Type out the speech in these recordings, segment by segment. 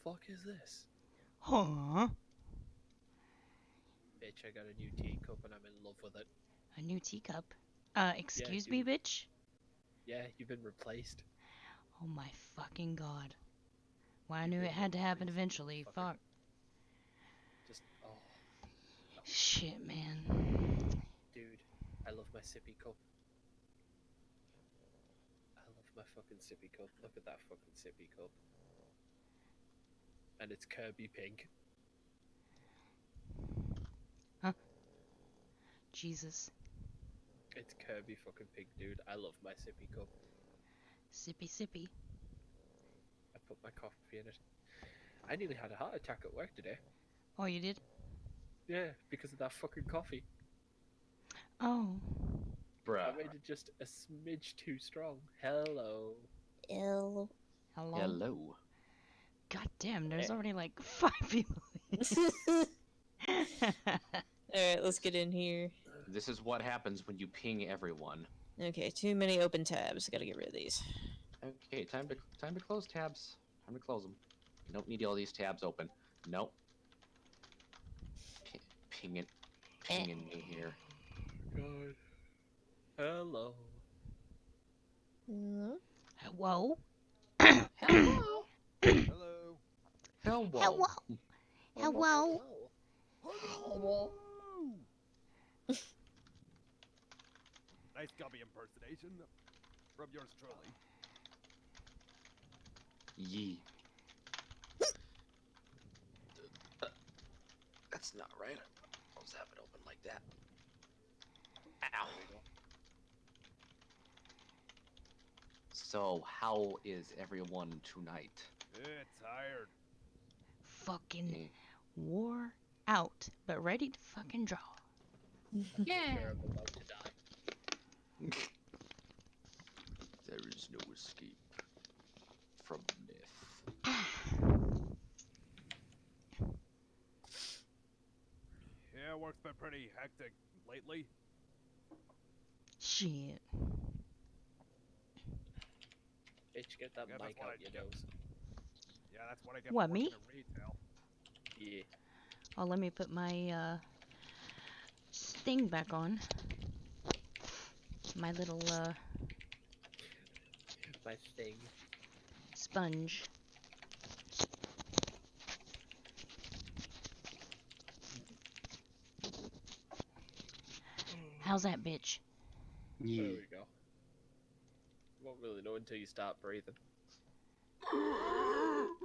fuck is this? Huh? Bitch, I got a new teacup and I'm in love with it. A new teacup? Excuse Yeah, me, bitch? Yeah, you've been replaced. Oh my fucking god. Well, I You've knew it been had to happen replaced, eventually. motherfucker. Fuck. Just, Shit, man. dude, I love my sippy cup. I love my fucking sippy cup. Look at that fucking sippy cup. And it's Kirby pink. Huh? Jesus. It's Kirby fucking pink, dude. I love my sippy cup. Sippy sippy. I put my coffee in it. I nearly had a heart attack at work today. Oh, you did? Yeah, because of that fucking coffee. Oh. Bruh. I made it just a smidge too strong. Hello. Ew. Hello? Hello. God damn, there's already like 5 people. Alright, let's get in here. This is what happens when you ping everyone. Okay, too many open tabs. Gotta get rid of these. Okay, time to close tabs. Time to close them. You don't need all these tabs open. Nope. Pinging me here. God. Hello. Hmm? Hello? Hello. Hello. Hello. Hello? Hello? Hello. Nice copy impersonation from yours truly. Yee. That's not right. Let's have it open like that. Ow. So, how is everyone tonight? Tired. Fucking wore out, but ready to fucking draw. Yeah. I'm about to die. There is no escape from death. Yeah, work's been pretty hectic lately. Shit. Bitch, get that Yeah, that's mic what out I your get. nose. Yeah, that's what I get What, for working me? in retail. Yeah. Oh, let me put my thing back on. My little My thing. sponge. How's that, bitch? There we go. You won't really know until you start breathing. You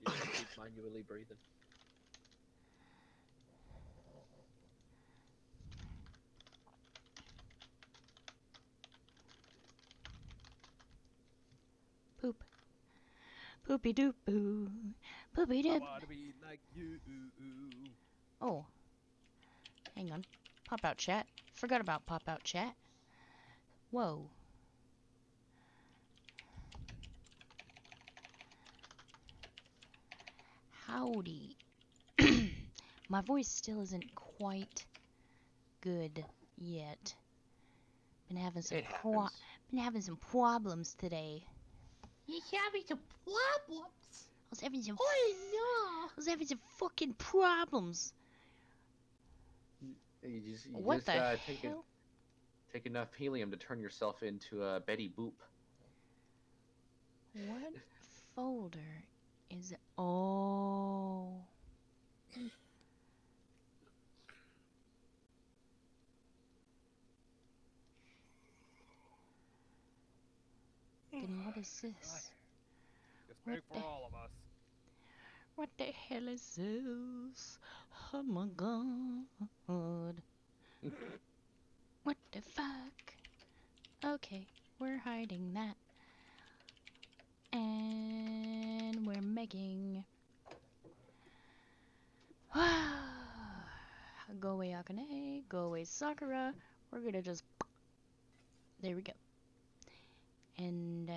just keep manually breathing. Poop. Poopy doop boo. Poopy I doop. wanna be like you. Oh. Hang on. Pop out chat. Forgot about pop out chat. Whoa. Howdy. My voice still isn't quite good yet. Been having some It happens. problems today. You're having some problems. I was having some Oh fucking problems. no! You What just the take hell? take enough helium to turn yourself into a Betty Boop. What folder is it? Oh. Then what is this? It's What big for the- all of us. What the hell is this? Oh my god. What the fuck? Okay, we're hiding that. And we're making... Go away Akane, go away Sakura. We're gonna just... There we go. And,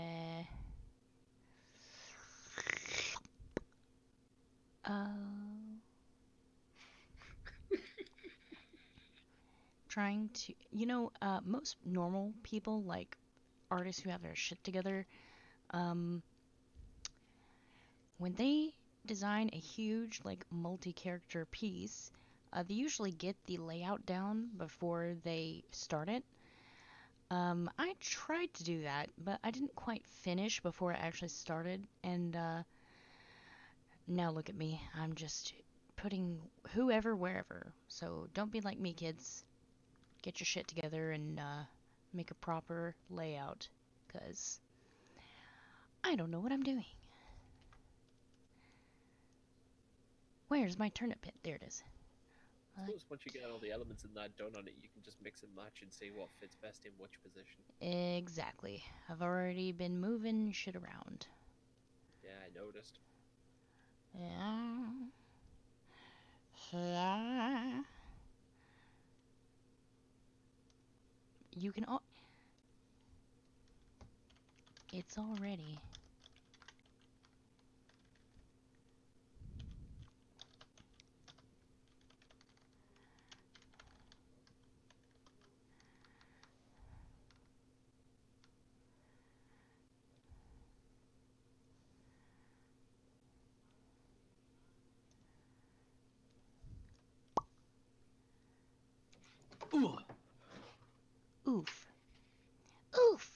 trying to... You know, most normal people, like artists who have their shit together, when they design a huge, like, multi-character piece, they usually get the layout down before they start it. I tried to do that, but I didn't quite finish before I actually started, and now look at me. I'm just putting whoever wherever. So don't be like me, kids. Get your shit together and make a proper layout, because I don't know what I'm doing. Where's my turnip pit? There it is. I suppose once you get all the elements in that done on it, you can just mix and match and see what fits best in which position. Exactly. I've already been moving shit around. Yeah, I noticed. Yeah. Yeah. You can all... It's already... Ooh. Oof. Oof!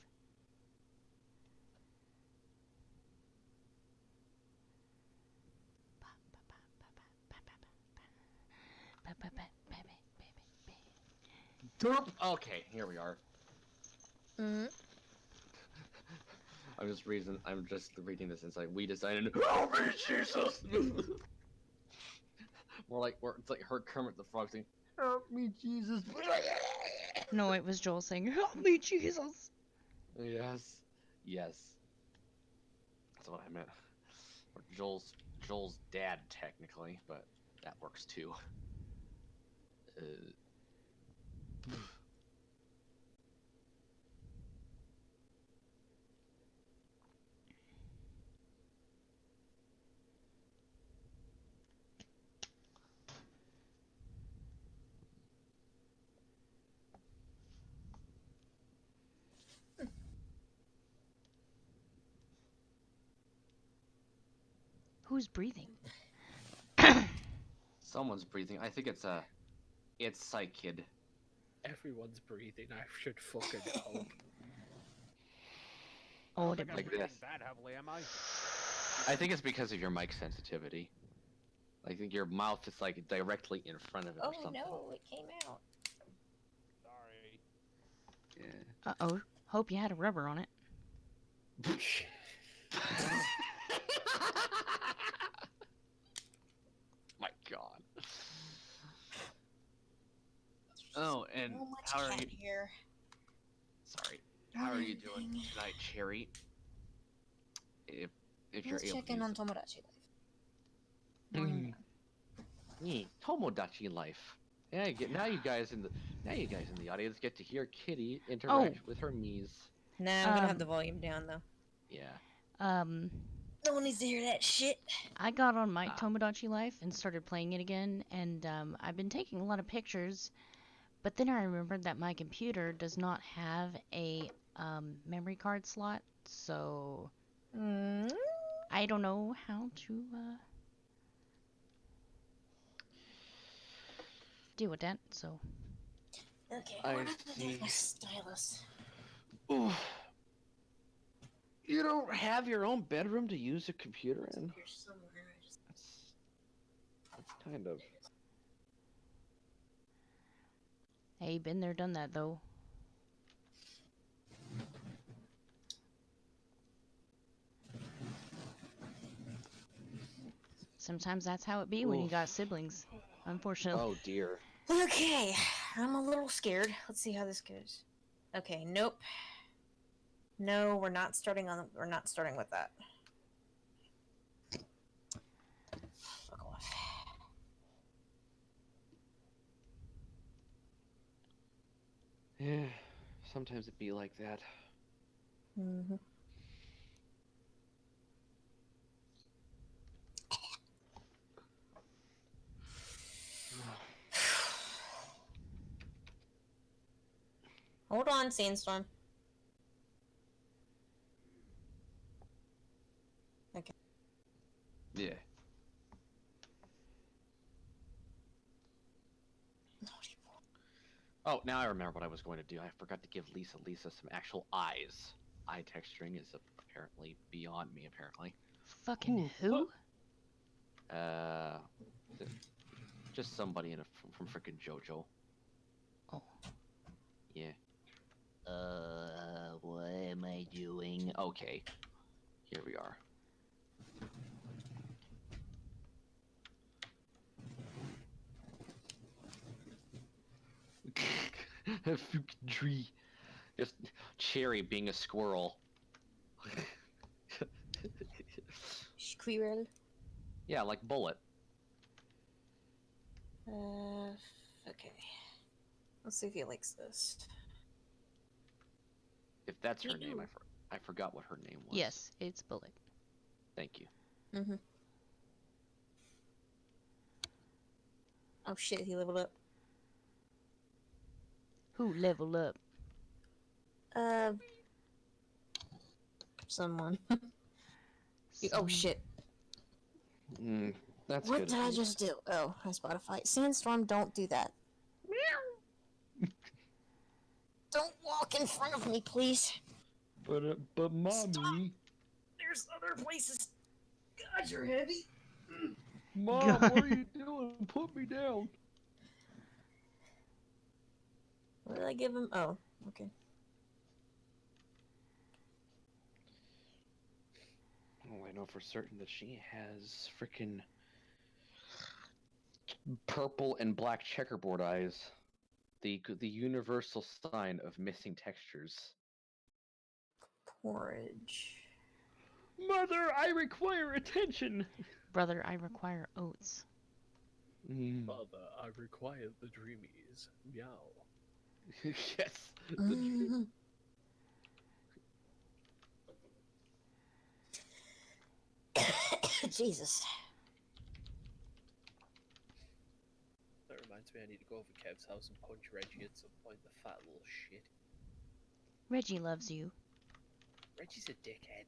Derp. Okay, here we are. Mm-hmm. I'm just reading this. It's like we decided. Help me, Jesus. It's like her Kermit the Frog thing. Help me, Jesus. No, it was Joel saying, "Help me, Jesus!" Yes. Yes. That's what I meant. Or Joel's dad, technically, but that works too. Who's breathing? Someone's breathing. I think it's Psych Kid. Everyone's breathing. I should fucking hope. I Oh, don't think I'm like breathing this. that heavily, am I? I think it's because of your mic sensitivity. I think your mouth is like directly in front of it or Oh something. no, it came out. Sorry. Yeah. Uh-oh. Hope you had a rubber on it. My God. Oh, and So much how are cat you? hair. Sorry. How are you doing tonight, Cherry? If you're Let's able check to in use on it. Tomodachi Mm. life. Tomodachi life. Yeah, now you guys in the audience get to hear Kitty interact with her Miis. Nah, I'm gonna have Um, the volume down though. Yeah. No one needs to hear that shit. I got on my Ah. Tomodachi Life and started playing it again, and I've been taking a lot of pictures, but then I remembered that my computer does not have a memory card slot, so I don't know how to deal with that, so... Okay, I what am I gonna do with see. my stylus? Ooh. You don't have your own bedroom to use a computer It's in? up here somewhere. That's kind of... Hey, been there, done that, though. Sometimes that's how it be when you Oof. got siblings, unfortunately. Oh dear. Okay, I'm a little scared. Let's see how this goes. Okay, nope. No, we're not starting with that. Fuck off. Yeah, sometimes it be like that. Mm-hmm. Hold on, Sandstorm. Okay. Yeah. Oh, now I remember what I was going to do. I forgot to give Lisa some actual eyes. Eye texturing is apparently beyond me, apparently. Fucking who? Th- just somebody from frickin' JoJo. Oh. Yeah. What am I doing? Okay. Here we are. A fucking tree. Just Cherry being a squirrel. Squirrel. Yeah, like Bullet. Okay. Let's see if he likes this. If that's her You name, do. I forgot what her name was. Yes, it's Bullet. Thank you. Mm-hmm. Oh shit, he leveled up. Who leveled up? Someone. Oh shit. That's What good. did I just do? Oh, I Spotify. Sandstorm, don't do that. Don't walk in front of me, please. But mommy. Stop. There's other places. God, you're heavy. Mom, God. what are you doing? Put me down. What did I give him? Oh, okay. Oh, I know for certain that she has frickin' purple and black checkerboard eyes. The universal sign of missing textures. Porridge. Mother, I require attention. Brother, I require oats. Father, I require the dreamies. Meow. Yes. Mm-hmm. Jesus. That reminds me, I need to go over to Kev's house and punch Reggie at some point, the fat little shit. Reggie loves you. Reggie's a dickhead.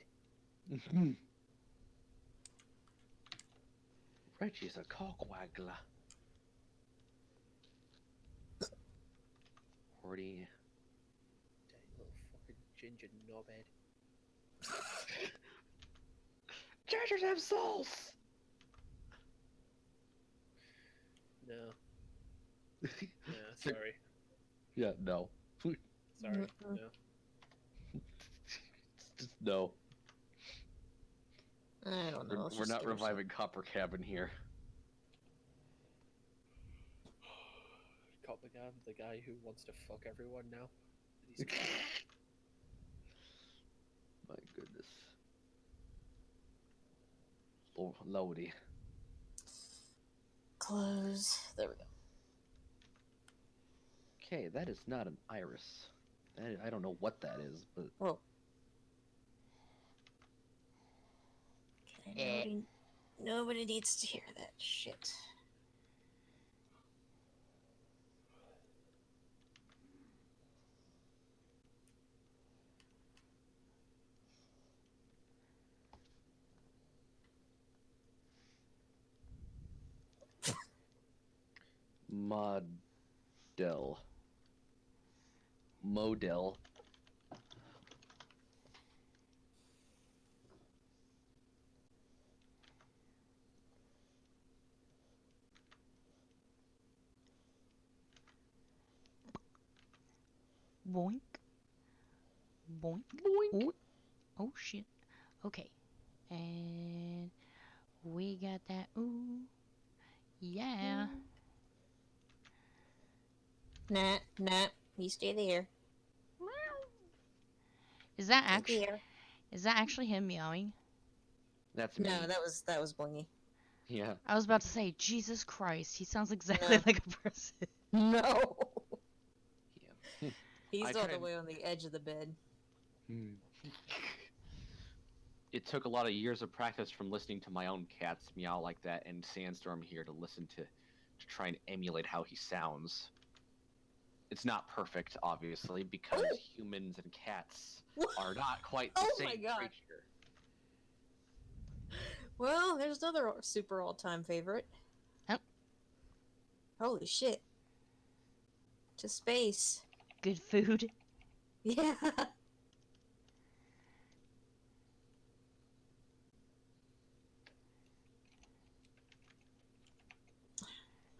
Reggie's a cockwaggler. 40. Dirty little fucking ginger knobhead. Chargers have souls! No. Yeah, sorry. Yeah, no. Sorry. Mm-mm. No. Just no. I don't know. We're not reviving Copper Cabin here. Copper Gab, the guy who wants to fuck everyone now. My goodness. Lordy. Close. There we go. Okay, that is not an iris. I don't know what that is, but... Whoa. Okay, nobody needs to hear that shit. Model. Boink. Boink. Boink. Oh, oh shit. Okay. And we got that. Ooh. Yeah. Nah. You stay there. Is that Stay actually there. him meowing? That's me. No, that was Blingy. Yeah. I was about to say, Jesus Christ, he sounds exactly No. like a person. No. Yeah. He's I all tried- the way on the edge of the bed. It took a lot of years of practice from listening to my own cats meow like that and Sandstorm here to listen to try and emulate how he sounds. It's not perfect, obviously, because Oh. humans and cats What? are not quite the Oh same my God. creature. Well, there's another super all-time favorite. Oh. Holy shit. to space. Good food. Yeah.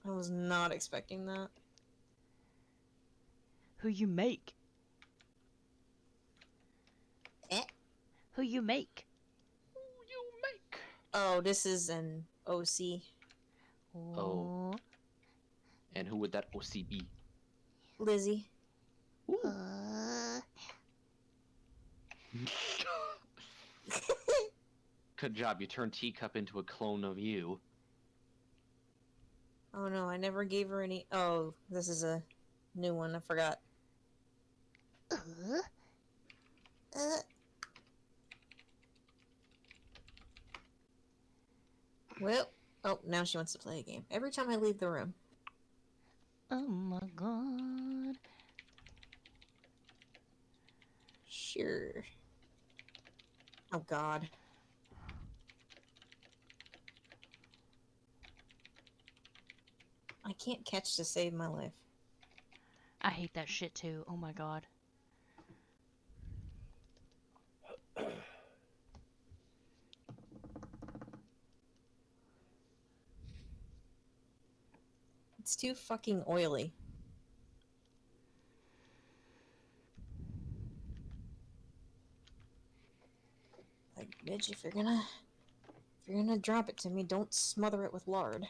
I was not expecting that. Who you make? Eh? Who you make? You make. Oh, this is an OC. Oh. And who would that OC be? Lizzie. Ooh. Good job. You turned Teacup into a clone of you. Oh no, I never gave her any. Oh, this is a new one. I forgot. Well, oh, now she wants to play a game. Every time I leave the room. Oh my god. Sure. Oh god. I can't catch to save my life. I hate that shit too. Oh my god. It's too fucking oily. Like, bitch, if you're gonna drop it to me, don't smother it with lard.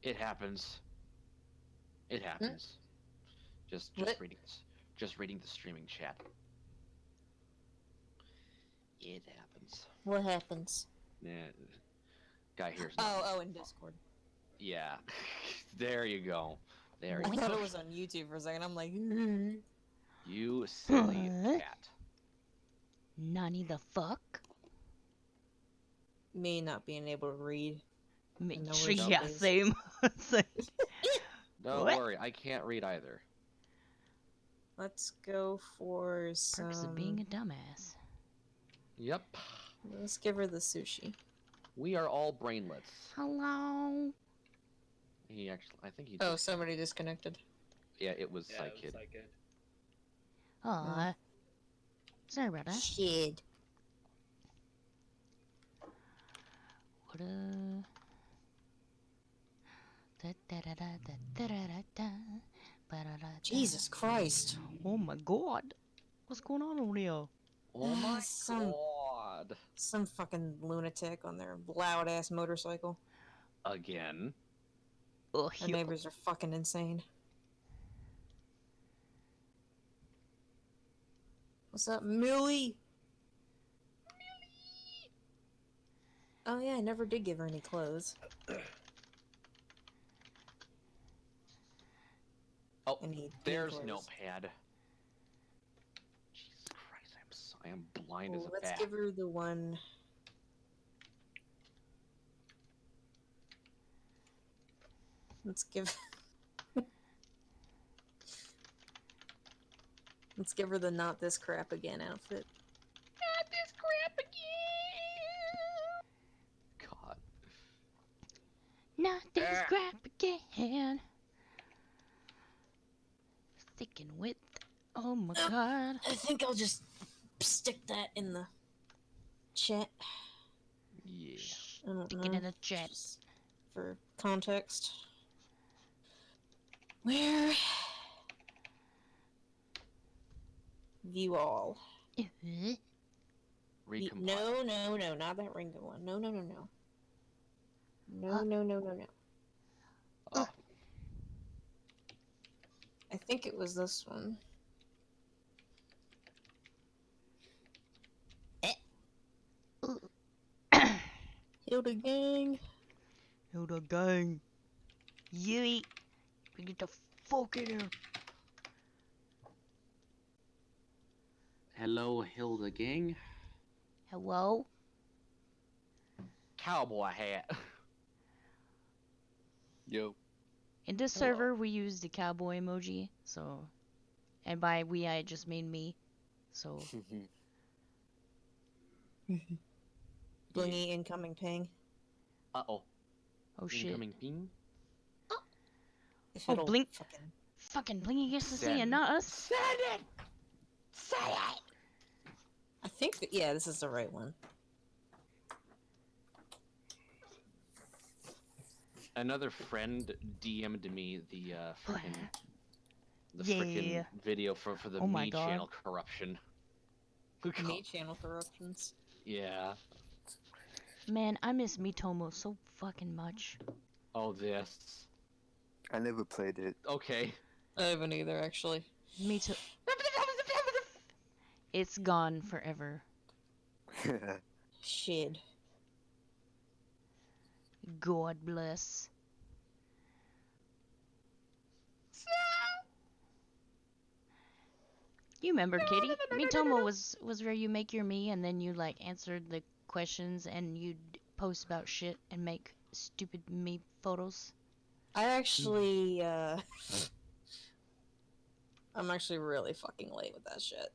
It happens. It happens. Just What? reading the streaming chat. It happens. What happens? Yeah. Guy here's not. Oh, in Discord. Yeah. There you go. There I you thought go. it was on YouTube for a second. I'm like, You silly Huh? cat. Nani the fuck? me not being able to read. Me, know where yeah, that is. same. Don't What? worry, I can't read either. Let's go for Perks of being a dumbass. Yep. Let's give her the sushi. We are all brainlets. Hello. He actually, I think he. Oh, somebody disconnected. Yeah, it was Yeah, Psych it was Kid. like it. Aw. Sorry about that. Shit. What Jesus Christ. Oh my god. What's going on over here? Oh my Some- god. Some fucking lunatic on their loud ass motorcycle. Again. Oh, Their neighbors are fucking insane. What's up, Millie? Oh yeah, I never did give her any clothes. Oh, Any there's clothes. Notepad. Jesus Christ, I am blind as a Let's bat. give her the one. Let's give. Let's give her the not this crap again outfit. Not this crap again. God. Not this crap again. Thick and width. Oh my god. I think I'll just stick that in the chat. Yeah. I don't Stick know. it in the chat. Just for context. Where? View all. Recompile. No, not that Ringo one. No. Huh? No. Oh, I think it was this one. Hilda gang. Hilda gang. Yui. We get the fuck in here. hello, Hilda gang. Hello? Cowboy hat. Yo. In this Hello. server, we use the cowboy emoji, so... And by we, I just mean me. So, Blingy incoming ping. Uh-oh. oh shit. Incoming ping? If Oh, it'll blink. fucking. Fucking Blingy gets to see Send. it, not us. Send it! Say it! I think that, yeah, this is the right one. Another friend DM'd me the frickin' Yeah. video for the Oh my me God. channel corruption. Me channel corruptions. Yeah. Man, I miss Miitomo so fucking much. Oh, this. I never played it. Okay. I haven't either, actually. Me too. It's gone forever. Shit. God bless. You remember, Kitty? Miitomo was where you make your me and then you like answered the questions and you'd post about shit and make stupid me photos. I actually, I'm actually really fucking late with that shit.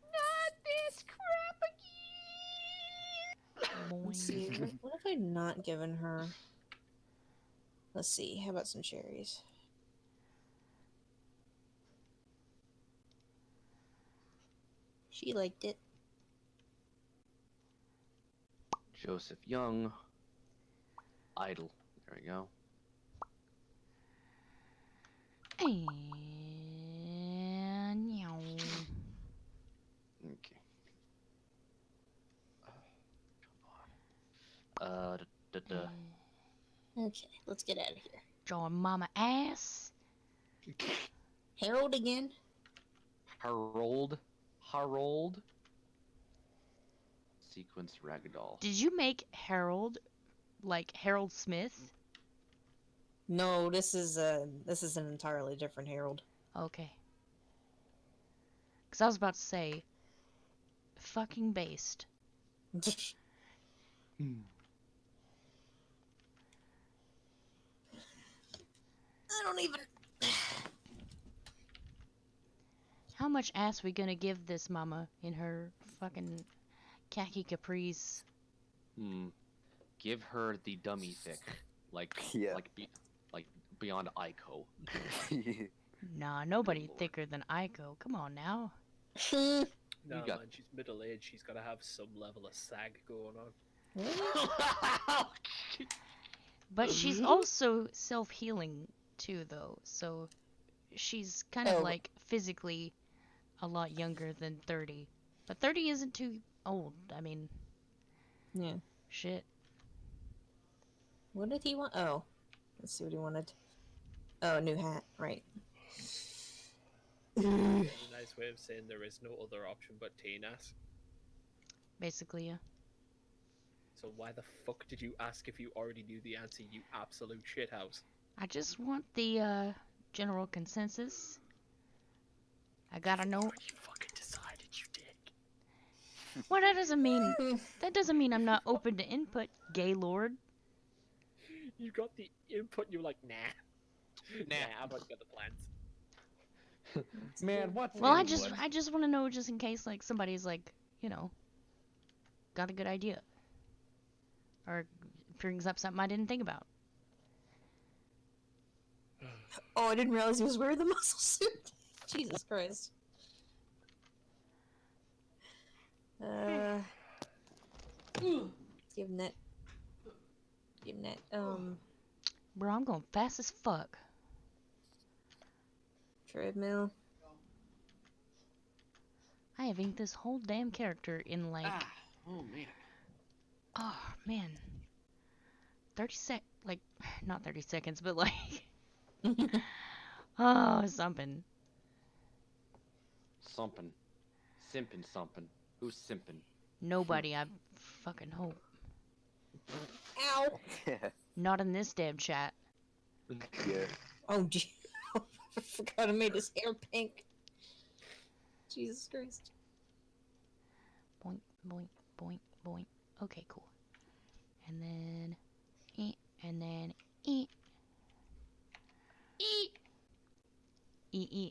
Not this crap again! Let's see, what have I not given her? Let's see, how about some cherries? She liked it. Joseph Young. Idol. There we go. And meow. Okay. Come on. Okay, let's get out of here. Drawing mama ass. Harold again? Harold. Sequence Ragdoll. Did you make Harold like Harold Smith? No, this is an entirely different Harold. Okay. Because I was about to say, fucking based. I don't even. How much ass we gonna give this mama in her fucking khaki capris? Give her the dummy thick, like Yeah. like beyond Ico. Nah, nobody Lord. thicker than Aiko. Come on now. No, You got- man, she's middle aged. She's got to have some level of sag going on. But she's also self-healing too, though. So she's kind of Oh. like physically a lot younger than 30. But 30 isn't too old. I mean, Yeah. shit. What did he want? Oh. Let's see what he wanted. Oh, new hat. Right. It's a nice way of saying there is no other option but teen ass. Basically, yeah. So why the fuck did you ask if you already knew the answer, you absolute shithouse? I just want the general consensus. I gotta know. You fucking decided, you dick. Well, that doesn't mean I'm not open to input, Gaylord. You got the input and you're like, nah. Nah. I've already got the plans. Man, what's Well, I input? just want to know just in case like somebody's like, you know, got a good idea or brings up something I didn't think about. Oh, I didn't realize he was wearing the muscle suit. Jesus Christ. Give him that. Bro, I'm going fast as fuck. Treadmill. I have inked this whole damn character in like, Oh man. oh man, 30 like, not 30 seconds, but like, oh, something. Something. Simpin' something. Who's simpin'? Nobody, I fucking hope. Ow! Not in this damn chat. Yeah. Oh, gee. I forgot I made his hair pink. Jesus Christ. Boink, boink, boink, boink. Okay, cool. And then, and then,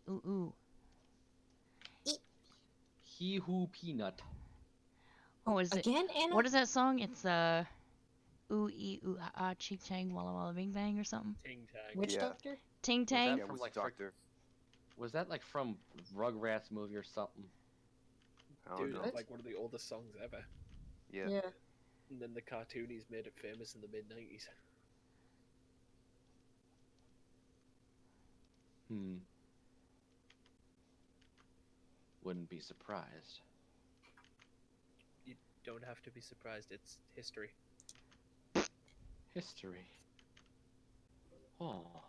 ooh ooh. He who peanut. Oh, is it? Again, Anna? What is that song? It's ooh ooh ah ah cheek chang walla walla bing bang or something. Ting tang. Which Yeah. doctor? Ting tang. that Yeah, from, with like, the doctor. Was that like from Rugrats movie or something? I don't Dude, know. it's like one of the oldest songs ever. Yeah. Yeah. And then the cartoonies made it famous in the mid-90s. Wouldn't be surprised. You don't have to be surprised, it's history. History. Oh.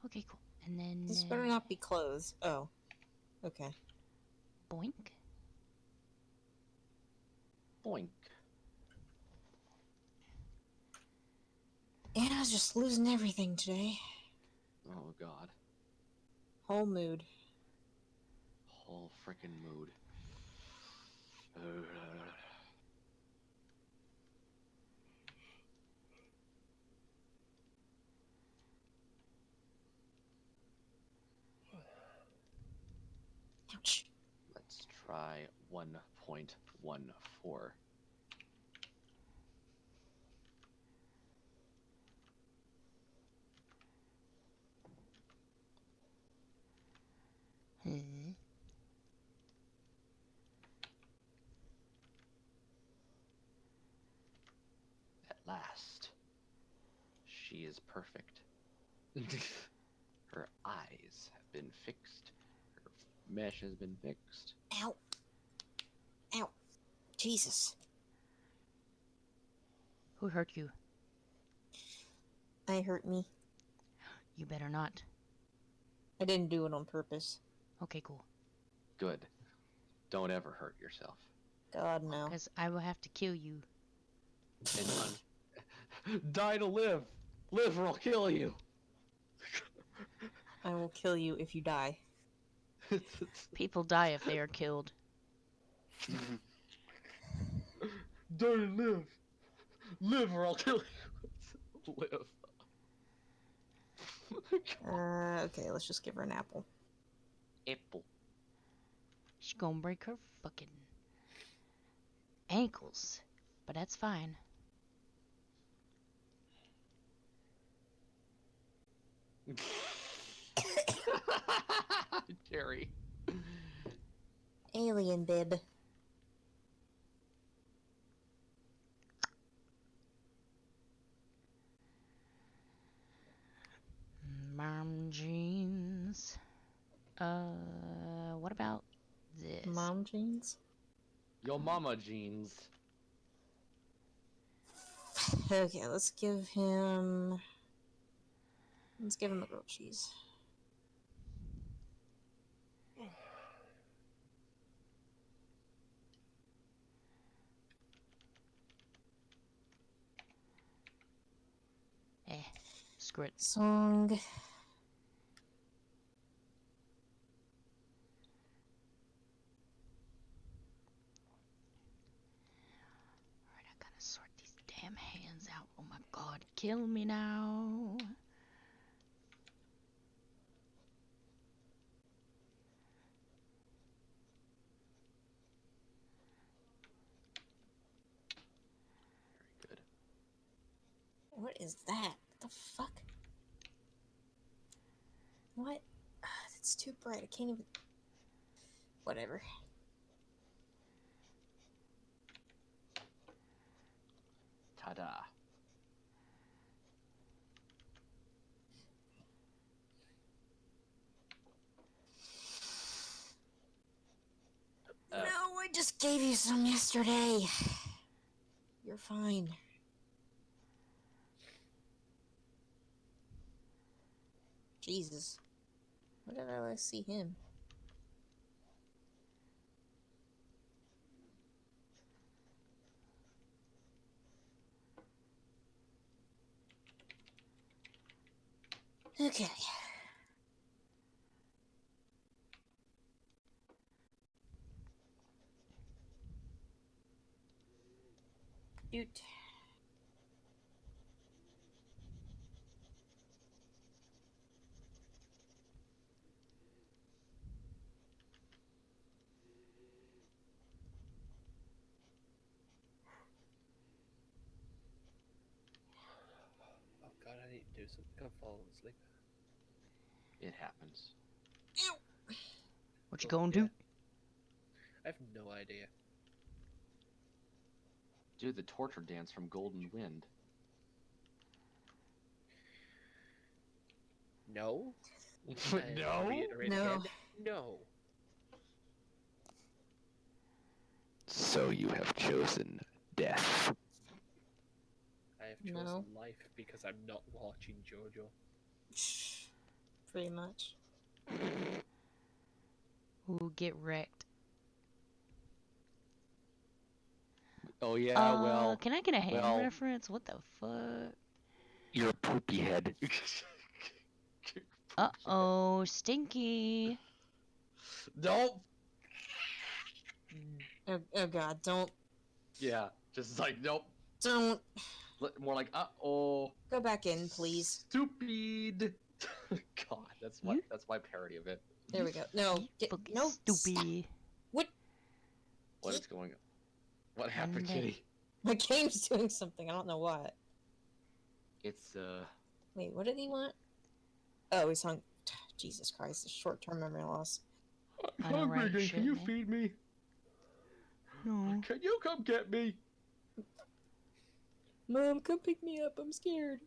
Okay, cool. And then This better not be clothes. Oh. Okay. boink. Boink. Anna's just losing everything today. Oh god. Whole mood. Whole freaking mood. Ouch. Let's try 1.14. Hmm. At last. She is perfect. Her eyes have been fixed. Her mesh has been fixed. Ow. Ow. Jesus. Who hurt you? I hurt me. You better not. I didn't do it on purpose. Okay, cool. Good. Don't ever hurt yourself. God, no. Because I will have to kill you. And die to live. Live or I'll kill you. I will kill you if you die. People die if they are killed. Die to live. Live or I'll kill you. Live. Okay, let's just give her an apple. Apple. She's gonna break her fucking ankles. But that's fine. Jerry. Alien bib. Mom jeans. What about this? Mom jeans? Yo mama jeans. Okay, let's give him a grilled cheese. Screw it. Song. Alright, I gotta sort these damn hands out. Oh my god, kill me now. Very good. What is that? What the fuck? What? It's too bright. I can't even. Whatever. Ta-da. No, I just gave you some yesterday. You're fine. Jesus. Why did I see him? Okay. Doot. Oh god, I need to do something. I'm falling asleep. It happens. What you Oh, gonna yeah. do? I have no idea. Do the torture dance from Golden Wind. No. And No? reiterate No. again, no. So you have chosen death. I have chosen No. life because I'm not watching JoJo. Pretty much. Ooh, get wrecked. Oh yeah, well. Can I get a hand well- reference? What the fuck? You're a poopy head. Uh-oh, stinky. Don't. Oh god, don't Yeah, just like nope. More like uh-oh. go back in, please. Stupid. God, that's You- my parody of it. There we go. No, Fucking no, stupid. What is going on? What happened, Monday. Kitty? My game's doing something. I don't know what. It's Wait, what did he want? Oh, he's hung. Jesus Christ, the short-term memory loss. I know, right? Can Shit, you man. feed me? No. Can you come get me? Mom, come pick me up. I'm scared.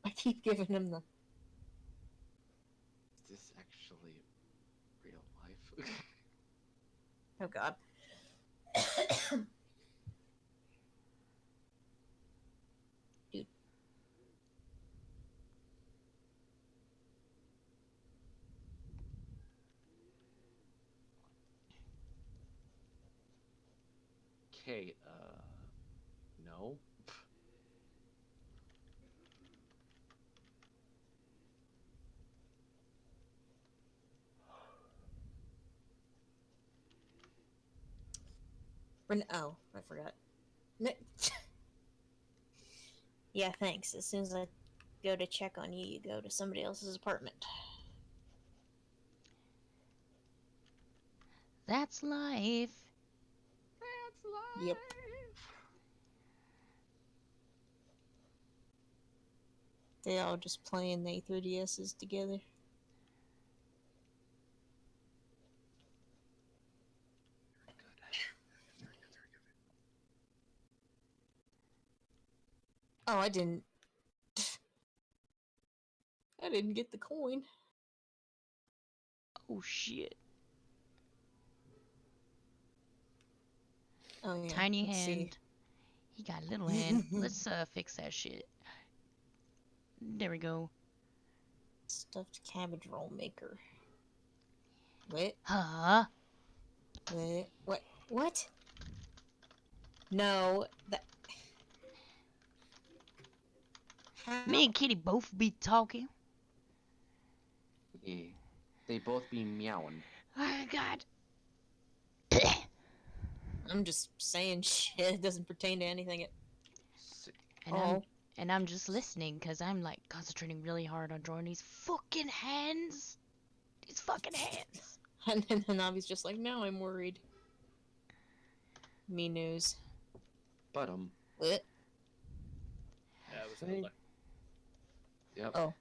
I keep giving him the. Is this actually real life? Oh god. Dude. Okay, no. Oh, I forgot. No. Yeah, thanks. As soon as I go to check on you, you go to somebody else's apartment. That's life. Yep. They all just playing the 3DSs together. Oh, I didn't. I didn't get the coin. Oh shit. Oh yeah. Tiny let's see. hand. He got a little hand. Let's fix that shit. There we go. Stuffed cabbage roll maker. Wait. Huh? Wait. What? What? No. That. How? Me and Kitty both be talking. Yeah. They both be meowing. Oh god. I'm just saying shit. It doesn't pertain to anything. And I'm just listening because I'm like concentrating really hard on drawing these fucking hands. These fucking hands. And then Navi's just like, now I'm worried. Me news. But What? Yeah, it was Hey. Hilda. Yep. Oh.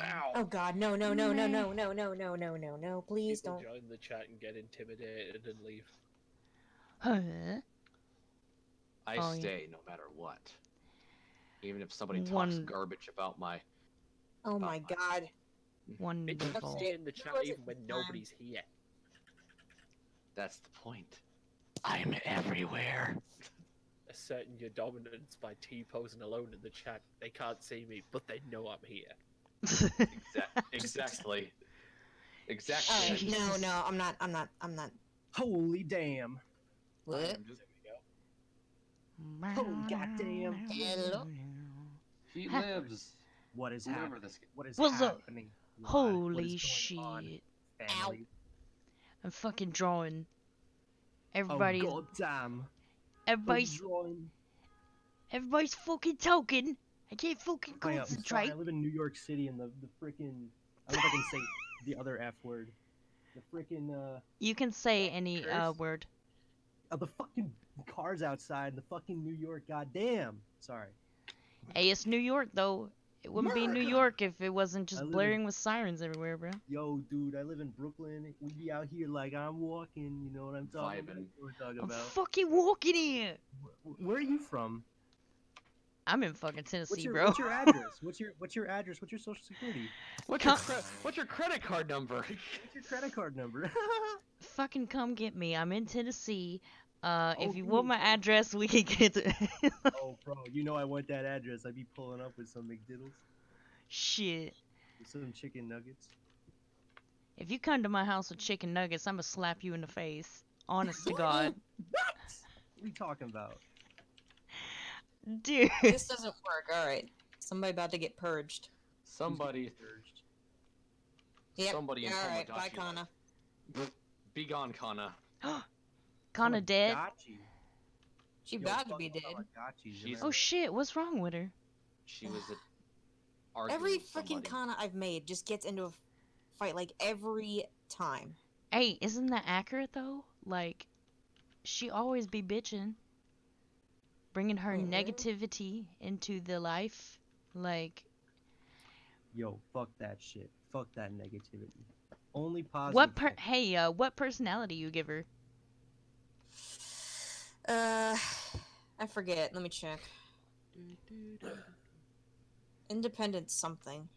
Ow. Oh god, no, no, no, no, no, no, no, no, no, no, no, please People don't. join the chat and get intimidated and leave. Huh? I Oh, yeah. stay no matter what. Even if somebody talks One- garbage about my. Oh my Bye-bye. god. They Wonderful. stay in the chat was it even when this time? nobody's here. That's the point. I'm everywhere. Asserting your dominance by T-posing alone in the chat. They can't see me, but they know I'm here. Exactly. Alright, Exactly. no, no, I'm not. Holy damn. What? There we go. Holy goddamn. Hello? He Ha- lives. What is Remember happening? this. What is What's up? happening? What? What Holy is going on, shit. family? I'm fucking drawing. Oh Everybody's goddamn! everybody's Drawing. everybody's fucking talking. I can't fucking Hang up. I'm sorry. I concentrate. live in New York City, and the freaking. I don't know if I can say the other F word. The freaking You can say any curse? word. The fucking cars outside. The fucking New York. Goddamn. Sorry. Hey, it's New York though. It wouldn't be New America! York if it wasn't I just live blaring with sirens everywhere, bro. Yo, dude, I live in Brooklyn. We be out here like I'm walking. You know what I'm talking about? Vibing. You know what I'm talking I'm about. fucking walking here. Where are you from? I'm in fucking Tennessee, bro. What's your address? What's your address? What's your social security? What's your credit card number? What's your credit card number? Fucking come get me. I'm in Tennessee. If you you want in my Tennessee? address, we can get to Oh, bro, you know I want that address. I'd be pulling up with some McDiddles, shit. with some chicken nuggets. If you come to my house with chicken nuggets, I'm gonna slap you in the face. Honest to God. What are you talking about? Dude. This doesn't work. All right. Somebody about to get purged. Somebody, Surged. Yep. somebody in All right. Bye, Tomodachi. Kana. Be gone, Kana. Kinda dead. Tamagotchi. She Yo, about to fuck be dead. Tamagotchis, She's- Oh shit, what's wrong with her? She was arguing Every with freaking somebody. Kana I've made just gets into a fight like every time. Hey, isn't that accurate though? Like, she always be bitching. Bringing her Mhm. negativity into the life. Like, Yo, fuck that shit. Fuck that negativity. Only positive. what personality you give her? I forget. Let me check. Independent something.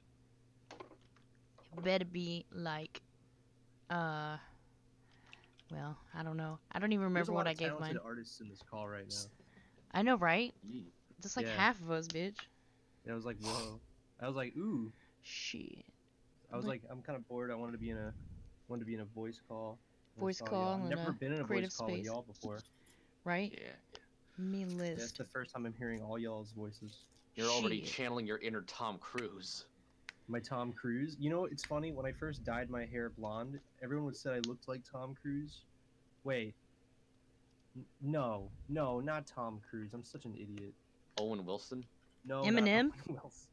It better be like, well, I don't know. I don't even There's remember a lot what I of gave talented mine. artists in this call right now. I know, right? Yee. Just like Yeah. half of us, bitch. And I was like, whoa. I was like, ooh. Shit. I was Like- like, I'm kind of bored. I wanted to be in a voice call. And I Voice saw call y'all. I've and never a been in a creative voice call with space. y'all before. Right? Yeah. Me Yeah, it's list. the first time I'm hearing all y'all's voices. You're already Shit. channeling your inner Tom Cruise. My Tom Cruise. You know, it's funny. When I first dyed my hair blonde, everyone would say I looked like Tom Cruise. Wait. No, not Tom Cruise. I'm such an idiot. Owen Wilson. No, Eminem? not Owen Wilson.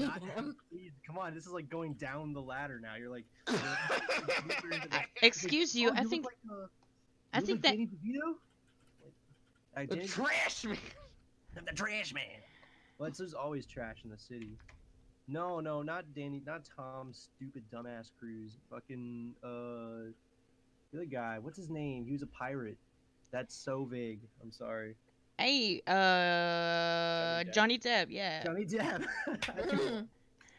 Not him. Please, come on. This is like going down the ladder now. You're like. deeper into the- Excuse you, Oh, I look think like, I you look think like that Danny DeVito? I The did. trash man. I'm the trash man. Well, there's always trash in the city. No, not Danny, not Tom, stupid dumbass Cruise. Fucking the other guy. What's his name? He was a pirate. That's so vague. I'm sorry. hey, Depp. Johnny Depp, yeah. Johnny Depp.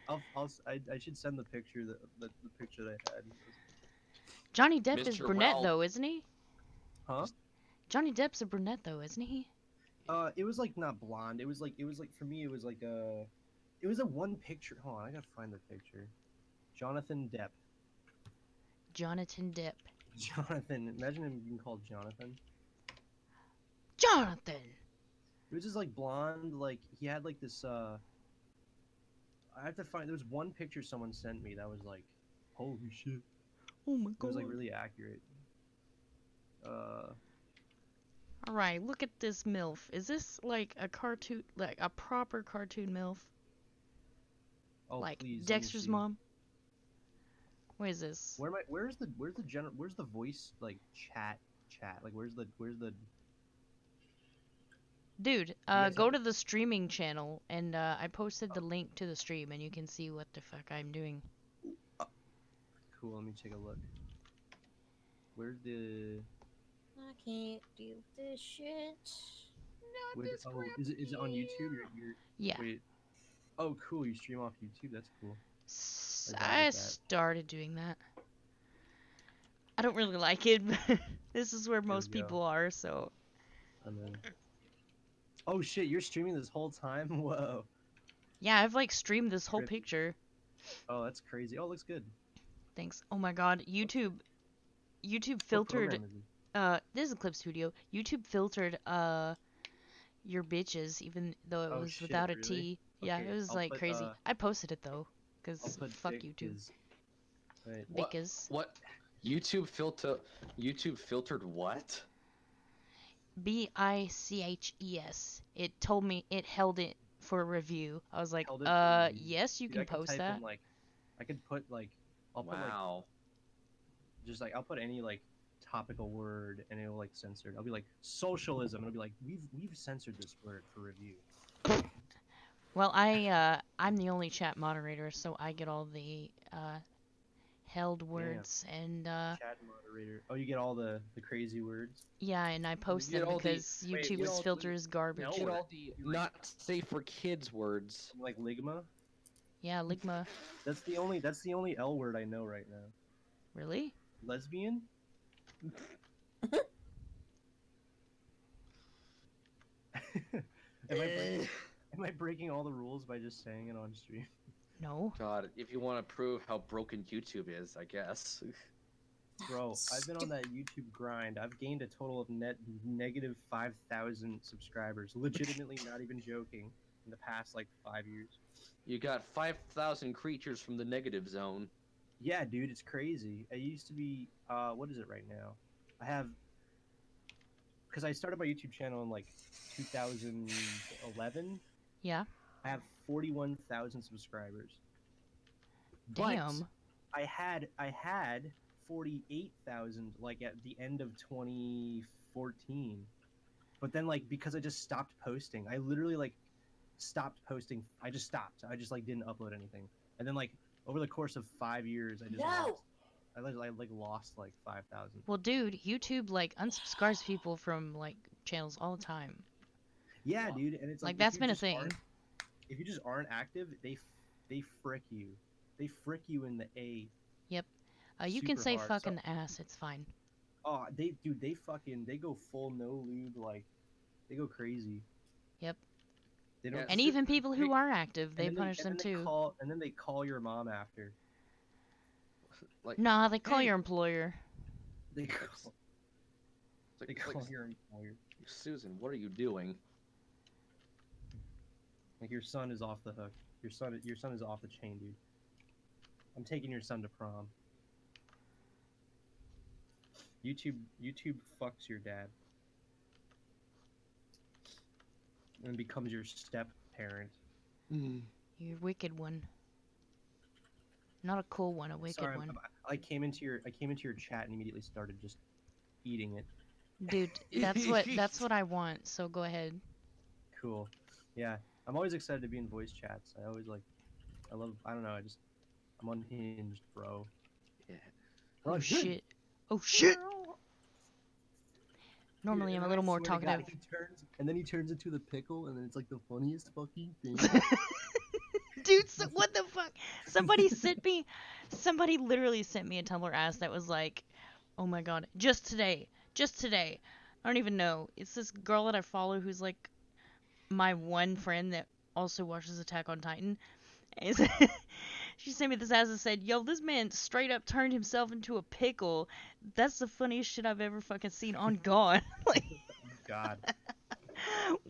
I should send the picture the picture that I had. Johnny Depp is Mr. brunette Ralph. though, isn't he? Huh? Johnny Depp's a brunette though, isn't he? It was like not blonde. It was like for me. It was like it was a one picture. Hold on, I gotta find the picture. Jonathan Depp. Jonathan Depp. Jonathan. Imagine him being called Jonathan. Jonathan! It was just like blonde. Like he had like this. I have to find. There was one picture someone sent me that was like, holy shit. Oh my It was like really accurate. Alright, look at this MILF. Is this like a cartoon, like a proper cartoon MILF? Oh Like please. let me Dexter's see. mom? What is this? Where am I? Where's the voice like chat? Like where's the Dude, guys go have- to the streaming channel and I posted the link to the stream and you can see what the fuck I'm doing. Cool. Let me take a look. Where's the? I can't do this shit. Is it on YouTube? You're Yeah. Wait. Oh, cool. You stream off YouTube. That's cool. I I like that. started doing that. I don't really like it, but this is where most we go. people are, so. And then. Oh shit! You're streaming this whole time. Whoa. Yeah, I've like streamed this whole Trippy. picture. Oh, that's crazy. Oh, it looks good. Thanks. Oh my god, YouTube What filtered program is it? this is a clip studio. YouTube filtered your bitches even though it Oh, was shit, without a really? T. Yeah, Okay, it was I'll like put, crazy. I posted it though I'll because put fuck Vic YouTube. is. Right. What? Because What? YouTube filtered what? BICHES. It told me it held it for review. I was like, Held it for review. yes, you Dude, can I could post type that. in like, I could put like, I'll put like, Wow. just like I'll put any like topical word and it'll like censor it. I'll be like socialism. And it'll be like we've censored this word for review. Well, I'm the only chat moderator, so I get all the held words and Chat moderator. Oh, you get all the crazy words. yeah, and I post get them all the- because wait, YouTube's you get all filter the- is garbage. No. Get Or- all the you like- not safe for kids words. Like ligma. Yeah, Ligma. That's the only L word I know right now. Really? Lesbian. Am I breaking all the rules by just saying it on stream? No. God, if you want to prove how broken YouTube is, I guess. Bro, I've been on that YouTube grind. I've gained a total of negative 5,000 subscribers. Legitimately, not even joking. In the past like 5 years. You got 5,000 creatures from the negative zone. Yeah, dude, it's crazy. I used to be. What is it right now? I have. Because I started my YouTube channel in like 2011. Yeah. I have 41,000 subscribers. Damn. But I had 48,000 like at the end of 2014. But then like because I just stopped posting, I literally like stopped posting. I just stopped. I just like didn't upload anything. And then like over the course of 5 years, I just lost like 5,000. Well, dude, YouTube like unsubscribes people from like channels all the time. Yeah, dude, and it's Like if that's you been a just thing. if you just aren't active, they frick you. They frick you in the A. Yep. You can super say hard. fuck So- in the ass. It's fine. Oh, they go full no lube, like they go crazy. Yep. They don't. Yeah, And so- even people who Hey, are active, they and then punish them and then too. They call your mom after. Like, Nah, they call Hey. your employer. They call, like, they call like, your employer. Susan, what are you doing? Like your son is off the hook. Your son is off the chain, dude. I'm taking your son to prom. YouTube fucks your dad and becomes your step parent. You wicked one. Not a cool one, a wicked Sorry, one. I came into your chat and immediately started just eating it. Dude, that's what I want. So go ahead. Cool. Yeah, I'm always excited to be in voice chats. I don't know. I'm unhinged, bro. Yeah. Oh Unhinged. shit. Oh shit. Dude, Normally and I'm a then I little more swear to God, talkative. he turns into the pickle, and then it's like the funniest fucking thing. Dude, so, what the fuck? Somebody literally sent me a Tumblr ass that was like, oh my god, just today, I don't even know. It's this girl that I follow who's like my one friend that also watches Attack on Titan. And she sent me this ass and said, yo, this man straight up turned himself into a pickle. That's the funniest shit I've ever fucking seen on God. Like, God.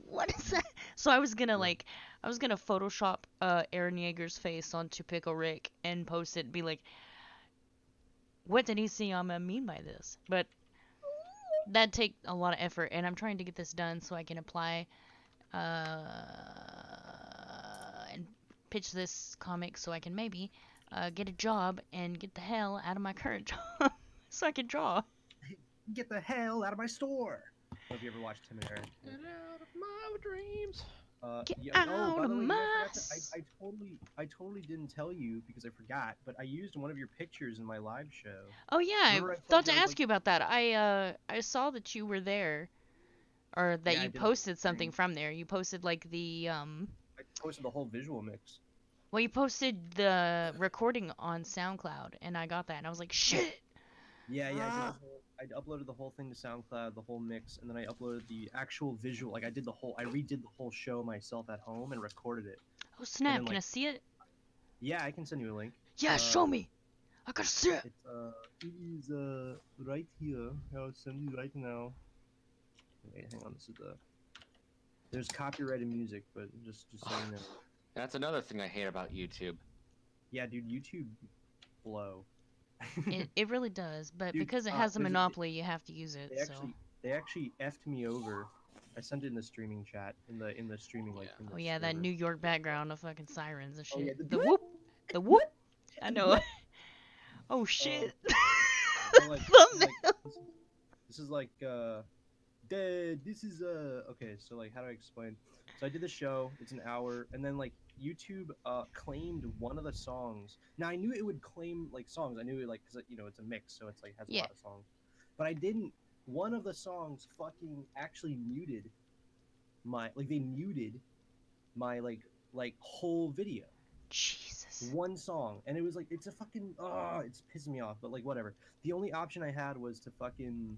what is that? So I was gonna Photoshop Aaron Yeager's face onto Pickle Rick and post it and be like, what did he see I mean by this? But that'd take a lot of effort, and I'm trying to get this done so I can apply and pitch this comic so I can maybe get a job and get the hell out of my current job so I can draw. Get the hell out of my store. Have you ever watched Tim and Eric? Get out of my dreams. Get Yeah, oh, by out the of way, my I totally didn't tell you because I forgot, but I used one of your pictures in my live show. Oh yeah, Remember I I told thought you to I was ask like- you about that. I saw that you were there, or that Yeah, I you did a posted something stream. from there. You posted like the I posted the whole visual mix. well, you posted the recording on SoundCloud, and I got that, and I was like, shit. Yeah, I uploaded the whole thing to SoundCloud, the whole mix, and then I uploaded the actual visual. Like I redid the whole show myself at home and recorded it. Oh snap! then, Can I like, see it? Yeah, I can send you a link. Yeah, show me. I gotta see it. It is right here. I'll send you right now. Wait, hang on. This is there's copyrighted music, but just so you know. That's another thing I hate about YouTube. Yeah, dude, YouTube blow. It really does, but Dude, because it has a there's monopoly, you have to use it. they So. actually effed me over. I sent it in the streaming chat in the streaming like Yeah. in the Oh yeah, that server. New York background of fucking sirens and Oh yeah, shit. The whoop, the whoop. I know. Oh shit. So like Thumbnail. this is like dead. This is okay. So like, how do I explain? So I did the show. It's an hour, and then like YouTube claimed one of the songs. Now I knew it would claim like songs. I knew it like because it's a mix, so it's like has a Yeah. lot of songs. But I didn't. One of the songs fucking actually muted they muted my whole video. Jesus. One song, and it was like it's a fucking it's pissing me off. But like whatever. The only option I had was to fucking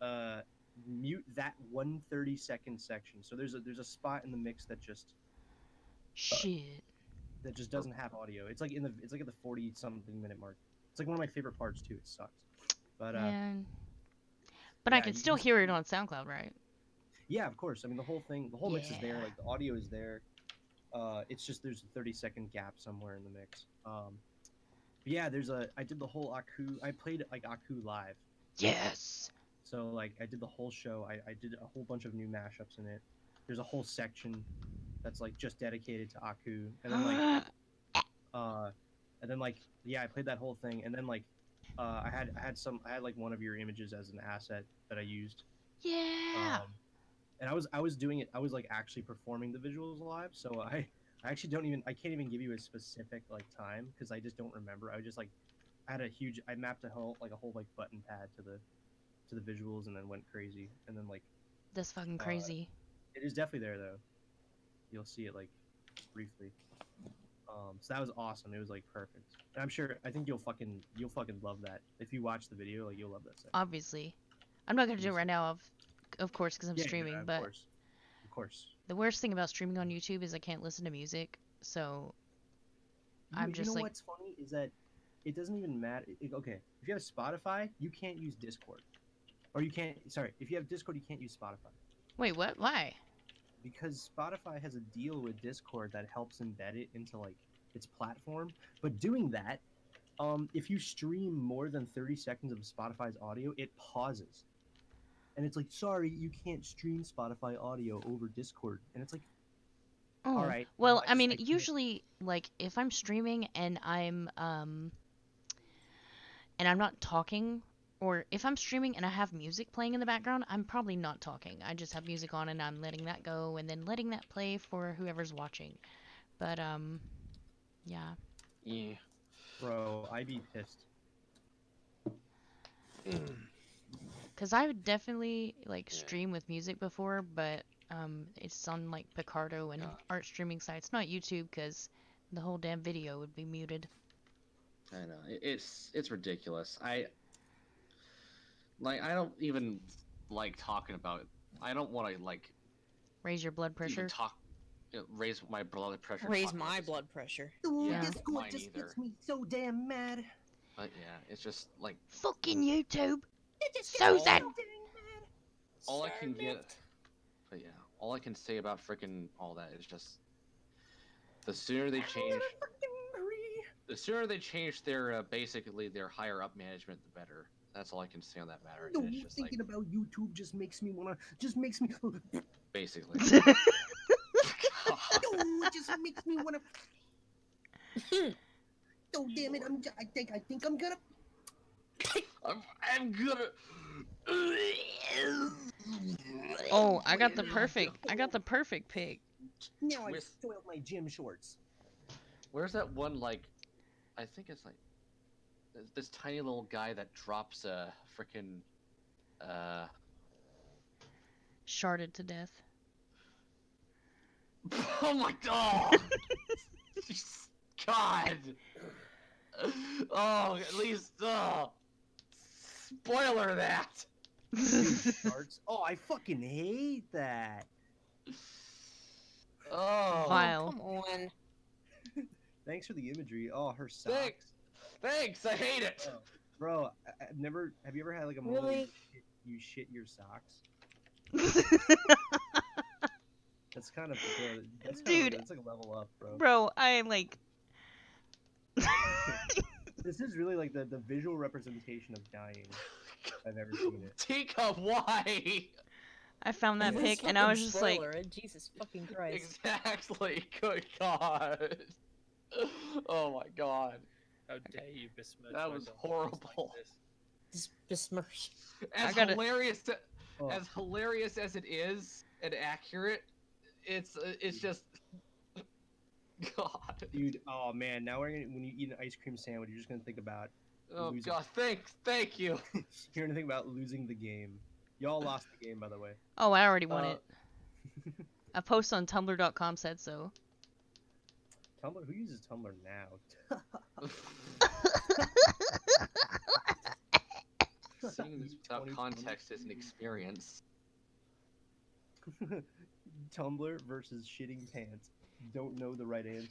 uh mute that 1 30-second section. So there's a spot in the mix Shit. that just doesn't have audio. It's like at the 40 something minute mark. It's like one of my favorite parts too. It sucks. But Man. But I yeah, can you still can hear it on SoundCloud, right? yeah, of course. I mean the whole mix is there, Yeah. like the audio is there. It's just there's a 30-second gap somewhere in the mix. But yeah, I did the whole Aku. I played like Aku live. Yes. So like I did the whole show. I did a whole bunch of new mashups in it. There's a whole section that's like just dedicated to Aku, and then uh, yeah, I played that whole thing, and then I had like one of your images as an asset that I used. Yeah. And I was doing it. I was like actually performing the visuals live, so I actually I can't even give you a specific like time because I just don't remember. I was just like I mapped a whole like button pad to the visuals and then went crazy, and then like That's fucking uh, crazy. it is definitely there though. You'll see it like briefly. So that was awesome. It was like perfect. And I think you'll fucking love that. If you watch the video, like you'll love that section. Obviously. I'm not gonna do it right now, of course, because I'm Yeah, streaming. of But course. Of course. the worst thing about streaming on YouTube is I can't listen to music. So I'm You just know like, what's funny is that it doesn't even matter. Okay, if you have Spotify, you can't use Discord, or you can't. Sorry, if you have Discord, you can't use Spotify wait, what? Why? because Spotify has a deal with Discord that helps embed it into like its platform. But doing that, if you stream more than 30 seconds of Spotify's audio, it pauses. And it's like, sorry, you can't stream Spotify audio over Discord. And it's like, Oh, all right, well, I I just mean, I can't. usually, like, if I'm streaming and I'm not talking, or if I'm streaming and I have music playing in the background, I'm probably not talking. I just have music on and I'm letting that go and then letting that play for whoever's watching. But yeah. Yeah. Bro, I'd be pissed. Cause I would definitely like Yeah. stream with music before, but it's on like Picardo and Yeah. art streaming sites, not YouTube, cause the whole damn video would be muted. I know it's ridiculous. I don't even like talking about it. I don't want to like Raise your blood even pressure. talk raise my blood pressure. Raise talking about my this. blood pressure. Ooh, Yeah. Discord Mine just either. gets me so damn mad. But yeah, it's just like Fucking YouTube. all, Susan. all I can get. But yeah, all I can say about freaking all that is just the sooner they change. The sooner they change their basically their higher up management, the better. That's all I can say on that matter. No, And it's just thinking like about YouTube just makes me basically. No, it just makes me wanna. Oh damn it! I think I'm gonna. I'm gonna. Oh, I got the perfect pick. Now I Twist. soiled my gym shorts. Where's that one like? I think it's like this tiny little guy that drops a freaking. Sharded to death. Oh my god! God! Oh, at least spoiler that. Shorts. Oh, I fucking hate that. Oh, Vile. Come on. Thanks for the imagery. Oh, her socks. Thanks. I hate it. Oh, bro, I've never. Have you ever had like a moment Really? you shit your socks? That's kind of bro, that's kind Dude. That's like a level up, bro. Bro, I like This is really like the visual representation of dying I've ever seen it. Teacup, why? I found that This pic and I fucking was just like, spoiler, Jesus fucking Christ. Exactly. Good God. Oh my God. How dare you besmirch That my was daughter horrible. like this. Just besmirch. As I gotta- Oh, as hilarious as it is and accurate, it's just God. dude, oh man, now when you eat an ice cream sandwich, you're just gonna think about Oh losing. God, thank you. You're gonna think about losing the game. Y'all lost the game, by the way. oh, I already won Uh, it. A post on Tumblr.com said so. Tumblr, who uses Tumblr now? Seeing this without 2020. context is an experience. Tumblr versus shitting pants. Don't know the right answer.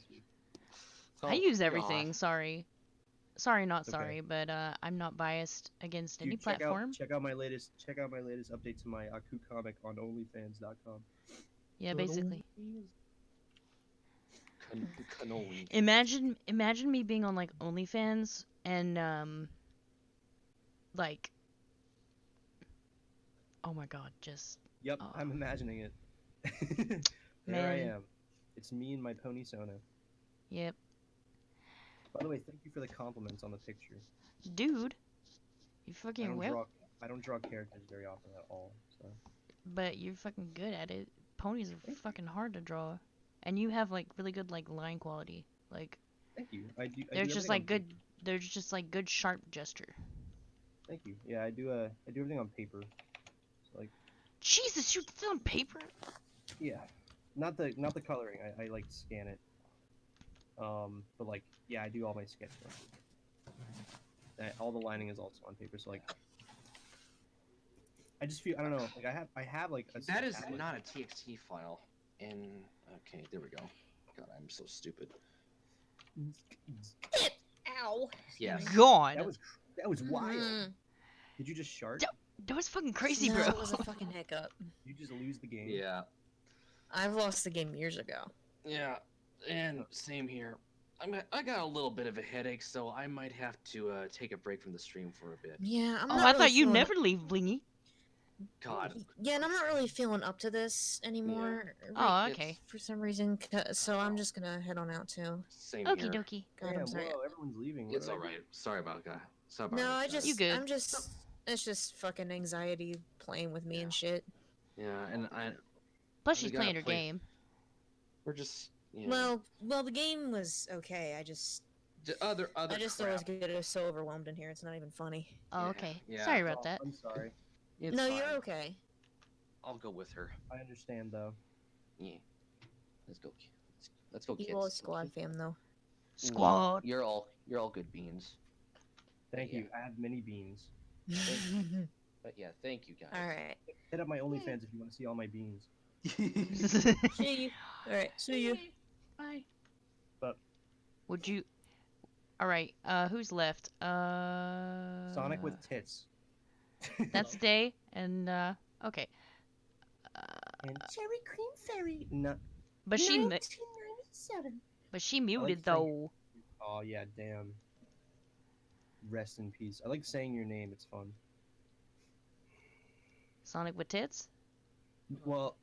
Oh, I use God. everything, sorry. Sorry, not Okay. sorry, but I'm not biased against any Dude, platform. check out my latest update to my Aku comic on OnlyFans.com. Yeah, basically. Cannoli. Imagine me being on like OnlyFans and like, oh my God, just Yep, Oh. I'm imagining it. There Man. I am. It's me and my pony Sona. yep, By the way, thank you for the compliments on the picture. dude, you I fucking don't well, draw I don't draw characters very often at all. So but you're fucking good at it. Ponies are Thank you. fucking hard to draw, and you have like really good like line quality. Like thank you. I do there's everything just on like good, paper. there's just like good sharp gesture. Thank you. Yeah, I do everything on paper. So like Jesus, you did it on paper? yeah. Not the coloring. I like scan it. But like yeah, I do all my sketches on paper. All the lining is also on paper. So like I just feel I don't know. Like I have like a That is tablet. not a TXT file. Okay, there we go. God, I'm so stupid. Ow. Yes. God, That was wild. Mm. Did you just shart? Yep. that was fucking crazy, No, bro. it was a fucking hiccup. You just lose the game. Yeah. I've lost the game years ago. Yeah. And same here. I got a little bit of a headache, so I might have to take a break from the stream for a bit. Yeah, I'm Oh, not I really thought you'd feeling- never leave, Blingy. God. Yeah, and I'm not really feeling up to this anymore. Oh, okay. For some reason, so I'm just gonna head on out too. Same Okie here. dokie. God, I'm Damn, sorry. whoa, everyone's leaving. What It's did I all do? right. Sorry about that. Sorry about No, that, I guys. just, You good. I'm just, it's just fucking anxiety playing with me and shit. Yeah, and Plus, We she's gotta playing her play- game. we're just you know Well, the game was okay. I just other I just crap. always get so overwhelmed in here. It's not even funny. Oh, Yeah, okay. yeah. Sorry about Oh, that. I'm sorry. It's No, fine. you're okay. I'll go with her. I understand though. Yeah. Let's go. Let's go, kids. You all squad fam though. Squad. You're all good beans. Thank Yeah. you. I have many beans. But yeah, thank you guys. All right. Hit up my OnlyFans if you want to see all my beans. See you. All right. See you. Bye. But Would you? All right. Who's left? Sonic with tits. That's Day and okay. And Cherry Cream Fairy. No. But she 1997. muted saying- though. Oh yeah, damn. Rest in peace. I like saying your name. It's fun. Sonic with tits. Well,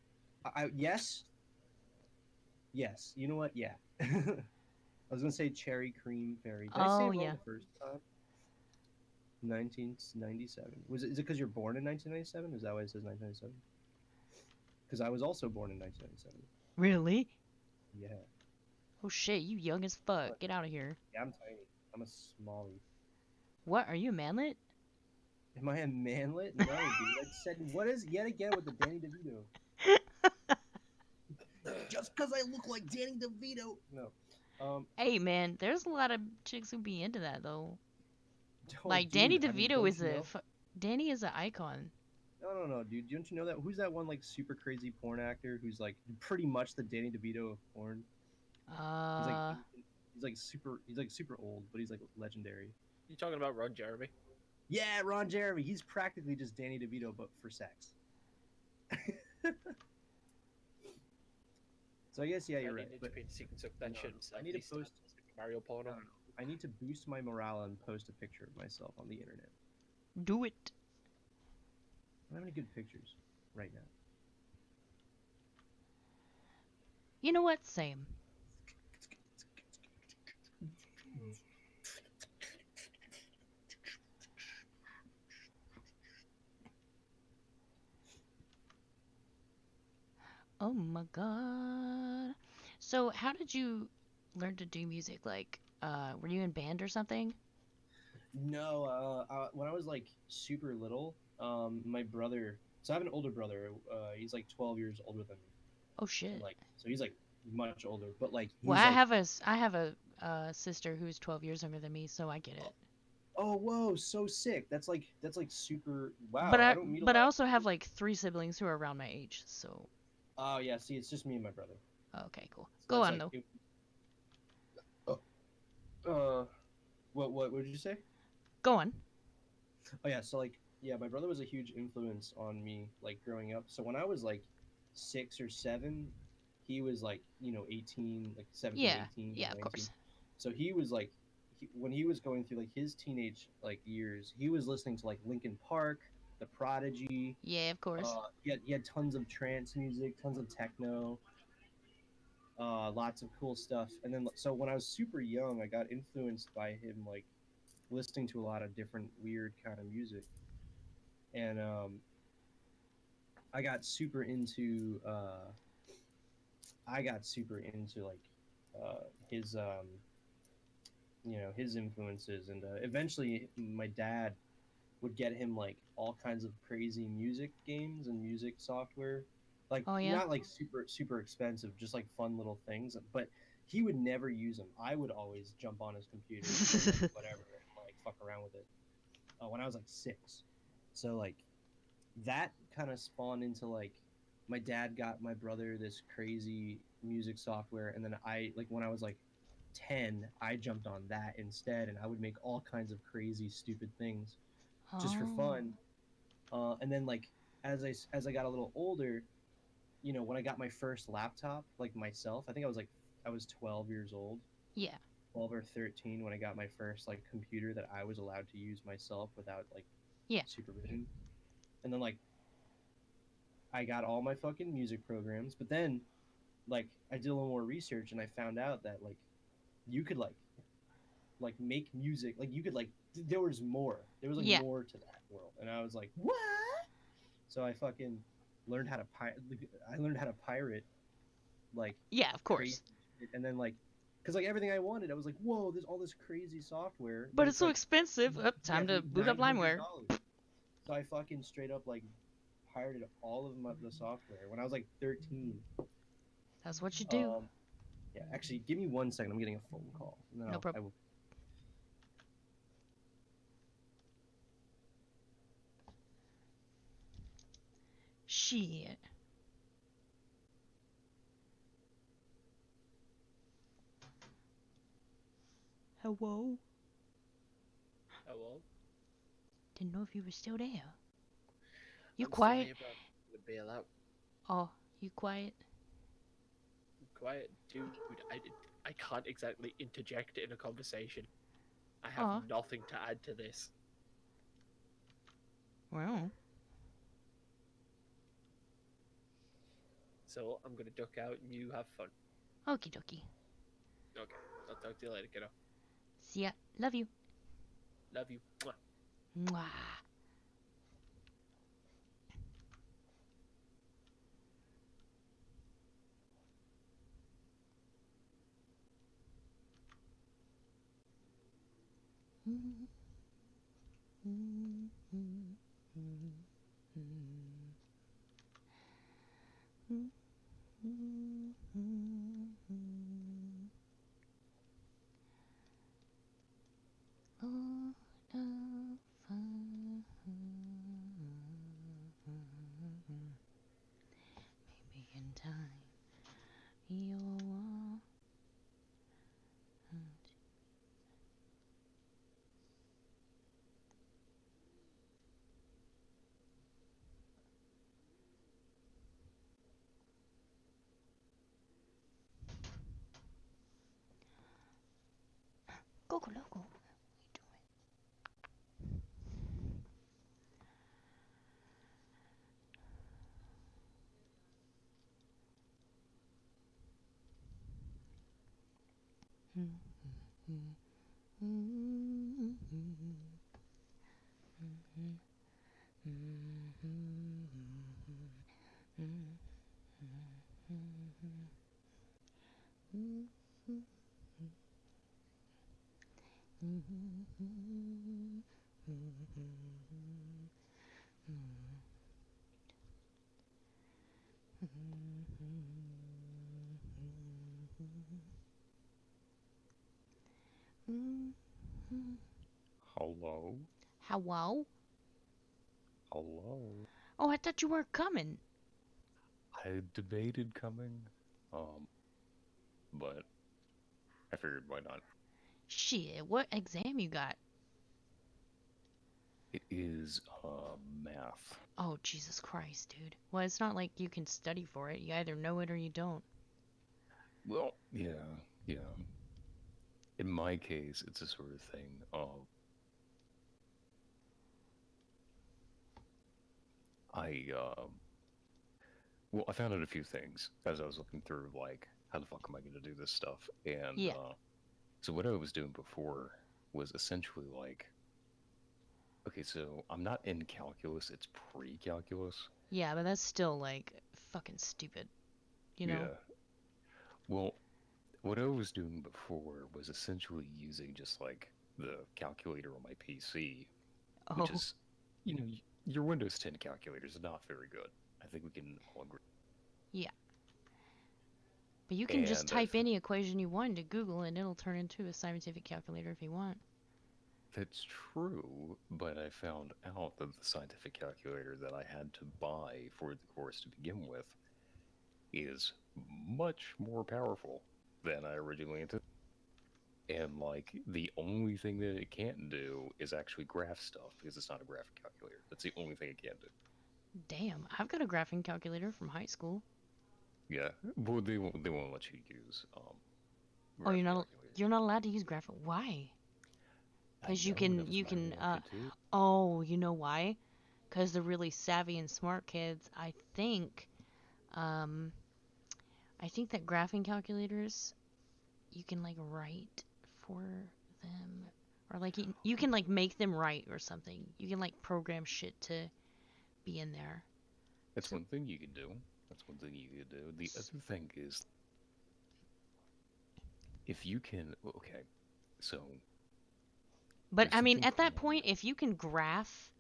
yes. Yes. You know what? Yeah. I was gonna say Cherry Cream Fairy. Did I say it Oh, wrong yeah. the first time? 1997. Is it because you're born in 1997? Is that why it says 1997? Because I was also born in 1997. Really? Yeah. Oh shit, you young as fuck. Get out of here. Yeah, I'm tiny. I'm a smallie. What? Are you a manlet? Am I a manlet? No, dude. I said, what is yet again with the Danny DeVito? Just because I look like Danny DeVito. No. Hey man, there's a lot of chicks who be into that though. Oh, Like dude, Danny I mean, DeVito don't is you know? Danny is an icon. No, dude. Don't you know that? Who's that one like super crazy porn actor who's like pretty much the Danny DeVito of porn? He's like super old, but he's like legendary. You talking about Ron Jeremy? Yeah, Ron Jeremy. He's practically just Danny DeVito, but for sex. So I guess yeah, you're right. But He can suck that No, shit I himself. need to He's not post- just Mario porno. I need to boost my morale and post a picture of myself on the internet. Do it. I don't have any good pictures right now. You know what? Same. Oh my god. So, how did you learn to do music? Like, were you in band or something? No, when I was like super little, my brother. So I have an older brother. He's like 12 years older than me, Oh and shit. like so he's like much older. But like Well, he's like, I have a sister who's 12 years younger than me, so I get it. oh whoa, so sick. That's like super. Wow, I don't meet a But I lot. also have like 3 siblings who are around my age, so Oh yeah, see, it's just me and my brother. okay, cool. So Go it's on like, though. uh, what did you say? Go on. Oh yeah, so like yeah, my brother was a huge influence on me like growing up. So when I was like 6 or 7, he was like 18, like 17, Yeah. 18, Yeah, of 19. course. So he was like when he was going through like his teenage like years, he was listening to like Linkin Park, The Prodigy. Yeah, of course. He had tons of trance music, tons of techno, lots of cool stuff. And then so when I was super young, I got influenced by him like listening to a lot of different weird kind of music. And I got super into like his his influences, and eventually my dad would get him like all kinds of crazy music games and music software, like Oh yeah. not like super expensive, just like fun little things. But he would never use them. I would always jump on his computer and like whatever and like fuck around with it. When I was like 6, so like that kind of spawned into like my dad got my brother this crazy music software, and then I like when I was like 10, I jumped on that instead, and I would make all kinds of crazy stupid things just for Oh. fun. And then like as I got a little older, when I got my first laptop like myself, I was 12 years old, Yeah. 12 or 13 when I got my first like computer that I was allowed to use myself without like Yeah. supervision. And then like I got all my fucking music programs, but then like I did a little more research and I found out that like you could like make music, like you could like there was more. There was like Yeah. more to that world. And I was like, "What?" So I fucking learned how to pirate like Yeah, of crazy course. shit. And then like cuz like everything I wanted, I was like, "Whoa, there's all this crazy software, But but it's it's so like expensive. Up, yeah, time it's to like boot up LimeWare. $900." So I fucking straight up like pirated all of the software when I was like 13. That's what you do. Um, yeah, actually, give me 1 second. I'm getting a phone call, and then No I problem. will. Shit. Hello? Hello? Didn't know if you were still there. You I'm still quiet? here, but I'm gonna bail out. Oh, you quiet? Quiet, dude. I can't exactly interject in a conversation. I have Oh, nothing to add to this. well. So I'm gonna duck out and you have fun. Okie dokie. Okay. I'll talk to you later, kiddo. See ya. Love you. Love you. Mwah. Mwah. Maybe in time you'll Coco Loco. Hello? Hello? Hello? Oh, I thought you weren't coming. I debated coming, but I figured why not? Shit, what exam you got? It is, math. Oh, Jesus Christ, dude. Well, it's not like you can study for it. You either know it or you don't. Well, yeah. In my case, it's a sort of thing of I, well, I found out a few things as I was looking through, like, how the fuck am I going to do this stuff? And, Yeah. so what I was doing before was essentially like, okay, so I'm not in calculus, it's pre-calculus. Yeah, but that's still, like, fucking stupid. You know? Yeah. Well, what I was doing before was essentially using just like the calculator on my PC, which Oh, is, you know, your Windows 10 calculator is not very good. I think we can all agree. yeah. But you can just And I type any equation you want into Google and it'll turn into a scientific calculator if you want. that's true, but I found out that the scientific calculator that I had to buy for the course to begin with is much more powerful than I originally anticipated. And like the only thing that it can't do is actually graph stuff because it's not a graphic calculator. That's the only thing it can't do. Damn, I've got a graphing calculator from high school. Yeah, well, they won't let you use Oh, graphic calculators. you're not allowed to use graphic. Why? I Because know that was you my can reaction too. oh, you know why? Because the really savvy and smart kids, um I think that graphing calculators you can like write for them, or like you can like make them write or something. You can like program shit to be in there. That's So, one thing you could do. That's one thing you could do. The other thing is if you can. Okay, so but there's I mean, something at that called. point, if you can graph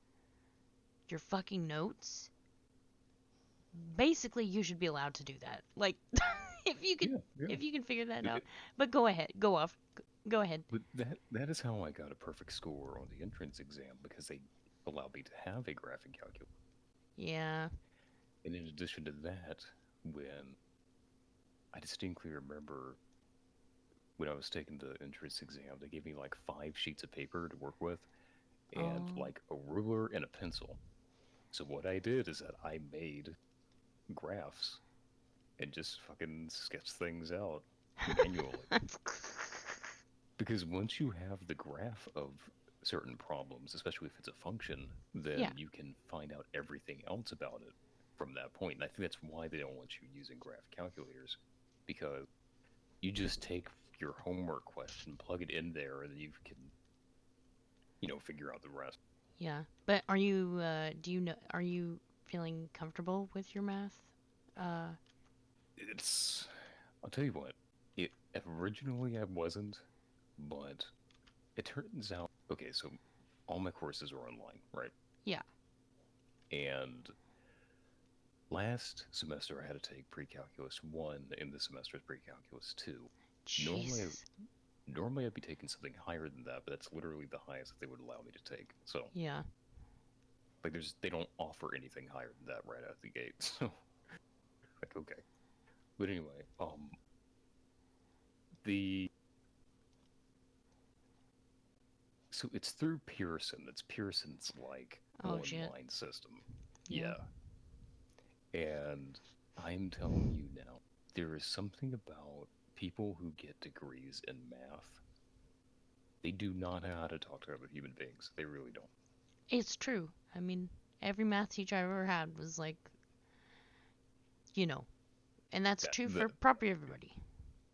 your fucking notes, basically you should be allowed to do that. Like, if you could, Yeah, yeah. if you can figure that It- out. it- But go ahead, go off, go ahead. but that is how I got a perfect score on the entrance exam because they allowed me to have a graphic calculator. Yeah. And in addition to that, when I distinctly remember when I was taking the entrance exam, they gave me like 5 sheets of paper to work with and Oh. like a ruler and a pencil. So what I did is that I made graphs and just fucking sketched things out manually. Because once you have the graph of certain problems, especially if it's a function, then Yeah. you can find out everything else about it from that point. And I think that's why they don't want you using graph calculators, because you just take your homework question, plug it in there, and then you can, figure out the rest. Yeah. But are you do you know are you feeling comfortable with your math? Uh It's, I'll tell you what, it originally I wasn't, but it turns out, okay, so all my courses are online, right? yeah. And last semester I had to take pre-calculus 1 in the semester is pre-calculus 2. Normally, Jesus. normally I'd be taking something higher than that, but that's literally the highest that they would allow me to take. So, Yeah. like, they don't offer anything higher than that right out the gate. So, like, okay. But anyway, the so it's through Pearson. It's Pearson's like Oh shit. online system. Yeah. Yeah. And I'm telling you now, there is something about people who get degrees in math They do not know how to talk to other human beings. They really don't. It's true. I mean, every math teacher I've ever had was like, and that's Yeah, true for probably everybody.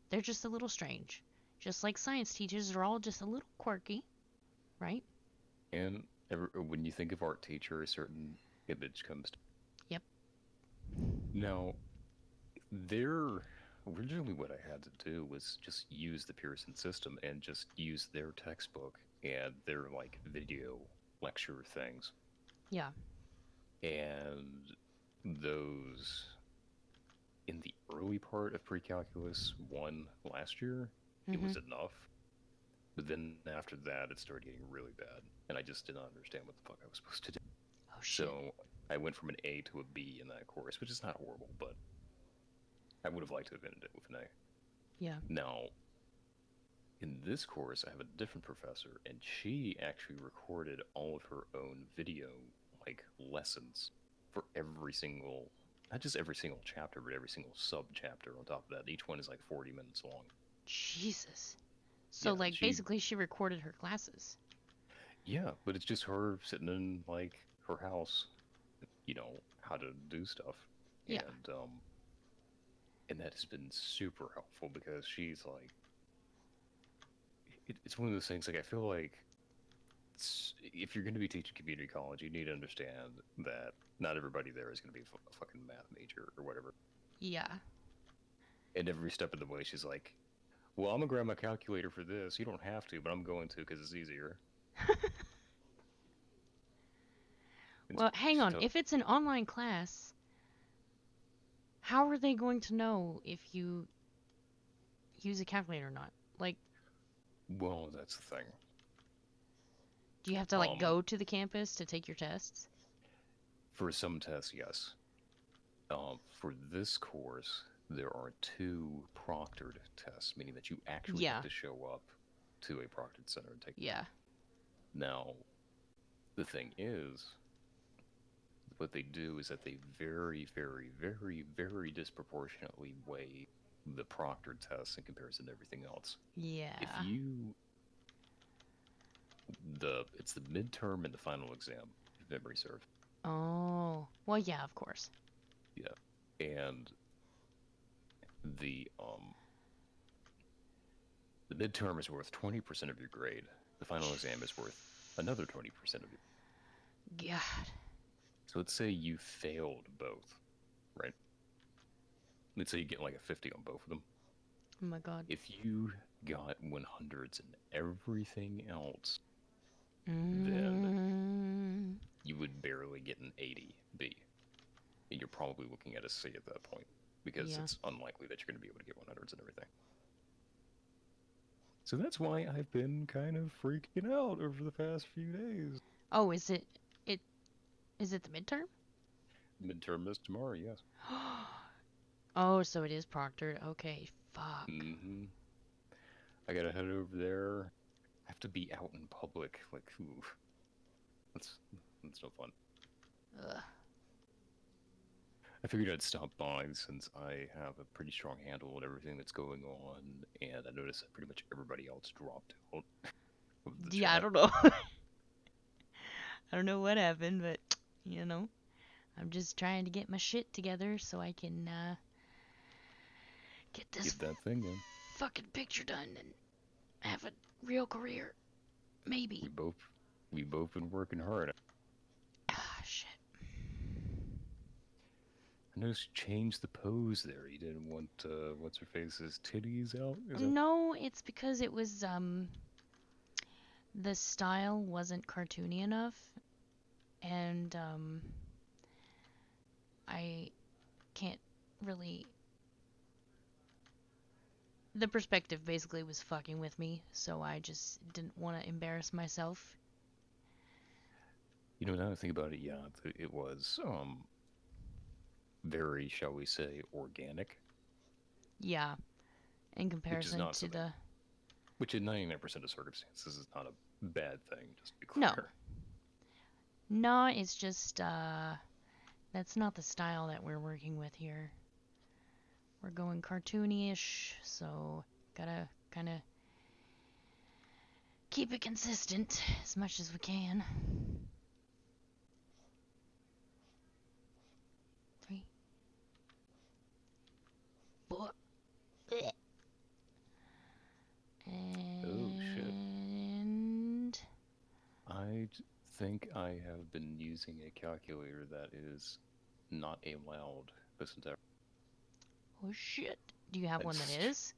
They're just a little strange. Just like science teachers are all just a little quirky, right? and when you think of art teacher, a certain image comes to. Yep. Now, there originally what I had to do was just use the Pearson system and just use their textbook and their like video lecture things. Yeah. And those in the early part of pre-calculus 1 last year, it was enough. But then after that, it started getting really bad, and I just did not understand what the fuck I was supposed to do. Oh shit. So I went from an A to a B in that course, which is not horrible, but I would have liked to have ended it with an A. Yeah. Now, in this course, I have a different professor, and she actually recorded all of her own video, like, lessons for every single, not just every single chapter, but every single sub-chapter on top of that. Each one is like 40 minutes long. Jesus. So, Yeah, basically she recorded her classes. Yeah, but it's just her sitting in, like, her house, how to do stuff. Yeah. And that has been super helpful because she's like, it's one of those things, like, I feel like if you're going to be teaching community college, you need to understand that not everybody there is going to be a fucking math major or whatever. Yeah. And every step of the way, she's like, well, I'm going to grab my calculator for this. You don't have to, but I'm going to because it's easier. Well, hang on. If it's an online class, how are they going to know if you use a calculator or not? Like, well, that's the thing. do you have to go to the campus to take your tests? For some tests, yes. For this course, there are 2 proctored tests, meaning that you actually have to show up to a proctored center and take them. Yeah. Now, the thing is, what they do is that they very, very, very, very disproportionately weigh the proctored tests in comparison to everything else. Yeah. If it's the midterm and the final exam, if memory serves. Oh. Well, yeah, of course. Yeah. And the midterm is worth 20% of your grade. The final exam is worth another 20% of your. God. So let's say you failed both, right? Let's say you get like a 50 on both of them. Oh my god. If you got 100s in everything else, then you would barely get an 80 B. And you're probably looking at a C at that point, because it's unlikely that you're going to be able to get 100s and everything. So that's why I've been kind of freaking out over the past few days. Oh, is it the midterm? Midterm is tomorrow, yes. Oh, so it is proctored. Okay, fuck. I gotta head over there. I have to be out in public. Like, ooh. That's no fun. Ugh. I figured I'd stop by since I have a pretty strong handle on everything that's going on, and I noticed that pretty much everybody else dropped out. Yeah, I don't know. I don't know what happened, but, I'm just trying to get my shit together so I can, get that thing done. Fucking picture done and have a real career. Maybe. We both been working hard. Ah, shit. I noticed you changed the pose there. You didn't want, what's her face's titties out? No, it's because it was, the style wasn't cartoony enough, and, I can't really... The perspective basically was fucking with me, so I just didn't want to embarrass myself. Now that I think about it, yeah, it was, very, shall we say, organic. Yeah, in comparison to the... Which in 99% of circumstances is not a bad thing, just to be clear. No, it's just, that's not the style that we're working with here. We're going cartoony-ish, so gotta kind of keep it consistent as much as we can. 3, 4. Blech. Oh, shit. And I think I have been using a calculator that is not allowed this entire. oh shit. Do you have one that is?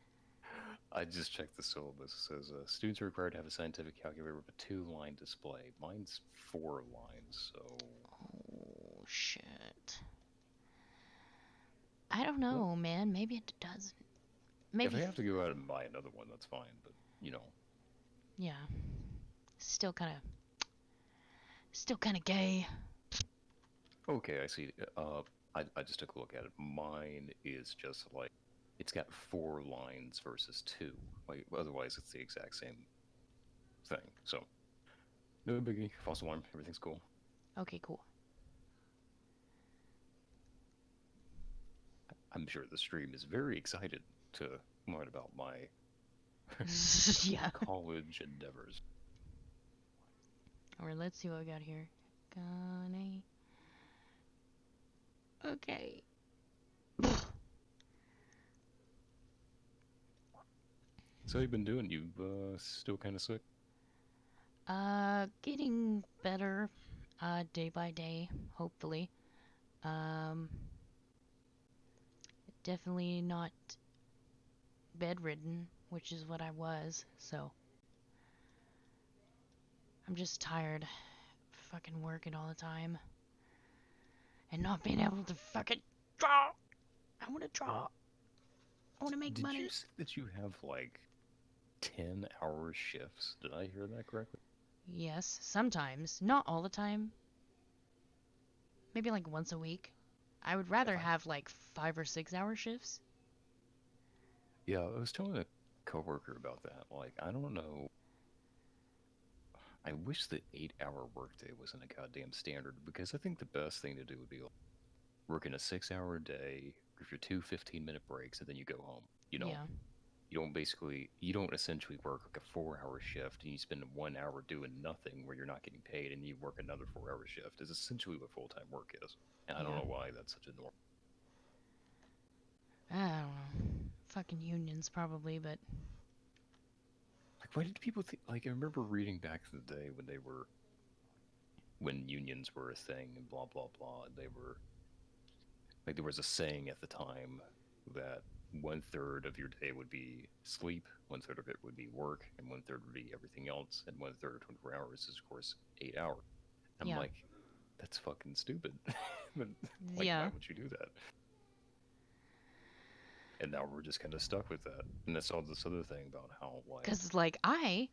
I just checked the syllabus. It says students are required to have a scientific calculator with a 2-line display. Mine's 4 lines, so. Oh shit. I don't know, man. Maybe it doesn't. Maybe. If I have to go out and buy another one, that's fine. But Yeah. Still kind of gay. Okay, I see. I just took a look at it. Mine is just like it's got 4 lines versus 2. Like otherwise, it's the exact same thing. So no biggie. False alarm. Everything's cool. Okay, cool. I'm sure the stream is very excited to learn about my Yeah. college endeavors. Alright, let's see what we got here. Gonna. Okay. So how you been doing? You still kind of sick? Getting better, day by day, hopefully. Definitely not bedridden, which is what I was, so. I'm just tired. Fucking working all the time. And not being able to fucking draw! I wanna draw! I wanna make money! Did you say that you have like 10-hour shifts? Did I hear that correctly? Yes, sometimes. Not all the time. Maybe like once a week. I would rather have like 5 or 6 hour shifts. Yeah, I was telling a coworker about that. Like, I don't know. I wish the 8-hour workday wasn't a goddamn standard because I think the best thing to do would be like, working a 6-hour day with your 2 15-minute breaks and then you go home. Yeah. You don't essentially work like a 4-hour shift and you spend 1 hour doing nothing where you're not getting paid and you work another 4-hour shift. Is essentially what full-time work is. And I don't know why that's such a norm. I don't know. Fucking unions probably, but Like, why did people think? Like, I remember reading back in the day when unions were a thing and blah blah blah. And they were like, there was a saying at the time that 1/3 of your day would be sleep, 1/3 of it would be work, and 1/3 would be everything else, and 1/3 of 24 hours is, of course, 8 hours. I'm like, that's fucking stupid. Like, why would you do that? And now we're just kind of stuck with that. And that's all this other thing about how, like... Because, like, I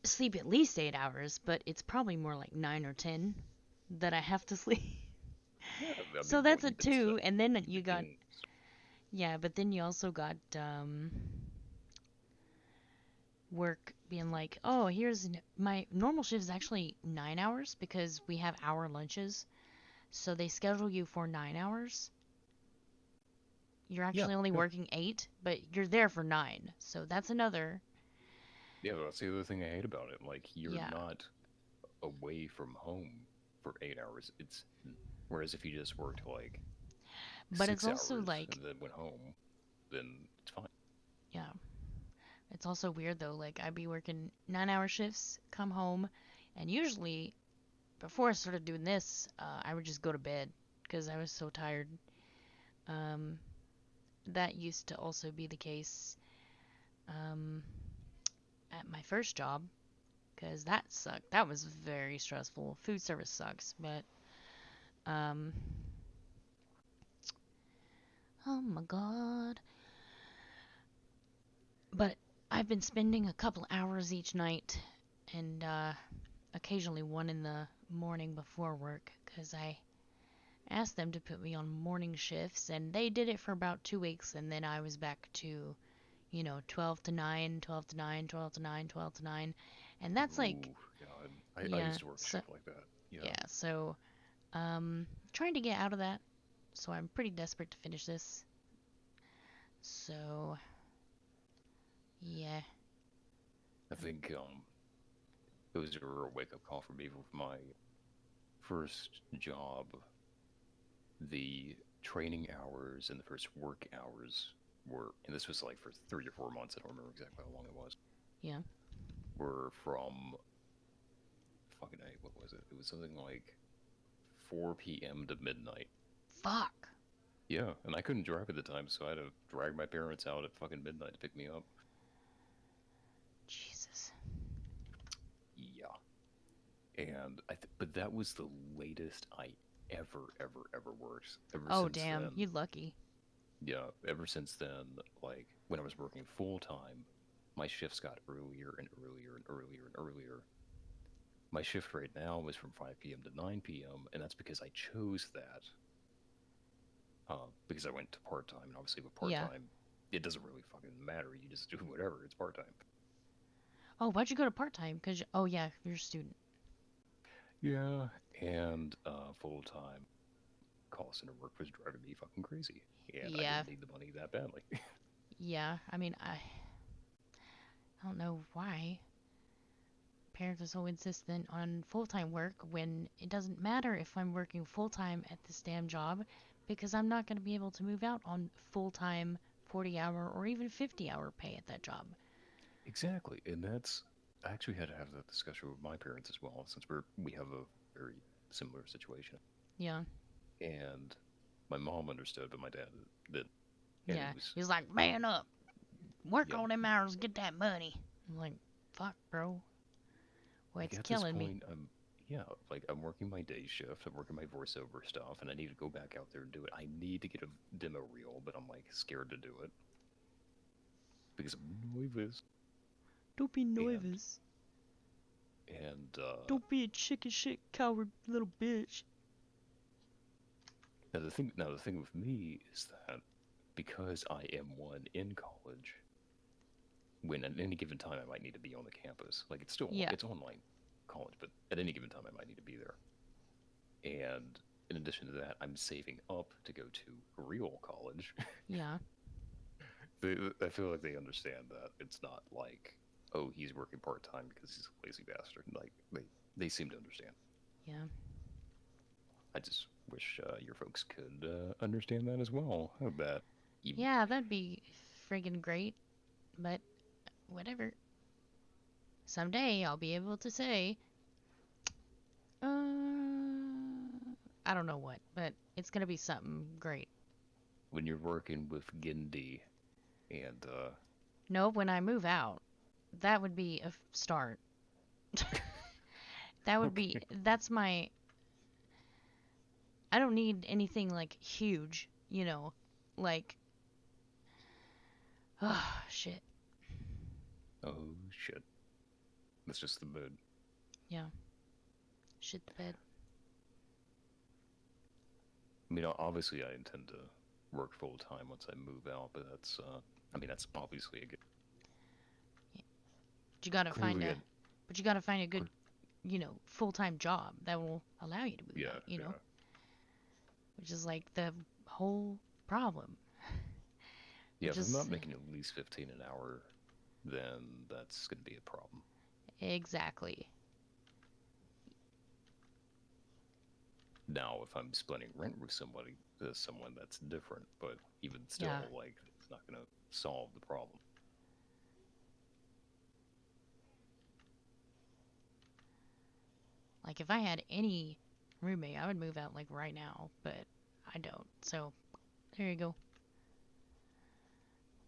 sleep at least 8 hours, but it's probably more like 9 or 10 that I have to sleep. Yeah, I mean, so that's a you've been 2, and then you got... thinking- Yeah, but then you also got, work being like, oh, here's... My normal shift is actually 9 hours because we have hour lunches. So they schedule you for 9 hours. You're actually only working 8, but you're there for 9. So that's another. Yeah, that's the other thing I hate about it. Like, you're Yeah. not away from home for 8 hours. Whereas if you just worked like But 6 it's also hours like, and then went home, then it's fine. yeah. It's also weird though. Like, I'd be working 9-hour shifts, come home, and usually before I started doing this, I would just go to bed because I was so tired. That used to also be the case at my first job because that sucked. That was very stressful. Food service sucks, but oh my god. But I've been spending a couple hours each night and occasionally one in the morning before work because I asked them to put me on morning shifts and they did it for about 2 weeks and then I was back to 12 to 9, 12 to 9, 12 to 9, 12 to 9. And that's like... Ooh, God. I used to work a shift like that. Yeah, so trying to get out of that. So I'm pretty desperate to finish this. So, yeah. I think it was a real wake up call for me with my first job. The training hours and the first work hours were, and this was like for 3 or 4 months. I don't remember exactly how long it was. Yeah. Were from fucking A, what was it? It was something like 4 p.m. to midnight. Fuck. Yeah, and I couldn't drive at the time, so I had to drag my parents out at fucking midnight to pick me up. Jesus. Yeah. And but that was the latest I ever worked. Ever Oh, since damn. then, You lucky. yeah, ever since then, like when I was working full time, my shifts got earlier and earlier and earlier and earlier. My shift right now is from 5 p.m. to 9 p.m., and that's because I chose that. Because I went to part time, and obviously with part Yeah. time, it doesn't really fucking matter. You just do whatever. It's part time. Oh, why'd you go to part-time? Oh, yeah, you're a student. Yeah, and full time call center work was driving me fucking crazy, and I Yeah. didn't need the money that badly. Yeah, I mean, I don't know why parents are so insistent on full-time work when it doesn't matter if I'm working full-time at this damn job because I'm not going to be able to move out on full-time 40-hour or even 50-hour pay at that job. Exactly, and that's I actually had to have that discussion with my parents as well, since we have a very similar situation. Yeah. And my mom understood, but my dad didn't. And Yeah. he was, He's like, man up. Work yeah, all them hours, get that money. I'm like, fuck, bro. Well, like it's at this killing me. point, yeah, like I'm working my day shift, I'm working my voiceover stuff, and I need to go back out there and do it. I need to get a demo reel, but I'm like scared to do it because I'm nervous. Don't be And nervous. and Don't be a chicken shit coward little bitch. now the thing with me is that because I am one in college, when at any given time I might need to be on the campus. Like Yeah. it's online college, but at any given time I might need to be there. And in addition to that, I'm saving up to go to real college. Yeah. I feel like they understand that it's not like, oh, he's working part time because he's a lazy bastard. Like they seem to understand. Yeah. I just wish your folks could understand that as well. That Yeah, that'd be friggin' great. But whatever. Someday I'll be able to say, I don't know what, but it's gonna be something great. when you're working with Gindi and No, when I move out, that would be a start. That would be, okay. that's my, I don't need anything like huge, like, oh, shit. Oh shit, that's just the mood. Yeah. Shit the bed. I mean, obviously, I intend to work full time once I move out, but that's, I mean, that's obviously a good. But you gotta find Clearly, a, but you gotta find a good, full-time job that will allow you to move yeah, out, yeah, which is like the whole problem. yeah. If I'm Just not making at least 15 an hour, then that's gonna be a problem. exactly. Now, if I'm splitting rent with someone that's different, but even still, Yeah. like, it's not gonna solve the problem. Like if I had any roommate, I would move out like right now, but I don't. So there you go.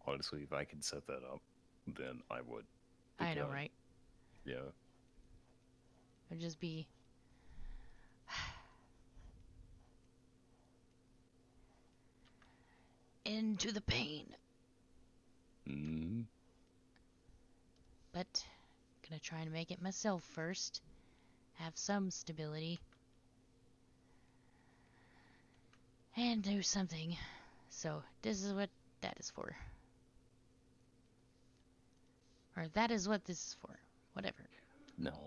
Honestly, if I could set that up, then I would. I know, Because, right? yeah, It'd just be into the pain. mm, But gonna try and make it myself first. Have some stability. And do something. So this is what that is for. Or that is what this is for. Whatever. now,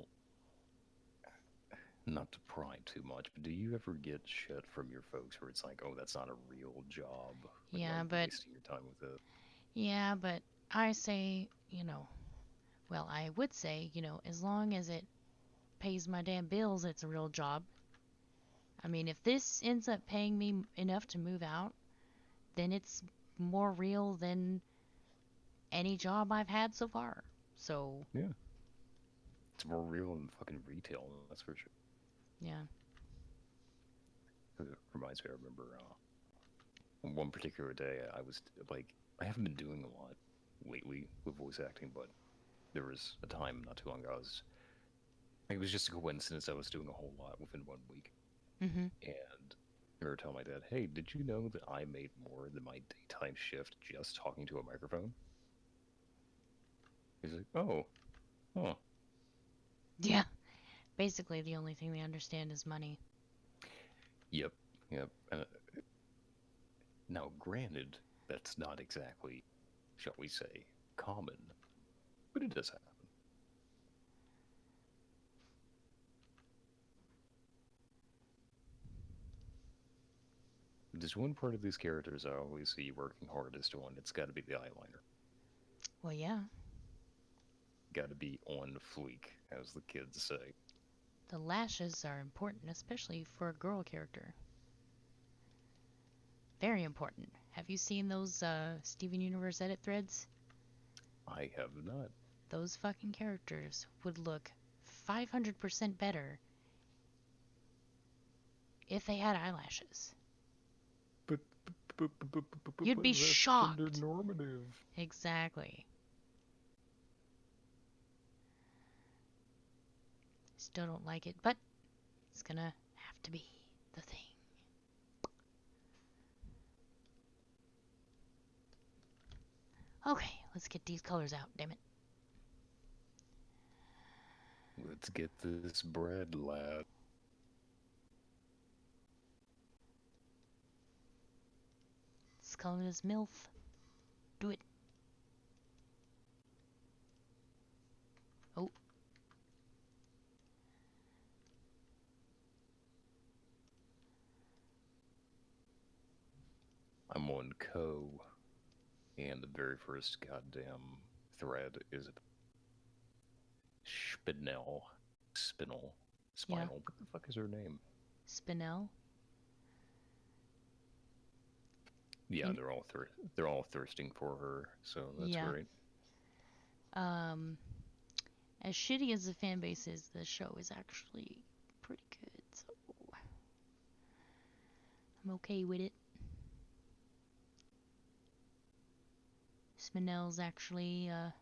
not to pry too much, but do you ever get shit from your folks where it's like, oh, that's not a real job? Like, why Yeah, are you but wasting your time with it? yeah, but I say, Well, I would say, as long as it pays my damn bills, it's a real job. I mean, if this ends up paying me enough to move out, then it's more real than any job I've had so far. So, Yeah. It's more real than fucking retail, that's for sure. yeah. It reminds me, I remember one particular day, I was like, I haven't been doing a lot lately with voice acting, but there was a time not too long ago, it was just a coincidence I was doing a whole lot within 1 week. Mm-hmm. And I remember telling my dad, hey, did you know that I made more than my daytime shift just talking to a microphone? He's like, oh, huh. Yeah. Basically, the only thing they understand is money. Yep. Now, granted, that's not exactly, shall we say, common, but it does happen. There's one part of these characters I always see working hardest on. It's got to be the eyeliner. Well, yeah. Got to be on fleek, as the kids say. The lashes are important, especially for a girl character. Very important. Have you seen those Steven Universe edit threads? I have not. Those fucking characters would look 500% better if they had eyelashes. But You'd be that's shocked. gender normative. Exactly. Still don't like it, but it's gonna have to be the thing. Okay, let's get these colors out, damn it. Let's get this bread, lad. Let's color this MILF. Do it. Oh. I'm on Co, and the very first goddamn thread is Spinel. Spinel. Spinal. Yeah. What the fuck is her name? Spinel. Yeah, they're all thirsting for her, so that's Yeah. great. As shitty as the fan base is, the show is actually pretty good, so I'm okay with it. Spinel's actually, I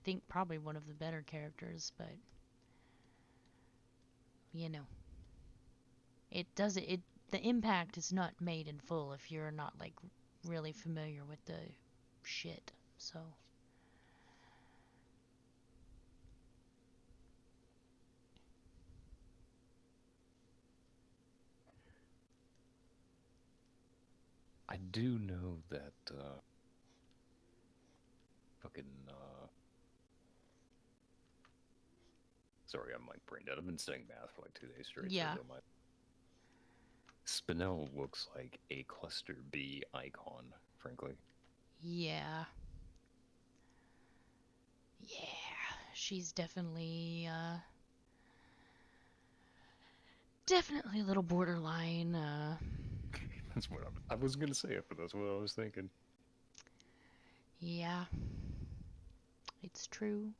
think probably one of the better characters, but the impact is not made in full if you're not like really familiar with the shit. So I do know that fucking sorry, I'm like brain dead. I've been studying math for like 2 days straight. yeah, So Spinel looks like a cluster B icon, frankly. yeah, she's definitely a little borderline. That's what I was gonna say it, but that's what I was thinking. Yeah, it's true.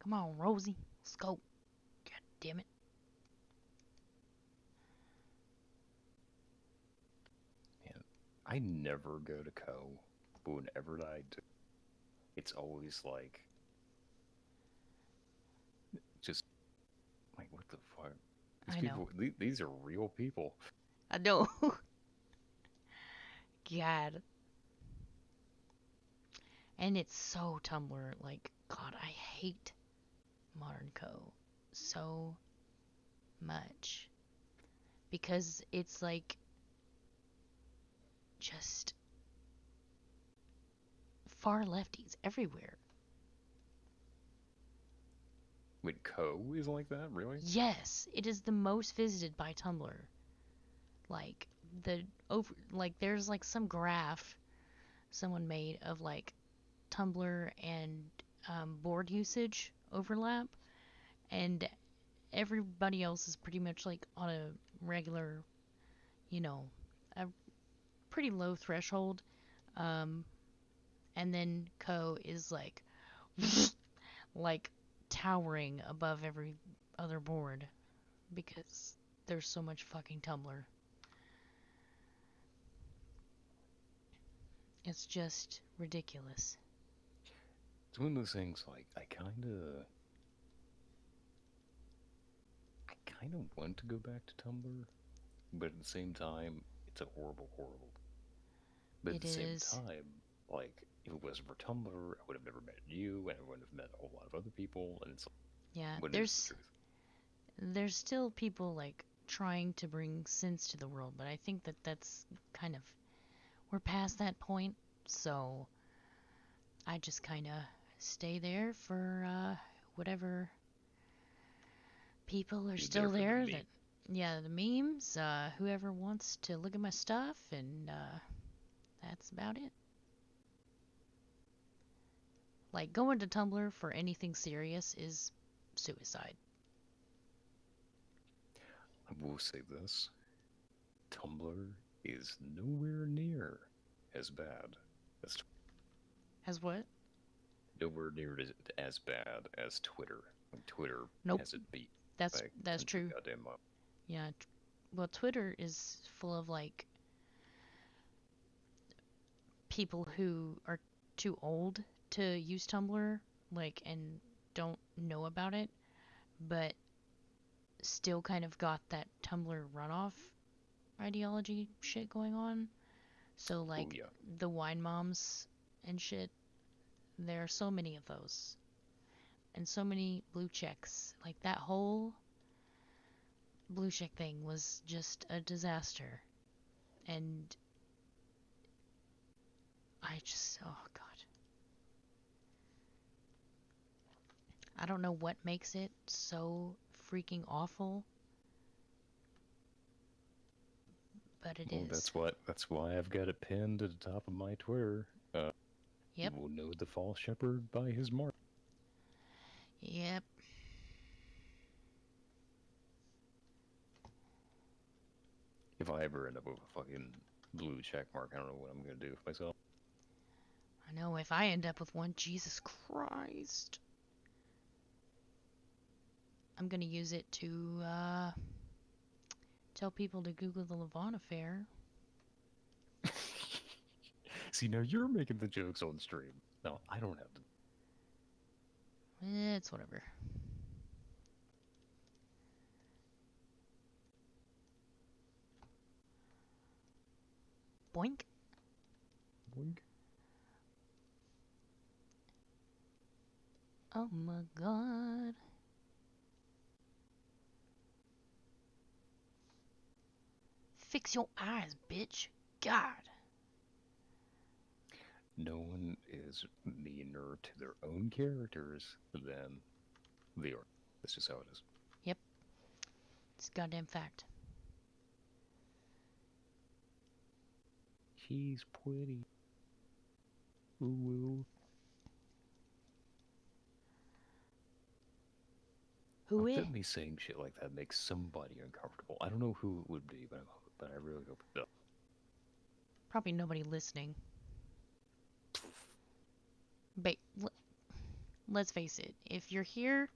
Come on, Rosie, let's go. God damn it. Man, I never go to Co, but whenever I do, it's always like just like what the fuck? These I people, these are real people. I know. God. And it's so Tumblr. Like, God, I hate Modern Co. so much. Because it's like just far lefties everywhere. Wait, Co is like that, really? Yes, it is the most visited by Tumblr. Like, there's like some graph someone made of like Tumblr and board usage overlap, and everybody else is pretty much like on a regular, you know, a pretty low threshold. Um, and then Co is like, like towering above every other board because there's so much fucking Tumblr. It's just ridiculous. It's one of those things. Like I kind of want to go back to Tumblr, but at the same time, it's a horrible. But at It the same is. time, like if it wasn't for Tumblr, I would have never met you, and I wouldn't have met a whole lot of other people. And it's like, Yeah, what is the truth? there's still people like trying to bring sense to the world, but I think that that's kind of, we're past that point. So I just kind of stay there for whatever people are You're still there for the there. meme. That, yeah, the memes. Whoever wants to look at my stuff, and that's about it. Like going to Tumblr for anything serious is suicide. I will say this: Tumblr is nowhere near as bad as As what? nowhere near as bad as Twitter. Like Twitter Nope. has it beat. That's Like, that's 10 true. Goddamn mile. Yeah. Well, Twitter is full of like people who are too old to use Tumblr, like, and don't know about it, but still kind of got that Tumblr runoff ideology shit going on. So like yeah. the wine moms and shit, there are so many of those. And so many blue checks. Like that whole blue check thing was just a disaster. And I just, oh god. I don't know what makes it so freaking awful, but it Well, is. that's why I've got it pinned at the top of my Twitter. You Yep. will know the false shepherd by his mark. Yep. If I ever end up with a fucking blue check mark, I don't know what I'm gonna do with myself. I know if I end up with one, Jesus Christ. I'm gonna use it to tell people to Google the Levon affair. See, now you're making the jokes on stream. No, I don't have to. It's whatever. Boink. Boink. Oh my god. Fix your eyes, bitch. God. No one is meaner to their own characters than the art. That's just how it is. Yep. It's a goddamn fact. She's pretty. Ooh. Who I is? bet me saying shit like that makes somebody uncomfortable. I don't know who it would be, but I really hope it does. Probably nobody listening. But let's face it, if you're here,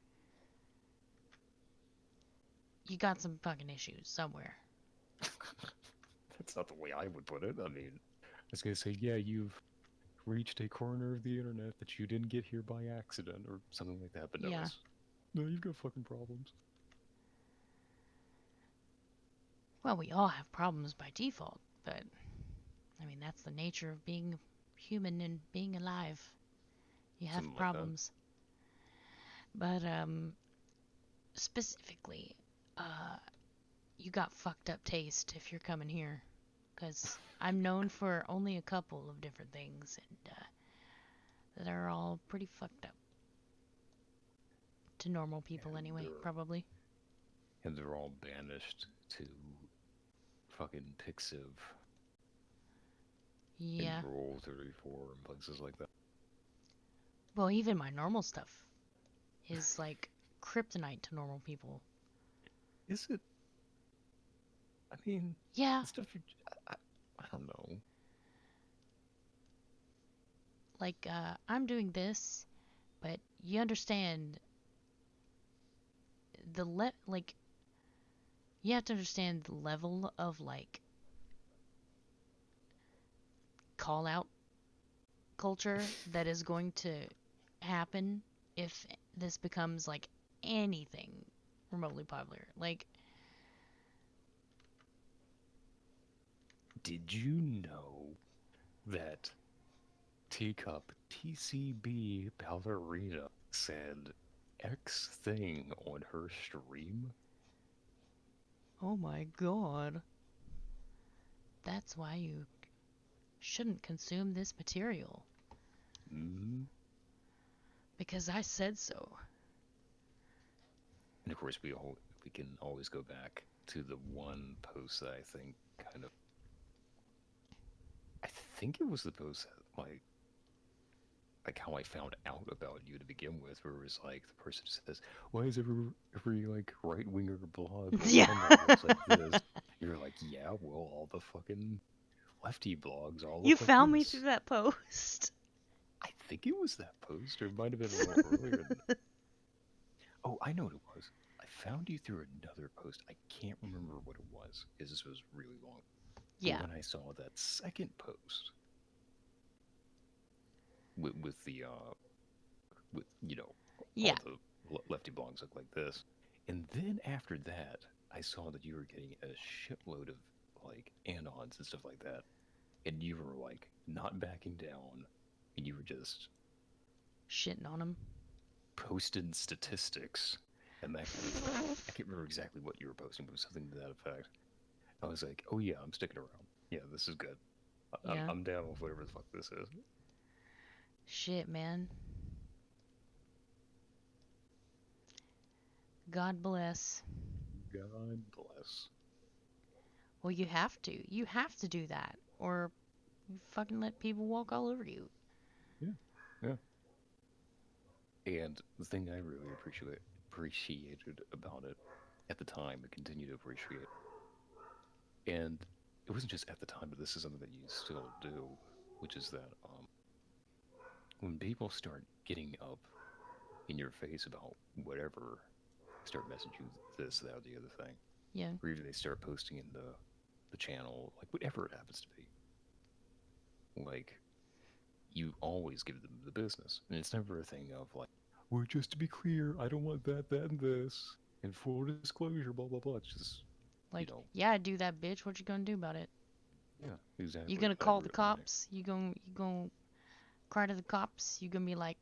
you got some fucking issues somewhere. That's not the way I would put it. I mean, I was gonna say, yeah, you've reached a corner of the internet that you didn't get here by accident or something like that, but no, Yeah. no, you've got fucking problems. Well, we all have problems by default, but I mean, that's the nature of being human and being alive. You have Something like that. problems. But specifically, you got fucked up taste if you're coming here, because I'm known for only a couple of different things, and they're all pretty fucked up to normal people And anyway, probably. And they're all banished to fucking Pixiv Yeah. in Rule 34 and places like that. Well, even my normal stuff is like kryptonite to normal people. Is it? I mean, Yeah, the stuff you, I, I don't know. like I'm doing this, but you understand like you have to understand the level of like call out culture that is going to happen if this becomes like anything remotely popular. Like, Did you know that Teacup TCB Ballerina said X thing on her stream? oh my god. That's why you shouldn't consume this material. Mm. Because I said so. And of course, we can always go back to the one post that I think kind of. I think it was the post that like how I found out about you to begin with, where it was like the person says, "Why is every like right winger blog or Yeah. fandom looks like this?" You're like, "Yeah, well, all the fucking lefty blogs all You look like found me this." through that post. I think it was that post, or it might have been a little earlier. Oh, I know what it was. I found you through another post. I can't remember what it was, because this was really long. But Yeah. when I saw that second post with the with all Yeah. the lefty blogs look like this, and then after that, I saw that you were getting a shitload of like anons and stuff like that, and you were like not backing down, and you were just Shitting on him. posting statistics and that kind of thing. I can't remember exactly what you were posting, but it was something to that effect. I was like, oh yeah, I'm sticking around. Yeah, this is good. Yeah. I'm down with whatever the fuck this is. Shit, man. God bless. God bless. Well, you have to. You have to do that. Or you fucking let people walk all over you. Yeah, yeah. And the thing I really appreciated about it at the time, and continue to appreciate, and it wasn't just at the time, but this is something that you still do, which is that when people start getting up in your face about whatever, start messaging this, that, or the other thing, Yeah. or even they start posting in the channel, like whatever it happens to be, like you always give them the business, and it's never a thing of like, well, just to be clear, I don't want that, and this, and full disclosure, blah blah blah. It's just, Like, yeah, do that, bitch. What you gonna do about it? yeah, exactly. You gonna I call the cops? You gonna cry to the cops? You gonna be like,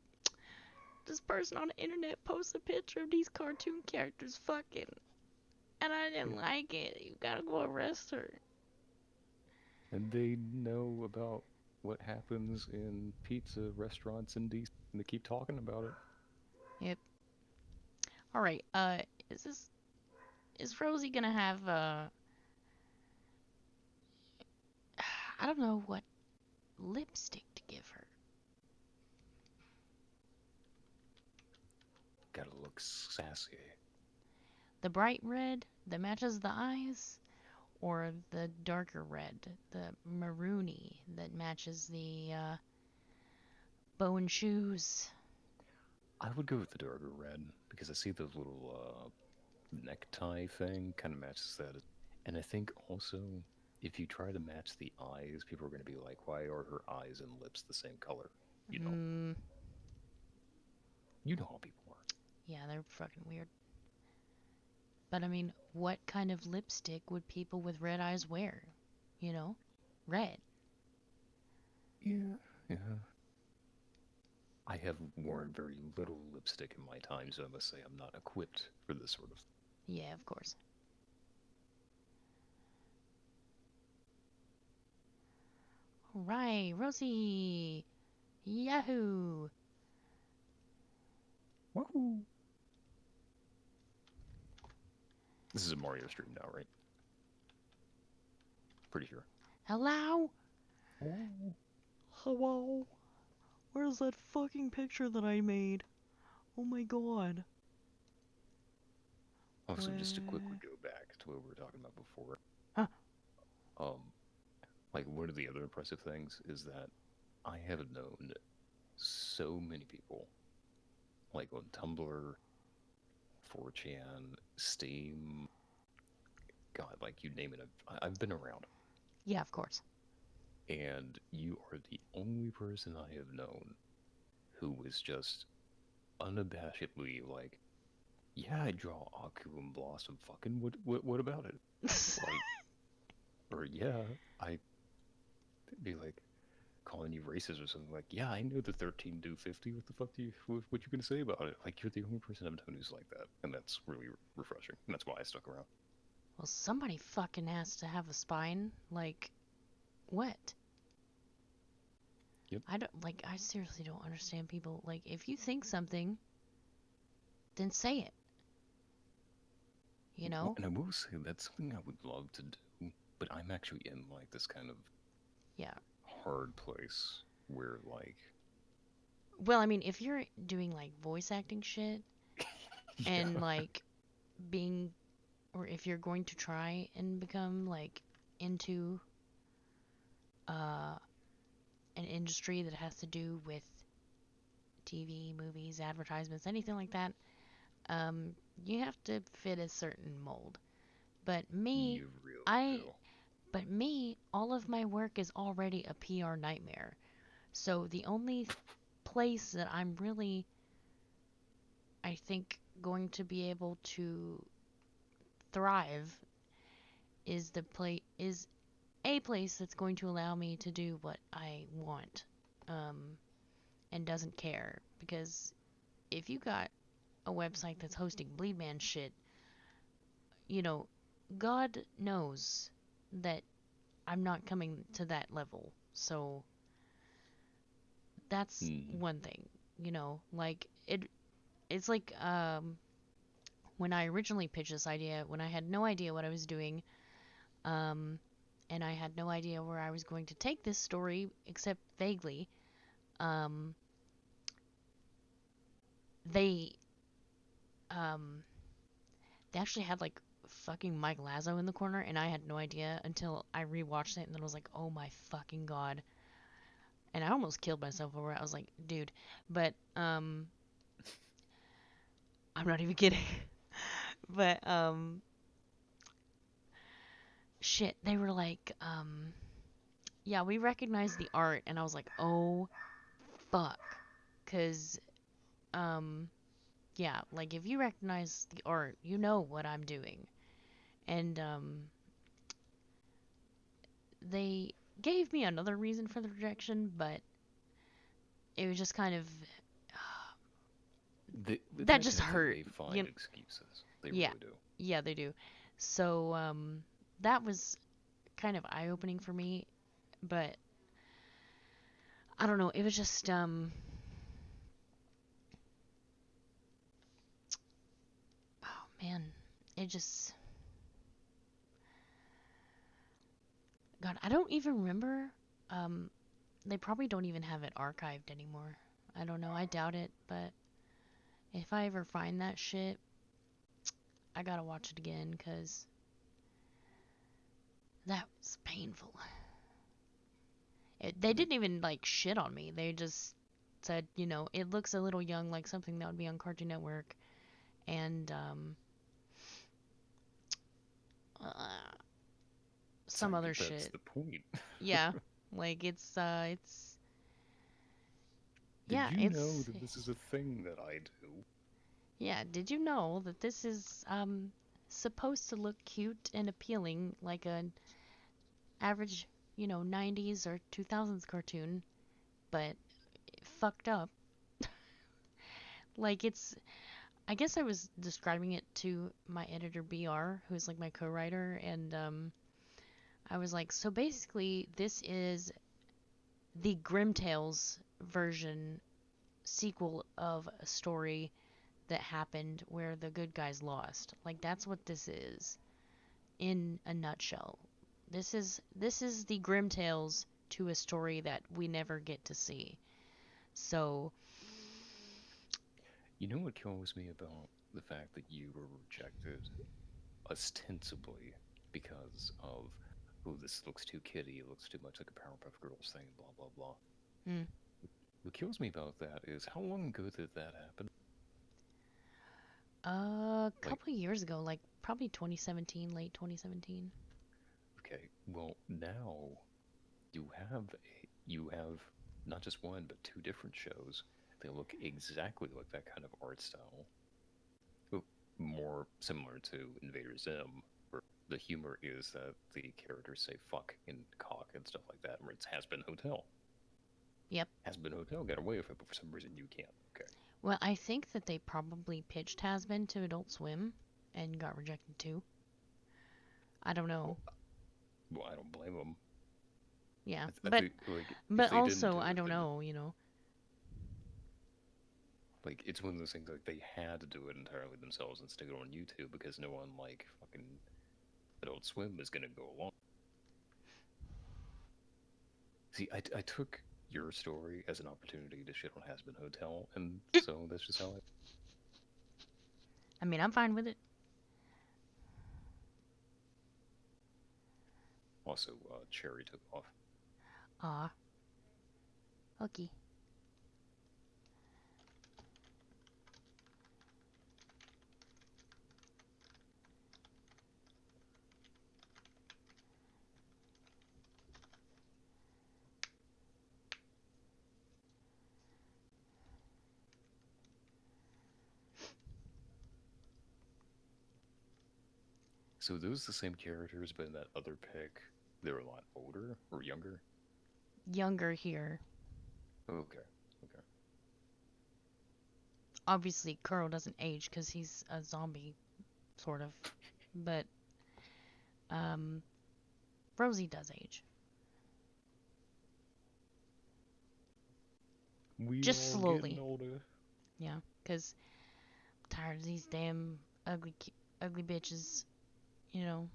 this person on the internet posts a picture of these cartoon characters fucking, and I didn't like it. You gotta go arrest her. And they know about what happens in pizza restaurants in DC, and they keep talking about it. Yep. All right. Is Rosie gonna have I don't know what lipstick to give her. Gotta look sassy. The bright red that matches the eyes, or the darker red, the maroony that matches the bow and shoes. I would go with the darker red because I see the little necktie thing kind of matches that. And I think also if you try to match the eyes, people are going to be like, why are her eyes and lips the same color? You know, you know how people are. Yeah, they're fucking weird. But I mean, what kind of lipstick would people with red eyes wear? You know? Red. Yeah, yeah. I have worn very little lipstick in my time, so I must say I'm not equipped for this sort of thing. Yeah, of course. Alright, Rosie! Yahoo! Wahoo! This is a Mario stream now, right? Pretty sure. Hello? Oh. Hello? Where's that fucking picture that I made? Oh my god. Also, just to quickly Where- go back to what we were talking about before. Huh. Like, one of the other impressive things is that I have known so many people, like on Tumblr, 4chan, Steam, God, like you name it, I've been around. Yeah, of course. And you are the only person I have known who was just unabashedly like, yeah, I draw Aku and Blossom. Fucking what about it? Like, or yeah, I'd be like calling you racist or something. Like, yeah, I know the 13 do 50. What the fuck what you gonna say about it? Like, you're the only person I've known who's like that, and that's really refreshing. And that's why I stuck around. Well, somebody fucking has to have a spine. Like, what? Yep. I seriously don't understand people. Like, if you think something, then say it. You know? And I will say that's something I would love to do, but I'm actually in like this kind of Yeah. hard place where like Well, I mean, if you're doing like voice acting shit and like being, or if you're going to try and become like into an industry that has to do with TV, movies, advertisements, anything like that, you have to fit a certain mold. But me, you really I, do. but me, all of my work is already a PR nightmare. So the only place that I'm really, I think, going to be able to thrive is a place that's going to allow me to do what I want, and doesn't care. Because if you got a website that's hosting Bleedman shit, you know, God knows that I'm not coming to that level. So that's one thing, like it's like when I originally pitched this idea, when I had no idea what I was doing, and I had no idea where I was going to take this story except vaguely, um, they um, they actually had like fucking Mike Lazo in the corner, and I had no idea until I rewatched it, and then I was like, oh my fucking god. And I almost killed myself over it. I was like, dude, but I'm not even kidding. But shit, they were like, yeah, we recognize the art, and I was like, oh fuck, cause yeah, like if you recognize the art, you know what I'm doing, and they gave me another reason for the rejection, but it was just kind of that just hurt. They find You excuses. They Yeah, really do. yeah, they do. So that was kind of eye-opening for me, but I don't know. It was just oh man, it just God, I don't even remember. They probably don't even have it archived anymore. I don't know. I doubt it, but if I ever find that shit, I gotta watch it again because that was painful. They didn't even like shit on me. They just said, it looks a little young, like something that would be on Cartoon Network, and uh, some other That's shit. the point. Yeah, like it's Did yeah, you know that this is a thing that I do? yeah. Did you know that this is supposed to look cute and appealing like an average, 90s or 2000s cartoon, but fucked up? Like I guess I was describing it to my editor BR, who's like my co-writer, and I was like, so basically this is the Grim Tales version sequel of a story that happened where the good guys lost. Like that's what this is in a nutshell. This is the Grim Tales to a story that we never get to see. So, You know what kills me about the fact that you were rejected ostensibly because of, oh, this looks too kiddie, it looks too much like a Powerpuff Girls thing, blah, blah, blah. Hmm. What kills me about that is how long ago did that happen? a couple years ago, like probably 2017, late 2017. Okay, well, now you have not just one, but two different shows. They look exactly like that kind of art style. Oh, more similar to Invader Zim, where the humor is that the characters say fuck and cock and stuff like that, where it's Has Been Hotel. Yep. Has Been Hotel got away with it, but for some reason you can't. Okay. Well, I think that they probably pitched Has Been to Adult Swim and got rejected too. I don't know. Well, I don't blame them. Yeah, I but think, like, but if they didn't also do I it, don't then, know, you know. like, it's one of those things like they had to do it entirely themselves and stick it on YouTube because no one like fucking Adult Swim is gonna go along. See, I took your story as an opportunity to shit on Has Been Hotel, and so that's just how I mean, I'm fine with it. Also, Cherry took off. Ah. Okay. So those the same characters, but in that other pic, they're a lot older or younger. Younger here. Okay, okay. Obviously, Kuro doesn't age because he's a zombie, sort of. But, Rosie does age. We Just all slowly. getting older. Yeah, because I'm tired of these damn ugly bitches, you know.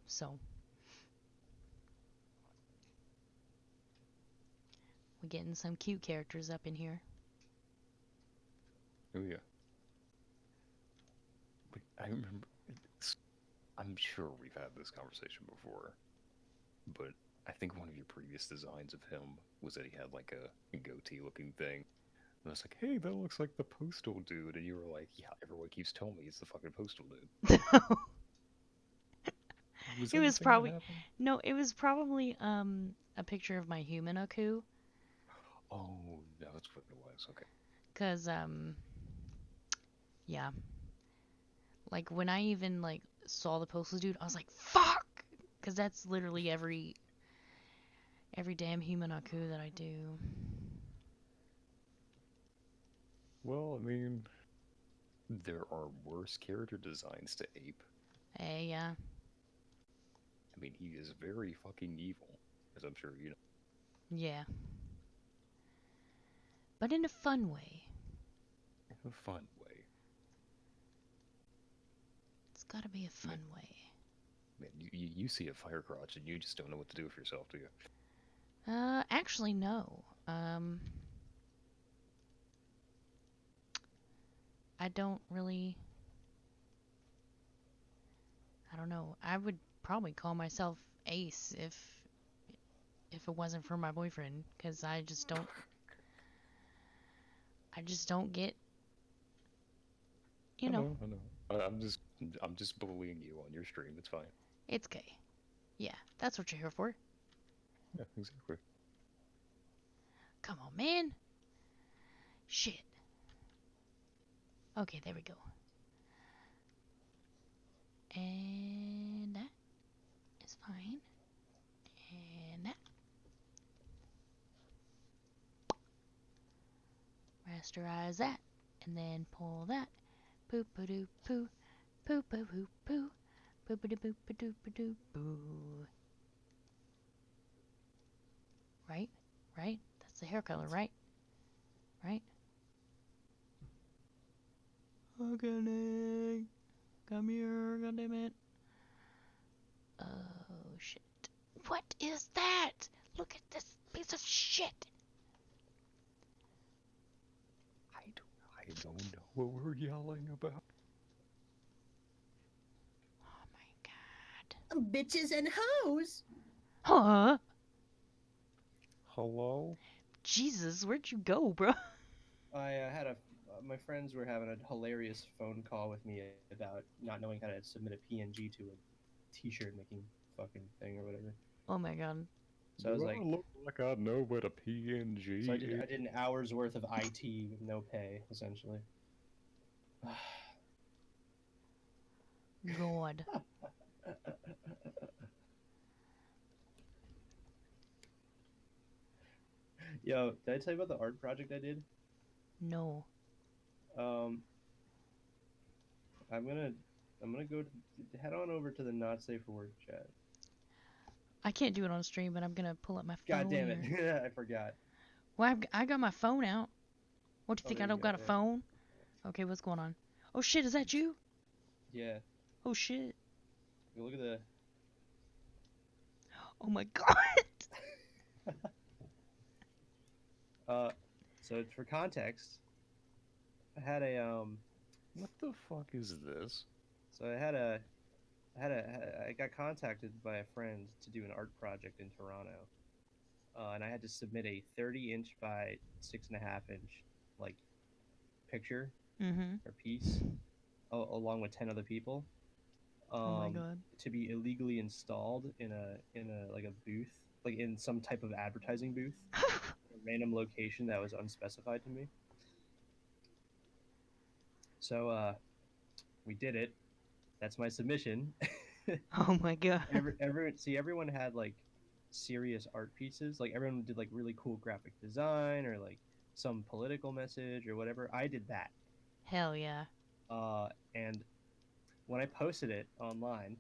So, we're getting some cute characters up in here. Oh yeah. But I remember. I'm sure we've had this conversation before, but I think one of your previous designs of him was that he had like a goatee-looking thing. And I was like, hey, that looks like the postal dude. And you were like, yeah, everyone keeps telling me it's the fucking postal dude. Was It that the was thing that probably happened? no, it was probably a picture of my human Aku, Oh, that's what it was. Okay. cause yeah, like when I even like saw the postal dude, I was like fuck, cause that's literally every damn human Aku that I do. Well, I mean, there are worse character designs to ape. Hey, yeah, I mean, he is very fucking evil, as I'm sure you know. yeah, but in a fun way. In a fun way. It's gotta be a fun way. Man, you see a fire crotch and you just don't know what to do with yourself, do you? Actually no. I don't really. I don't know. I would probably call myself Ace if it wasn't for my boyfriend, because I just don't get, you I know. know, I know. I'm just bullying you on your stream. It's fine. It's gay. Yeah, that's what you're here for. Yeah, exactly. Come on, man. Shit. Okay, there we go. And that is fine. And that. Rasterize that. And then pull that. Poop a doo poo. Poop a poop poo. Poop a doo poop a doo a doo boo. Right? Right? That's the hair color, right? Right? Okay, come here, goddammit. Oh, shit. What is that? Look at this piece of shit. I don't know what we're yelling about. Oh my god. Bitches and hoes. Huh? Hello? Jesus, where'd you go, bro? I had my friends were having a hilarious phone call with me about not knowing how to submit a PNG to a T-shirt making fucking thing or whatever. Oh my god. So I was Do like, I look like I know what a PNG so I is? did an hour's worth of IT with no pay, essentially. God. Yo, did I tell you about the art project I did? No. Um, I'm gonna go head on over to the not safe for work chat. I can't do it on stream, but I'm gonna pull up my phone. God damn it, here. I forgot. Well, I got my phone out. What do you Oh, think? there I you don't go, got a yeah. phone? Okay, what's going on? Oh shit, is that you? Yeah. Oh shit. Look at the. Oh my god. So for context, I had a What the fuck is this? So I got contacted by a friend to do an art project in Toronto, and I had to submit a 30-inch by 6.5-inch like picture Mm-hmm. or piece, along with 10 other people, Oh my god. to be illegally installed in a like a booth, like in some type of advertising booth, a random location that was unspecified to me. So we did it. That's my submission. Oh my god. Everyone had like serious art pieces. Like everyone did like really cool graphic design or like some political message or whatever. I did that. Hell yeah. And when I posted it online,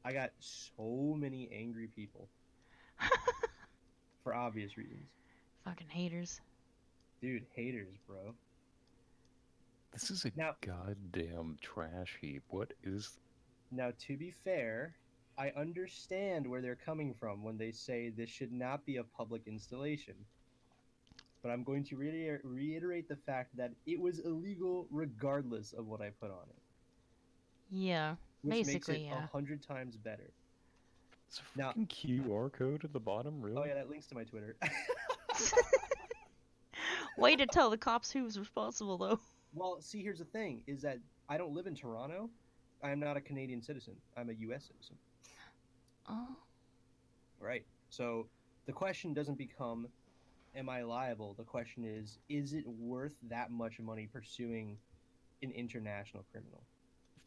I got so many angry people for obvious reasons. Fucking haters. Dude, haters, bro. This is a Now, goddamn trash heap. What is... now to be fair, I understand where they're coming from when they say this should not be a public installation. But I'm going to reiterate the fact that it was illegal regardless of what I put on it, Yeah. which makes it Basically, yeah. 100 times better. It's a Now- fucking QR code at the bottom, really? Oh yeah, that links to my Twitter. Way to tell the cops who was responsible, though. Well, see, here's the thing: is that I don't live in Toronto. I am not a Canadian citizen. I'm a U.S. citizen. Oh. Right. So the question doesn't become, am I liable? The question is it worth that much money pursuing an international criminal?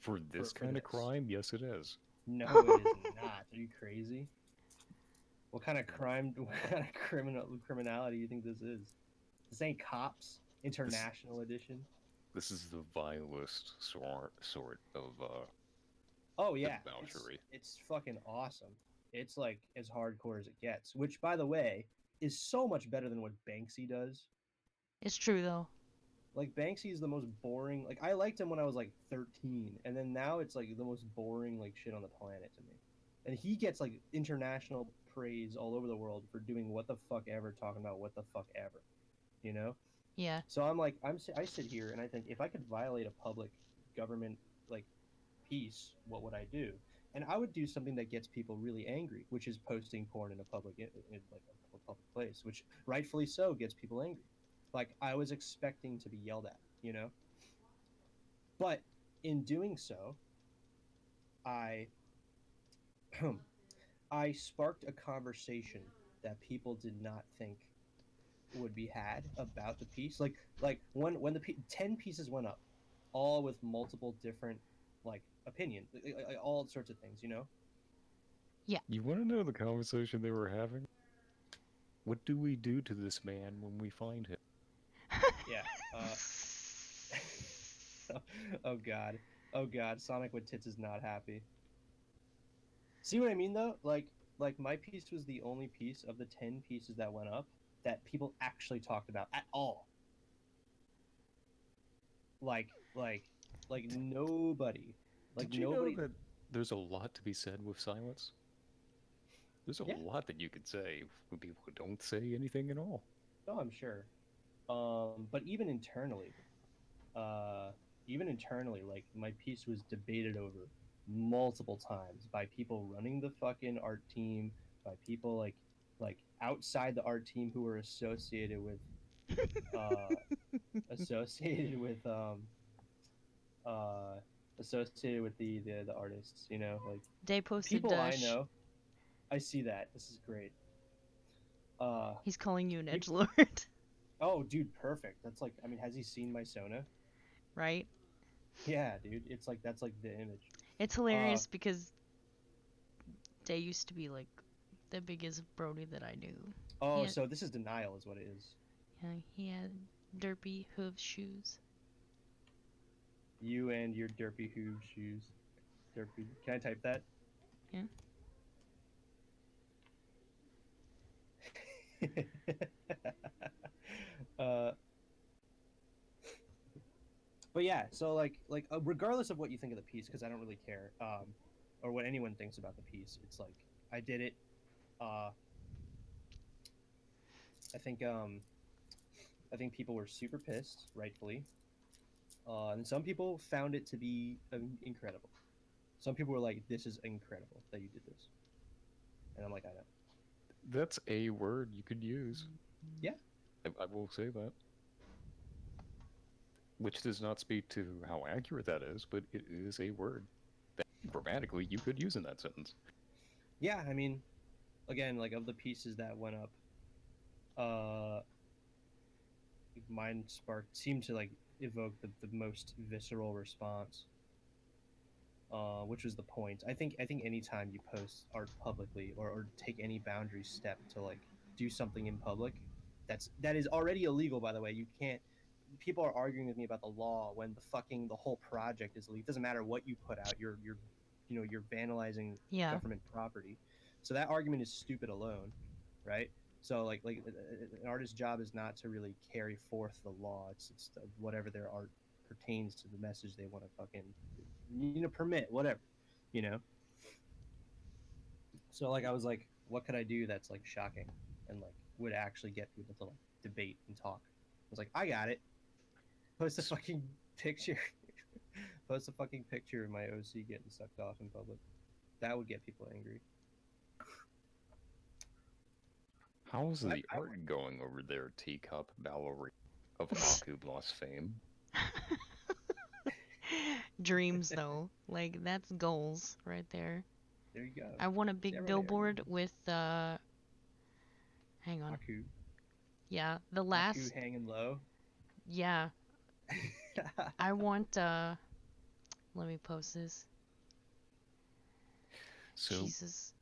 For this for kind of this. crime, yes it is. No, it is not. Are you crazy? What kind of crime? What kind of criminality do you think this is? This ain't Cops International Edition. This is the vilest sort of Oh yeah, debauchery. it's fucking awesome. It's like as hardcore as it gets. Which, by the way, is so much better than what Banksy does. It's true, though. Like Banksy is the most boring. Like I liked him when I was like 13, and then now it's like the most boring like shit on the planet to me. And he gets like international praise all over the world for doing what the fuck ever, talking about what the fuck ever, you know. Yeah. So I'm like, I sit here and I think if I could violate a public government like piece, what would I do? And I would do something that gets people really angry, which is posting porn in a public in like a public place, which rightfully so gets people angry. Like I was expecting to be yelled at, you know. But in doing so, I I sparked a conversation that people did not think would be had about the piece. Like when the 10 pieces went up, all with multiple different like opinions, like, all sorts of things, you know. You want to know the conversation they were having? What do we do to this man when we find him? Yeah. Oh god. Oh god. Sonic with tits is not happy. See what I mean though? Like my piece was the only piece of the 10 pieces that went up that people actually talked about at all. Like nobody. Like Did you nobody. know that there's a lot to be said with silence? There's a Yeah. lot that you could say with people who don't say anything at all. Oh, I'm sure. But even internally, like my piece was debated over multiple times by people running the fucking art team, by people like outside the art team who were uh associated with uh associated with the artists, you know, like They posted people I know. I see that. This is great. Uh he's calling you an peop- edge lord, oh dude, perfect. That's like, I mean, has he seen my Sona? right? Yeah, dude. It's like that's like the image. It's hilarious because Day used to be like the biggest Brody that I knew. Oh, Yeah. so this is denial is what it is. Yeah, he had derpy hoof shoes. You and your derpy hoof shoes. Derpy. Can I type that? Yeah. uh, but yeah, so regardless of what you think of the piece, because I don't really care, or what anyone thinks about the piece, it's like I did it. Uh, I think people were super pissed, rightfully, and some people found it to be incredible. Some people were like, "This is incredible that you did this," and I'm like, "I know." That's a word you could use. Yeah. I will say that. Which does not speak to how accurate that is, but it is a word that grammatically you could use in that sentence. Yeah, I mean, again, like of the pieces that went up, uh, mine seemed to like evoke the most visceral response, which was the point. I think anytime you post art publicly or take any boundary step to like do something in public, that is already illegal. By the way, you can't. People are arguing with me about the law when the whole project is illegal. It doesn't matter what you put out. You're vandalizing Yeah. government property. So that argument is stupid alone, right? So like an artist's job is not to really carry forth the law. It's whatever their art pertains to the message they want to fucking permit whatever, you know. So like I was like, what could I do that's like shocking and like would actually get people to like debate and talk? I was like, I got it. Post a fucking picture. Post a fucking picture of my OC getting sucked off in public. That would get people angry. How's I- the art going over there, teacup ballerina of Aku Bloss fame? Dreams though, like that's goals right there. There you go. I want a See, big everybody- billboard with hang on. Aku. Yeah, the Aku last hanging low. yeah, I want let me post this. So, Jesus.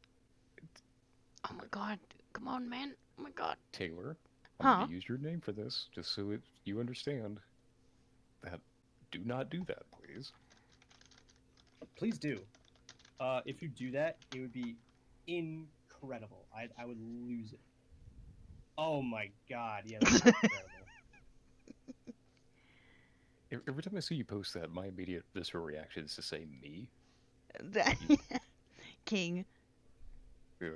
Oh my god. Come on, man. Oh my god. Taylor, I'm Huh? going to use your name for this, just so you understand that do not do that, please. Please do. If you do that, it would be incredible. I would lose it. Oh my god, yeah, that's incredible. Every time I see you post that, my immediate visceral reaction is to say me. King. Yeah.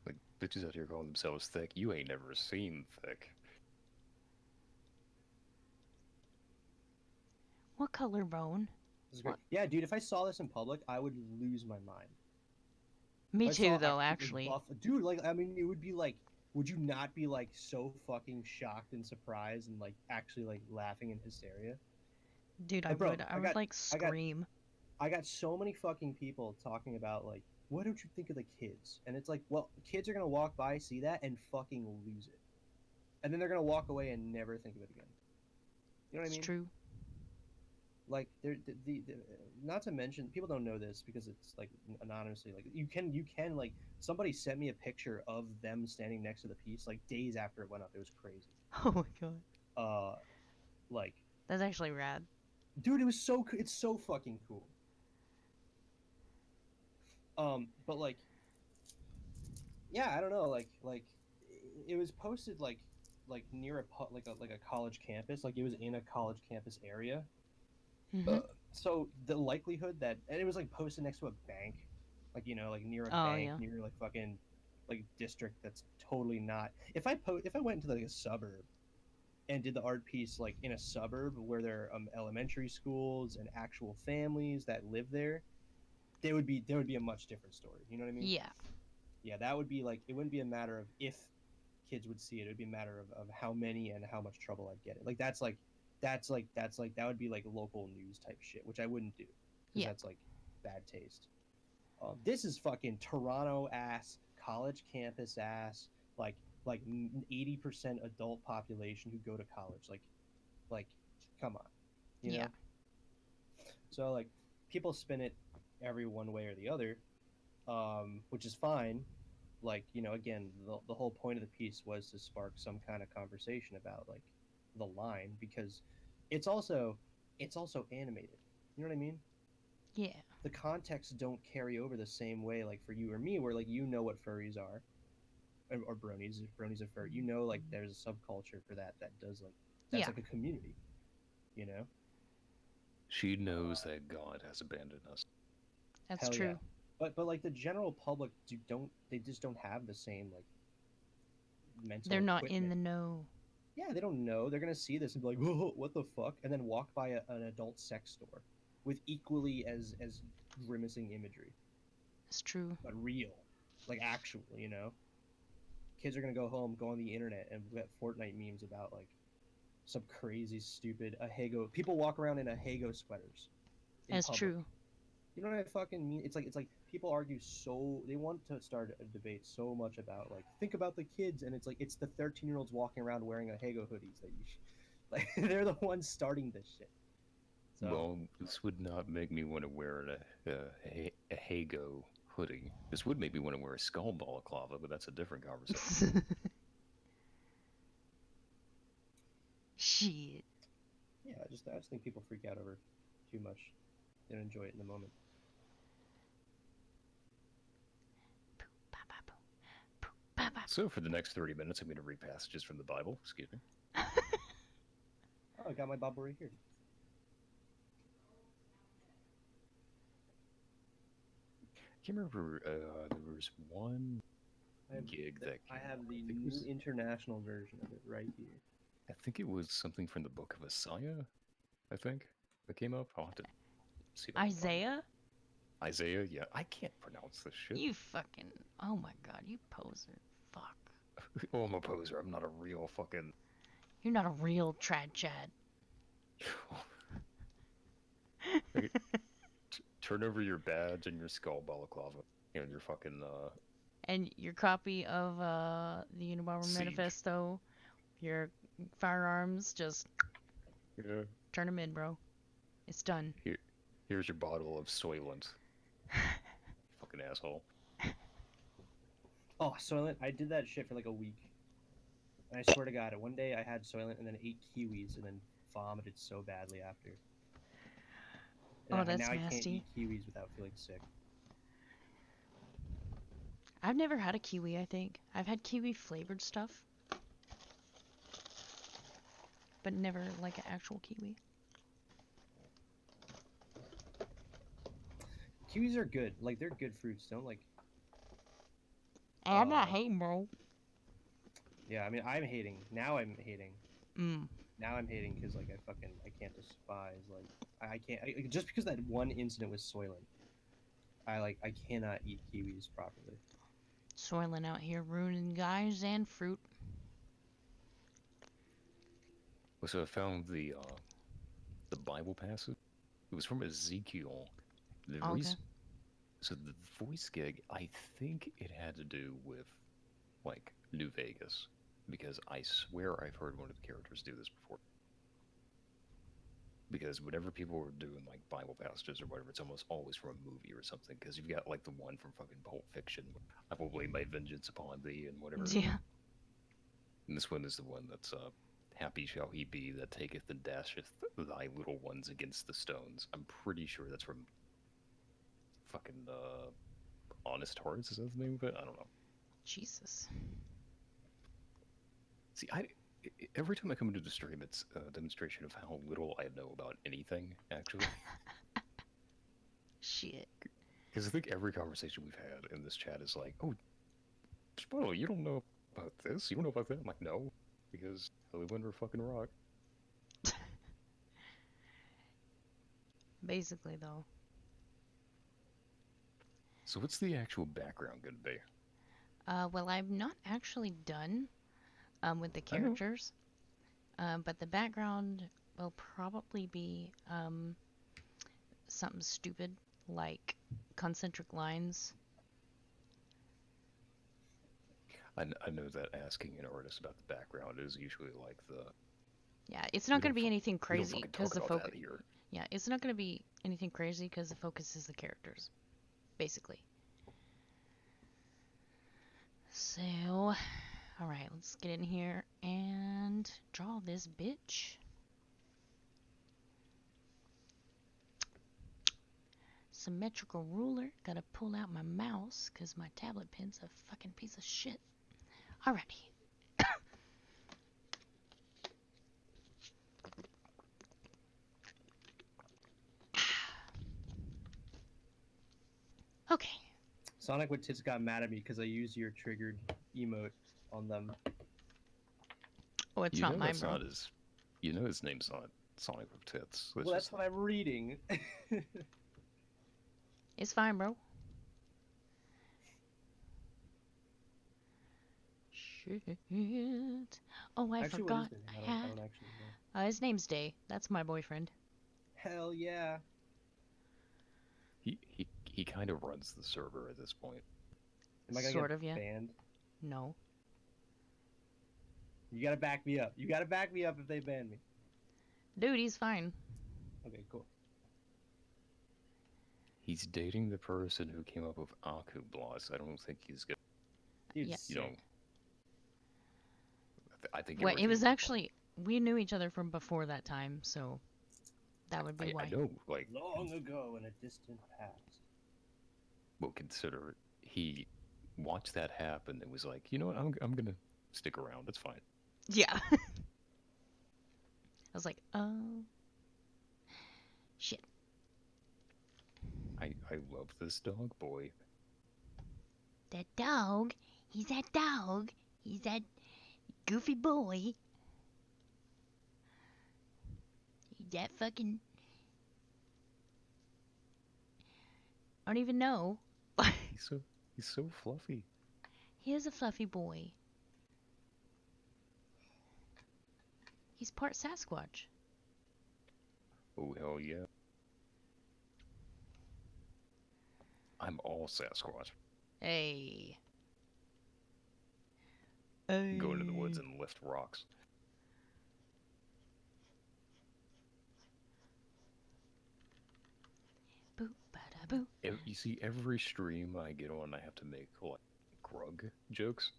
Like, bitches out here calling themselves thick. You ain't never seen thick. What color bone? This is great. Yeah, dude, if I saw this in public, I would lose my mind. Me If I too, saw though, like, actually. dude, like, I mean, it would be like, would you not be like so fucking shocked and surprised and like actually like laughing in hysteria? Dude, I Like, bro, would. I I would got- like I got- scream. I got so many fucking people talking about like, what don't you think of the kids? And it's like, well, kids are gonna walk by, see that, and fucking lose it, and then they're gonna walk away and never think of it again. You know what I It's mean? true. Like, the not to mention, people don't know this because it's like anonymously. Like, you can like somebody sent me a picture of them standing next to the piece like days after it went up. It was crazy. Oh my god. Like, That's actually rad. dude, it's so fucking cool. But like, yeah, I don't know, like it was posted like near like a college campus, like it was in a college campus area. Mm-hmm. So the likelihood that, and it was like posted next to a bank, like like near a Oh, bank, yeah. near like fucking like district that's totally not. If I went into like a suburb and did the art piece like in a suburb where there are elementary schools and actual families that live there, there would be a much different story. You know what I mean? Yeah. Yeah, that would be like, it wouldn't be a matter of if kids would see it. It would be a matter of how many and how much trouble I'd get it. Like that would be like local news type shit, which I wouldn't do because Yeah. that's like bad taste. This is fucking Toronto ass, college campus ass, like 80% adult population who go to college. Like, come on, you Yeah. know. So like, people spin it every one way or the other, which is fine. Like, again, the whole point of the piece was to spark some kind of conversation about like the line, because it's also it's also animated. You know what I mean? Yeah. The contexts don't carry over the same way, like for you or me, where like what furries are, or bronies. If bronies are furry, like there's a subculture for that does like, that's Yeah. like a community. You know? She knows that God has abandoned us. That's Hell yeah. true. But like the general public they just don't have the same like mental They're not in equipment. the know. Yeah, they don't know. They're gonna see this and be like, "Whoa, what the fuck?" and then walk by an adult sex store with equally as grimacing imagery, It's true. but real, like actual. Kids are gonna go home, go on the internet, and get Fortnite memes about like some crazy, stupid Ahego. People walk around in Ahego sweaters in That's public. true. You know what I fucking mean? It's like people argue, so they want to start a debate so much about like, think about the kids, and it's like it's the 13-year-olds walking around wearing Ahego hoodies that you like they're the ones starting this shit. So Well, this would not make me want to wear a Hago hoodie. This would make me want to wear a skull balaclava, but that's a different conversation. Shit. yeah, I just think people freak out over too much. They don't enjoy it in the moment. So for the next 30 minutes, I'm going to read passages from the Bible. Excuse me. Oh, I got my Bible right here. I can't remember. There was one gig that I came have out. the I think, new international version of it right here. I think it was something from the Book of Isaiah. I think that came up. I'll have to see if I can find it. Isaiah? Isaiah. Yeah, I can't pronounce this shit. You fucking. Oh my god, you poser. Fuck. Oh, I'm a poser. I'm not a real fucking. You're not a real trad chad. Okay, turn over your badge and your skull balaclava and your fucking And your copy of the Unabomber siege. Manifesto, your firearms, just Yeah. turn them in, bro. It's done. Here's your bottle of Soylent. Fucking asshole. Oh, Soylent, I did that shit for like a week. And I swear to God, one day I had Soylent and then ate kiwis and then vomited so badly after. And Oh, that's now I can't nasty. eat kiwis without feeling sick. I've never had a kiwi, I think. I've had kiwi flavored stuff. But never like an actual kiwi. Kiwis are good. Like, they're good fruits. Don't like. Hey, I'm not hating, bro. Yeah, I mean, I'm hating. Now I'm hating. Mm. Now I'm hating because like I can't despise like I can't just because that one incident with Soylent. I cannot eat kiwis properly. Soylent out here ruining guys and fruit. So I found the Bible passage. It was from Ezekiel. The Okay. reason, so the voice gig, I think it had to do with like New Vegas, because I swear I've heard one of the characters do this before. Because whenever people were doing like Bible passages or whatever, it's almost always from a movie or something. Because you've got like the one from fucking Pulp Fiction, "I will lay my vengeance upon thee" and whatever. Yeah. And this one is the one that's happy shall he be that taketh and dasheth thy little ones against the stones. I'm pretty sure that's from fucking Honest Hearts. Is that the name of it? I don't know. Jesus. See, every time I come into the stream, it's a demonstration of how little I know about anything, actually. Because I think every conversation we've had in this chat is like, oh, Spo, you don't know about this? You don't know about that? I'm like, no, because I live under a fucking rock. Basically, though. So what's the actual background going to be? Well, I'm not actually done with the I know. characters, but the background will probably be something stupid like concentric lines. I know that asking an artist about the background is usually like the Yeah, it's not going to be anything we don't crazy fucking because talk the about focus. that here. Yeah, it's not going to be anything crazy because the focus is the characters, basically. So, alright, let's get in here and draw this bitch. Symmetrical ruler. Gotta pull out my mouse because my tablet pen's a fucking piece of shit. Alrighty. Okay. Sonic with Tits got mad at me because I used your triggered emote on them. Oh, it's You not know mine, that's bro. not his. You know his name's not Sonic with Tits. Well, that's what I'm reading. It's fine, bro. Shit. Oh, I Actually, what is forgot. their name? I I had. don't actually know. His name's Day. That's my boyfriend. Hell yeah. He kind of runs the server at this point. Am I gonna Sort get of, yeah. banned? No. You gotta back me up. You gotta back me up if they ban me. Dude, he's fine. Okay, cool. He's dating the person who came up with Aku Bloss. I don't think he's good. Dude, Yeah. You know, sick. I think Well, it everything was will be actually. We knew each other from before that time, so that would be fine. why. I know, like, Long ago in a distant past. well, consider he watched that happen and was like, you know what, I'm gonna stick around. It's fine. Yeah. I was like, oh. Shit. I love this dog boy. That dog. He's that dog. He's that goofy boy. He's that fucking. I don't even know. He's so fluffy. He is a fluffy boy. He's part Sasquatch. Oh hell yeah. I'm all Sasquatch. Hey. Go into the woods and lift rocks. Boo, bada, boo. You see, every stream I get on, I have to make like grug jokes.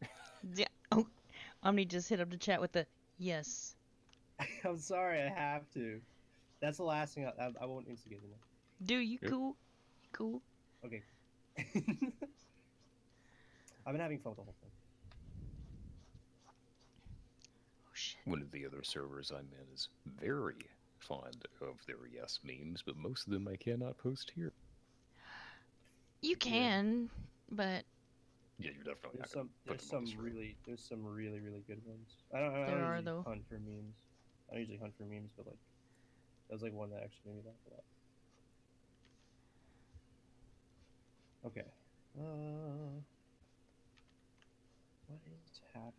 Yeah. Oh, Omni just hit up the chat with the yes. I'm sorry, I have to. That's the last thing I won't instigate anymore. Dude, you Yep. cool? You cool? Okay. I've been having fun with the whole thing. Oh shit. One of the other servers I'm in is very fond of their yes memes, but most of them I cannot post here. You can, but Yeah, you're definitely There's not gonna some put there's them on some the stream. really good ones. I don't There are, usually though. hunt for memes. I don't usually hunt for memes, but like that was like one that actually made me laugh a lot. Okay. What is happening?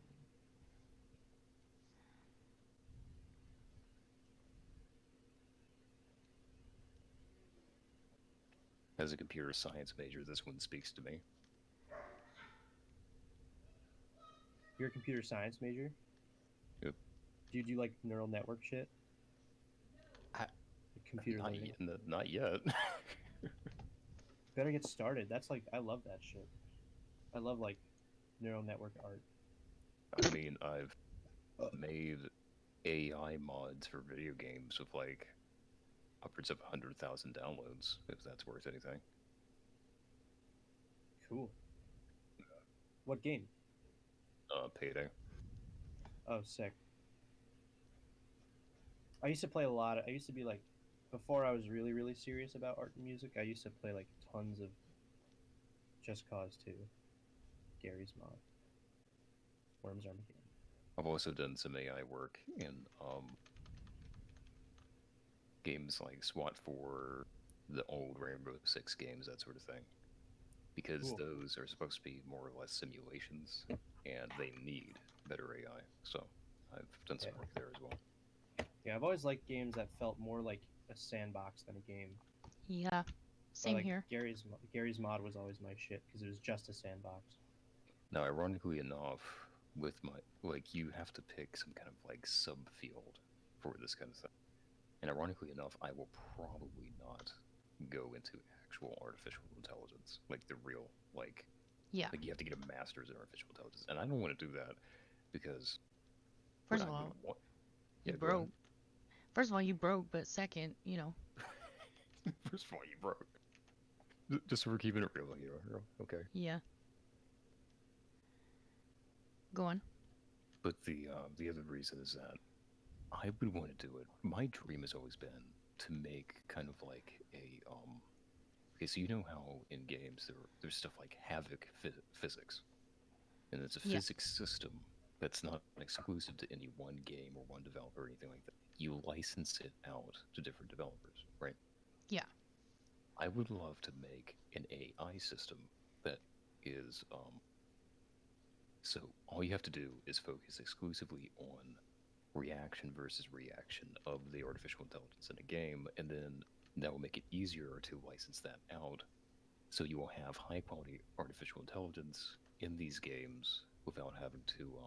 As a computer science major, this one speaks to me. You're a computer science major? Yep. Do you do like neural network shit? I- Like computer Not learning? yet. Not yet. Better get started. That's like I love that shit. I love like neural network art. I mean, I've made AI mods for video games with like upwards of 100,000 downloads, if that's worth anything. Cool. What game? Payday. Oh, sick. I used to play a lot. I used to be like, before I was really serious about art and music, I used to play like tons of Just Cause 2, Gary's Mod, Worms Armageddon. I've also done some AI work in games like SWAT 4, the old Rainbow Six games, that sort of thing. Because Cool. those are supposed to be more or less simulations, and they need better AI. So I've done some Okay. work there as well. Yeah, I've always liked games that felt more like a sandbox than a game. Yeah, But, same like, here. Gary's Mod was always my shit because it was just a sandbox. Now, ironically enough, with my you have to pick some kind of like subfield for this kind of thing. And ironically enough, I will probably not go into actual artificial intelligence, like the real Yeah. like you have to get a master's in artificial intelligence, and I don't want to do that because First what of I would all, want. you Yeah, go ahead. broke. First of all, you broke, but second, First of all, you broke. Just so we're keeping it real here, okay? yeah. Go on. But the other reason is that I would want to do it. My dream has always been to make kind of like a Okay, so you know how in games there's stuff like Havoc physics, and it's a Yeah. physics system that's not exclusive to any one game or one developer or anything like that. You license it out to different developers, right? Yeah. I would love to make an AI system that is so all you have to do is focus exclusively on reaction versus reaction of the artificial intelligence in a game, and then that will make it easier to license that out. So you will have high quality artificial intelligence in these games without having to,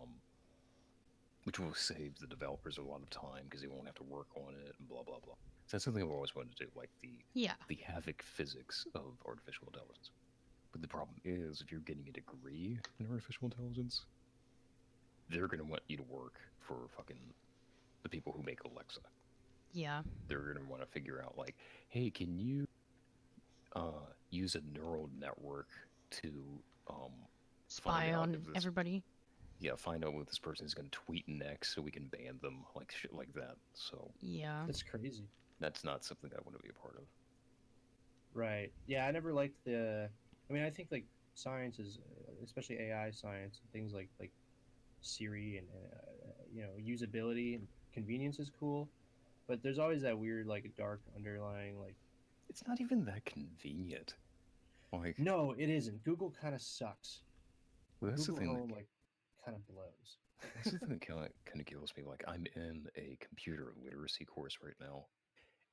which will save the developers a lot of time because they won't have to work on it and blah blah blah. So that's something I've always wanted to do, like Yeah. the Havoc physics of artificial intelligence. But the problem is, if you're getting a degree in artificial intelligence, they're going to want you to work for fucking the people who make Alexa. Yeah. They're going to want to figure out, like, hey, can you use a neural network to find Spy out on if this, everybody. yeah, find out what this person is going to tweet next so we can ban them, like shit like that. So Yeah. That's crazy. that's not something I want to be a part of. Right. Yeah, I never liked the. I mean, I think like science is, especially AI science, things like Siri and usability and convenience is cool, but there's always that weird like dark underlying like. It's not even that convenient. Like, No, it isn't. Google kind of sucks. well, that's the Google thing Home like kind of blows. that's the thing that kind of kills me. Like, I'm in a computer literacy course right now,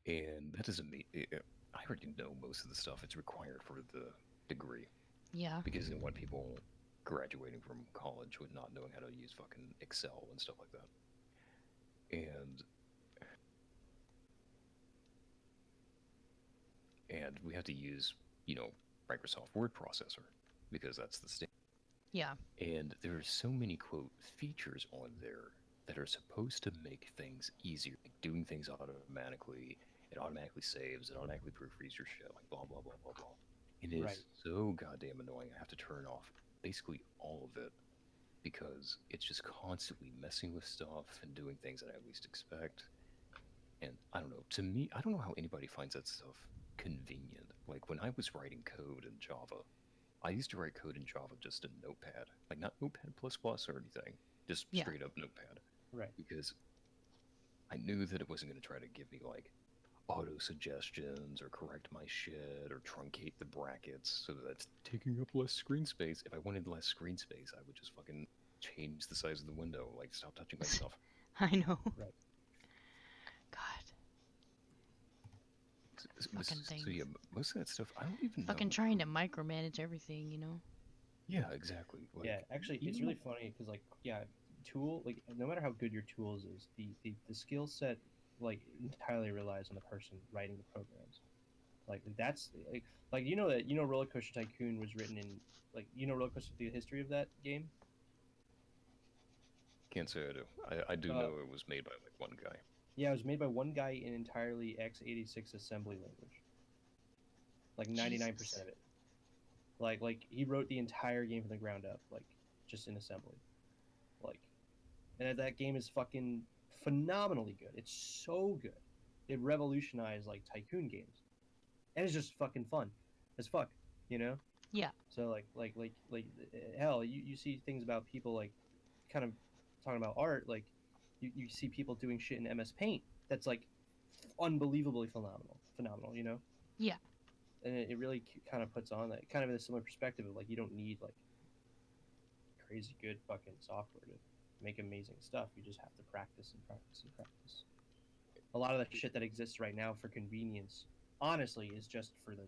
and that doesn't mean I already know most of the stuff it's required for the degree Yeah. because they want people graduating from college with not knowing how to use fucking Excel and stuff like that. And we have to use, Microsoft Word processor because that's the standard. Yeah. And there are so many quote features on there that are supposed to make things easier, like doing things automatically. It automatically saves, it automatically proofreads your shit, like blah blah blah blah blah. It is Right. so goddamn annoying. I have to turn off basically all of it because it's just constantly messing with stuff and doing things that I least expect. And I don't know. To me, I don't know how anybody finds that stuff convenient. Like when I was writing code in Java, I used to write code in Java just in Notepad, like not Notepad plus plus or anything, just Yeah. straight up Notepad, Right. because I knew that it wasn't going to try to give me like auto suggestions or correct my shit or truncate the brackets so that it's taking up less screen space. If I wanted less screen space, I would just fucking change the size of the window, like stop touching my stuff. I know. Right. God. So, Fucking things. so yeah, most of that stuff I don't even Fucking know. trying to micromanage everything. Yeah, exactly. Like, Yeah, actually, it's really funny because like tool like no matter how good your tools is, the skill set like entirely relies on the person writing the programs. Like that's like Roller Coaster Tycoon was written in Roller Coaster the history of that game. Can't say I do. I do know it was made by like one guy. Yeah, it was made by one guy in entirely x86 assembly language. Like 99% Jesus. of it. Like he wrote the entire game from the ground up, like just in assembly. Like, and that game is fucking phenomenally good. It's so good. It revolutionized like tycoon games, and it's just fucking fun as fuck. You know. Yeah. So hell, you see things about people like kind of talking about art, like you see people doing shit in MS Paint that's like unbelievably phenomenal, you know. Yeah. And it really kind of puts on that kind of in a similar perspective of like you don't need like crazy good fucking software to make amazing stuff. You just have to practice and practice and practice. A lot of the shit that exists right now for convenience, honestly, is just for the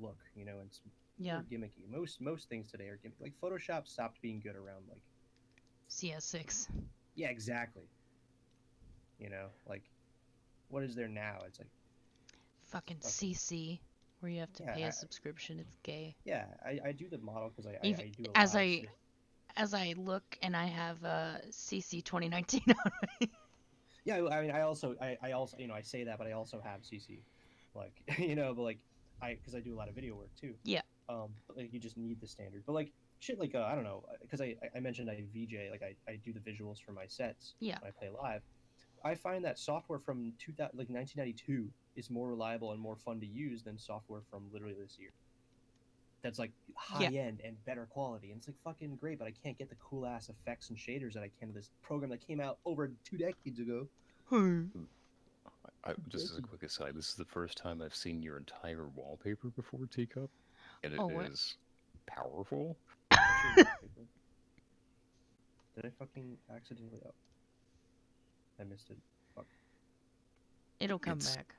look, you know, and it's Yeah. more gimmicky. Most things today are gimmicky. Like Photoshop stopped being good around like CS6. yeah, exactly. You know, like what is there now? It's like Fucking it's fucking CC, where you have to yeah, pay a subscription. It's gay. I do the model because Even I do a as lot of I shit. as I look and I have CC 2019 on me. Yeah, I mean, I also, you know, I say that, but I also have CC, like, you know, but like, because I do a lot of video work too. Yeah. But like, you just need the standard. But like, shit, like, I don't know, because I mentioned I VJ, like, I do the visuals for my sets Yeah. when I play live. I find that software from 2000, like 1992, is more reliable and more fun to use than software from literally this year. That's like high Yeah. end and better quality, and it's like fucking great. But I can't get the cool ass effects and shaders that I can to this program that came out over 2 decades ago. Just as a quick aside, this is the first time I've seen your entire wallpaper before, Teacup, and it Oh, what? is powerful. What's your wallpaper? Did I fucking accidentally? Oh, I missed it. Fuck. It'll come It's back.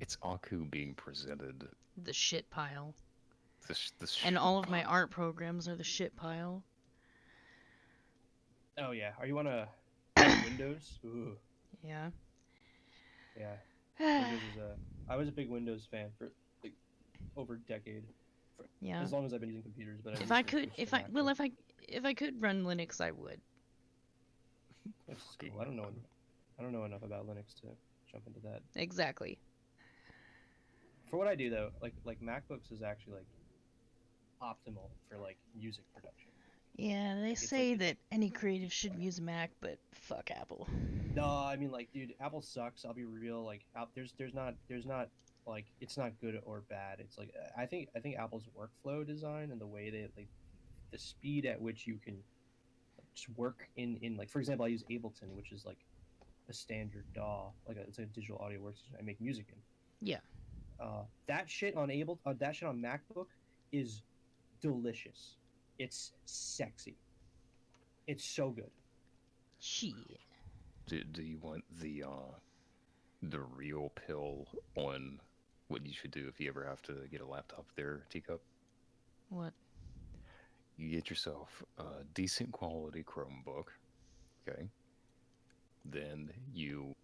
it's Aku being presented The shit pile. this And shit all of my pile. art programs are the shit pile. Oh yeah, are you on a Windows? Ooh, Yeah. yeah. Windows is a. I was a big Windows fan for like over a decade, for Yeah. as long as I've been using computers. But I If I recently could, switched to if I Mac. well, if I could run Linux, I would. This is cool. I don't know enough about Linux to jump into that. Exactly. For what I do though, like MacBooks is actually like optimal for like music production. Yeah, they Like say it's that any creative should use Mac, but fuck Apple. no, I mean like, dude, Apple sucks. I'll be real. Like, there's not like it's not good or bad. It's like I think Apple's workflow design and the way they like the speed at which you can just work in like for example, I use Ableton, which is like a standard DAW, it's a digital audio workstation I make music in. Yeah. That shit on MacBook is delicious. It's sexy. It's so good. Shit. Do you want the real pill on what you should do if you ever have to get a laptop there, Teacup? What? You get yourself a decent quality Chromebook, okay? Then you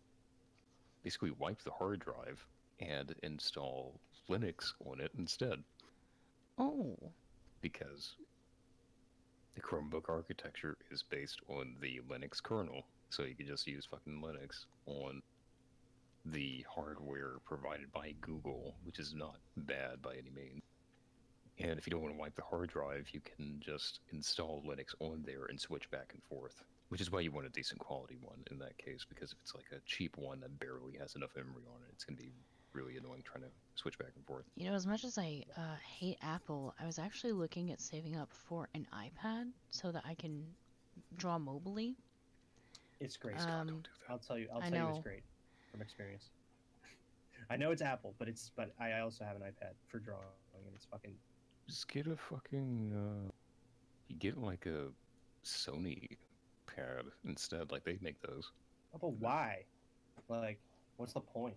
basically wipe the hard drive and install Linux on it instead, Oh. because the Chromebook architecture is based on the Linux kernel. So you could just use fucking Linux on the hardware provided by Google, which is not bad by any means. And if you don't want to wipe the hard drive, you can just install Linux on there and switch back and forth, which is why you want a decent quality one in that case, because if it's like a cheap one that barely has enough memory on it, it's going to be really annoying trying to switch back and forth. You know, as much as I hate Apple, I was actually looking at saving up for an iPad so that I can draw mobily. It's great. Scott, don't do that. I'll tell you I it's know. great from experience. I know it's Apple, but I also have an iPad for drawing, and it's fucking. Just get a fucking you get like a Sony pad instead, like they make those. Oh, but why? Like, what's the point?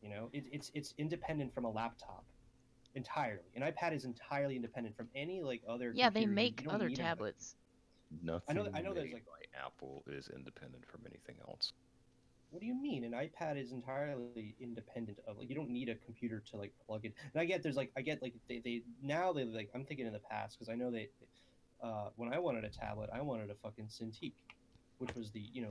You know, it's independent from a laptop entirely. An iPad is entirely independent from any like other. Yeah, they computer. make You don't other need tablets. Nothing I know there's made like. by Apple is independent from anything else. What do you mean? An iPad is entirely independent of like you don't need a computer to like plug it. And I get like they now they like I'm thinking in the past because I know when I wanted a tablet I wanted a fucking Cintiq, which was the you know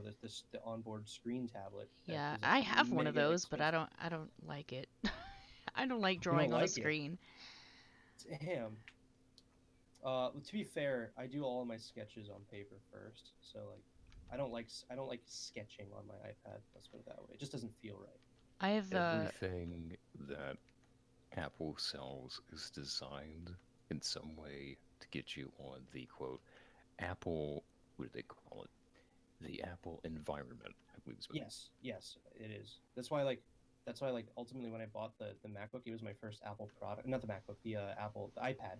the onboard screen tablet. That Yeah, was like I have one of mega those, but expensive. I don't like it. I don't like You don't drawing on a like it? screen. Damn. To be fair, I do all of my sketches on paper first, so like I don't like sketching on my iPad. Let's put it that way. It just doesn't feel right. I have Everything that Apple sells is designed in some way to get you on the quote Apple, what do they call it? The Apple environment, I believe is what Yes, it is. That's why like ultimately when I bought the MacBook, it was my first Apple product. Not the MacBook, the iPad.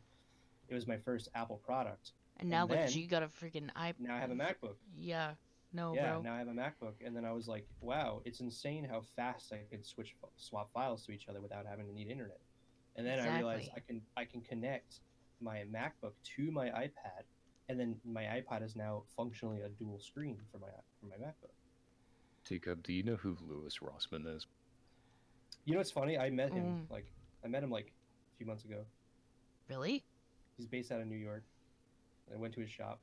It was my first Apple product. And now And look at you, then you got a freaking now I have a MacBook. Yeah. No, Yeah, bro. now I have a MacBook. And then I was like, wow, it's insane how fast I could swap files to each other without having to need internet. And then I realized Exactly. I can connect my MacBook to my iPad, and then my iPad is now functionally a dual screen for my MacBook. Teacup, do you know who Louis Rossman is? You know what's funny? Mm, I met him like a few months ago. really? He's based out of New York. I went to his shop.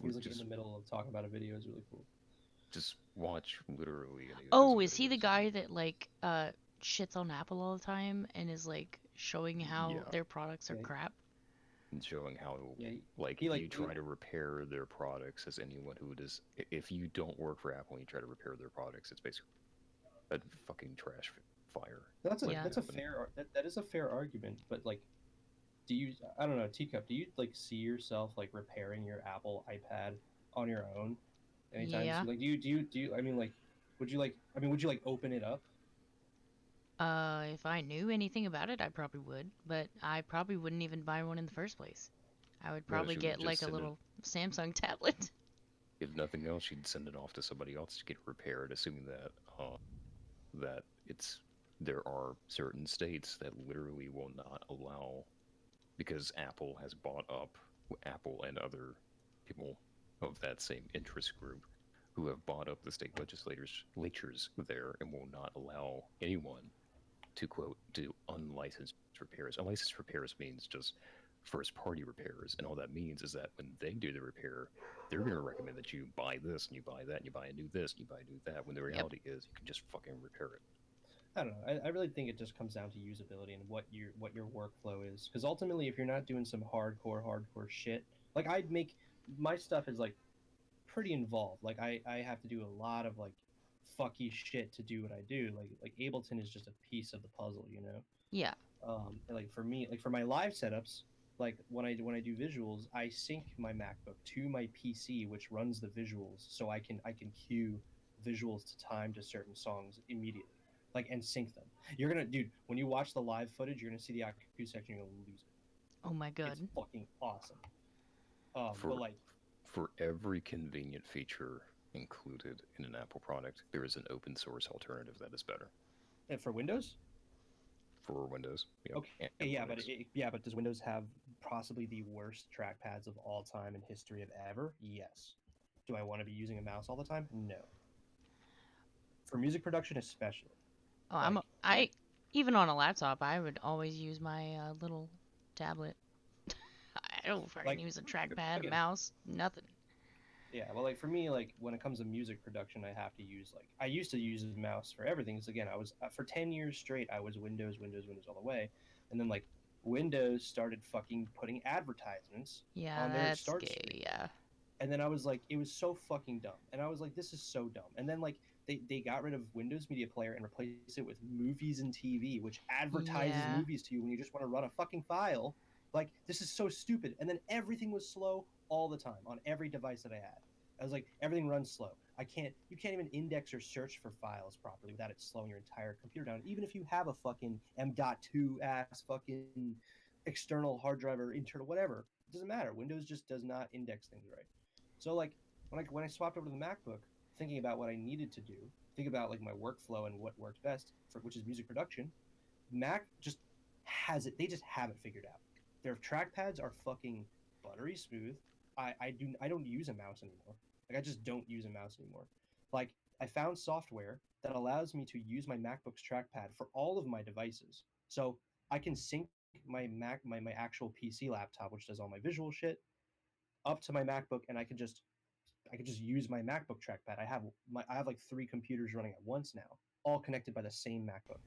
He was like in Just the middle of talking about a video. It was really cool. just watch literally any of his Oh, is he the videos. guy that like shits on Apple all the time and is like showing how Yeah, their products are Yeah, crap? and showing how yeah. like He like you try to repair their products as anyone who does. If you don't work for Apple and you try to repair their products, it's basically a fucking trash fire. Yeah. that's a fair that is a fair argument. But like, do you? I don't know, Teacup. Do you like see yourself like repairing your Apple iPad on your own anytime Yeah. soon? Like, do you? I mean, like, would you like? I mean, would you like open it up? If I knew anything about it, I probably would, but I probably wouldn't even buy one in the first place. I would No, probably she would get just like a send it. little Samsung tablet. If nothing else, she'd send it off to somebody else to get it repaired, assuming that it's there are certain states that literally will not allow because Apple has bought up Apple and other people of that same interest group who have bought up the state legislatures there and will not allow anyone to quote do unlicensed repairs. Unlicensed repairs means just first party repairs, and all that means is that when they do the repair, they're going to recommend that you buy this and you buy that and you buy a new this and you buy a new that. When the Yep. reality is you can just fucking repair it. I don't know. I really think it just comes down to usability and what your workflow is. Because ultimately, if you're not doing some hardcore shit, like I'd make my stuff is like pretty involved. Like I have to do a lot of like fucky shit to do what I do. Like Ableton is just a piece of the puzzle, you know. Yeah. And like for me, like for my live setups, like when I do visuals, I sync my MacBook to my PC, which runs the visuals, so I can cue visuals to time to certain songs immediately, like and sync them. You're gonna, dude, when you watch the live footage, you're gonna see the IQ section, you're gonna lose Oh my it. It's god. fucking awesome. For But like, for every convenient feature included in an Apple product, there is an open source alternative that is better for Windows, for Windows. Yep, okay, and yeah, Linux. but does Windows have possibly the worst trackpads of all time in history of ever? Yes. Do I want to be using a mouse all the time? No. For music production, especially. Oh, Like, I even on a laptop, I would always use my little tablet. I don't fucking like use a trackpad, a again, mouse, nothing. yeah. Well, like for me, like when it comes to music production, I have to use like I used to use a mouse for everything. Because again, I was for 10 years straight, I was Windows all the way, and then like Windows started fucking putting advertisements Yeah, on their that's start screen. gay. Yeah. And then I was like, it was so fucking dumb. And I was like, this is so dumb. And then like they got rid of Windows Media Player and replaced it with Movies and TV, which advertises Yeah. movies to you when you just want to run a fucking file. Like this is so stupid. And then everything was slow all the time on every device that I had. I was like, everything runs slow. You can't even index or search for files properly without it slowing your entire computer down. Even if you have a fucking M.2 ass fucking external hard drive or internal whatever, it doesn't matter. Windows just does not index things right. So like when I swapped over to the MacBook, thinking about what I needed to do, think about like my workflow and what works best for which is music production, Mac just has it. They just have it figured out. Their trackpads are fucking buttery smooth. I don't use a mouse anymore. Like I just don't use a mouse anymore. Like I found software that allows me to use my MacBook's trackpad for all of my devices. So I can sync my actual PC laptop, which does all my visual shit, up to my MacBook, and I could just use my MacBook trackpad. I have like three computers running at once now, all connected by the same MacBook.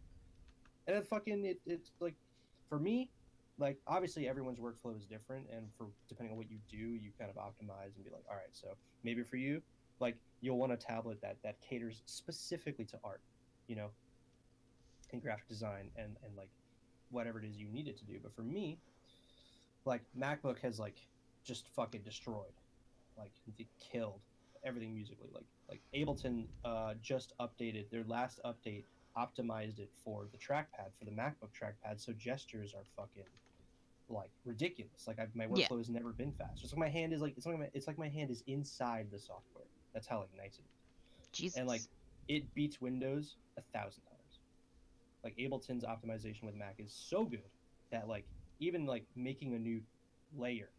And it's like for me, like obviously everyone's workflow is different, and for depending on what you do, you kind of optimize and be like, all right, so maybe for you, like you'll want a tablet that caters specifically to art, you know, and graphic design and like whatever it is you need it to do. But for me, like MacBook has like just fucking destroyed, like it killed everything musically. Like Ableton just updated their last update, optimized it for the trackpad, for the MacBook trackpad, so gestures are fucking like ridiculous. Like my Yeah. workflow has never been faster. It's like my hand is like it's like my hand is inside the software. That's how like nice it is. Jesus. And like it beats Windows 1,000 times. Like Ableton's optimization with Mac is so good that like even like making a new layer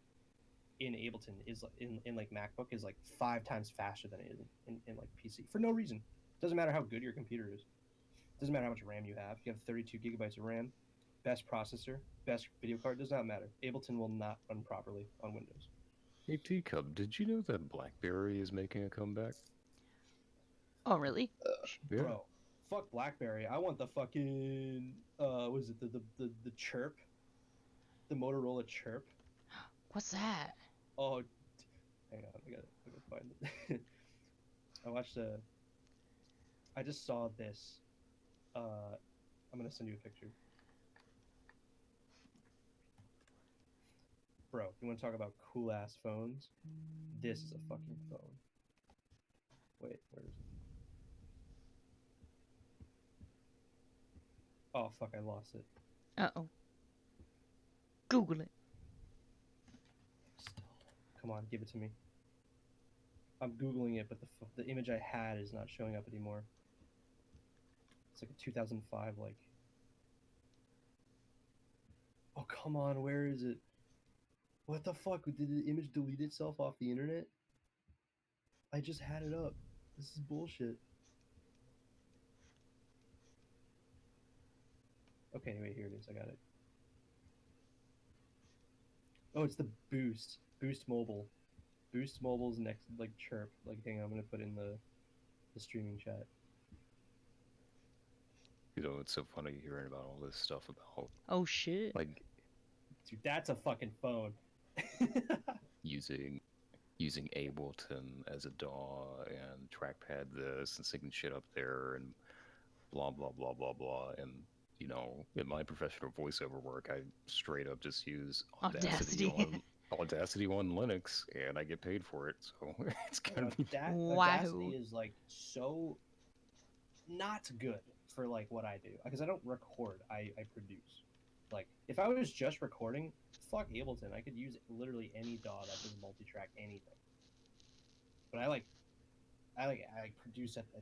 in Ableton is like in like MacBook is like 5 times faster than it is in like PC for no reason. Doesn't matter how good your computer is. Doesn't matter how much RAM you have. You have 32 gigabytes of RAM, best processor, best video card. Does not matter. Ableton will not run properly on Windows. Hey, Teacup, did you know that BlackBerry is making a comeback? Oh, really? Yeah. Bro, fuck BlackBerry. I want the fucking what is it the chirp, the Motorola chirp. What's that? Oh, hang on, I gotta find it. I watched I just saw this. I'm gonna send you a picture. Bro, you want to talk about cool ass phones? This is a fucking phone. Wait, where is it? Oh fuck, I lost it. Uh-oh. Google it. Still. Come on, give it to me. I'm googling it, but the image I had is not showing up anymore. It's like a 2005 like. Oh come on, where is it? What the fuck? Did the image delete itself off the internet? I just had it up. This is bullshit. Okay, wait, here it is. I got it. Oh, it's the Boost. Boost Mobile. Boost Mobile's next, like, chirp. Like, hang on, I'm gonna put in the streaming chat. You know, it's so funny hearing about all this stuff about, Oh, shit. like, Dude, that's a fucking phone. using Ableton as a DAW and trackpad this and syncing shit up there and blah blah blah blah blah. And you know, in my professional voiceover work, I straight up just use Audacity. on Linux, and I get paid for it. So it's gonna be Wow. Audacity is like so not good for like what I do because I don't record. I produce. Like if I was just recording, fuck Ableton. I could use literally any DAW that does multi-track anything. But I produce at a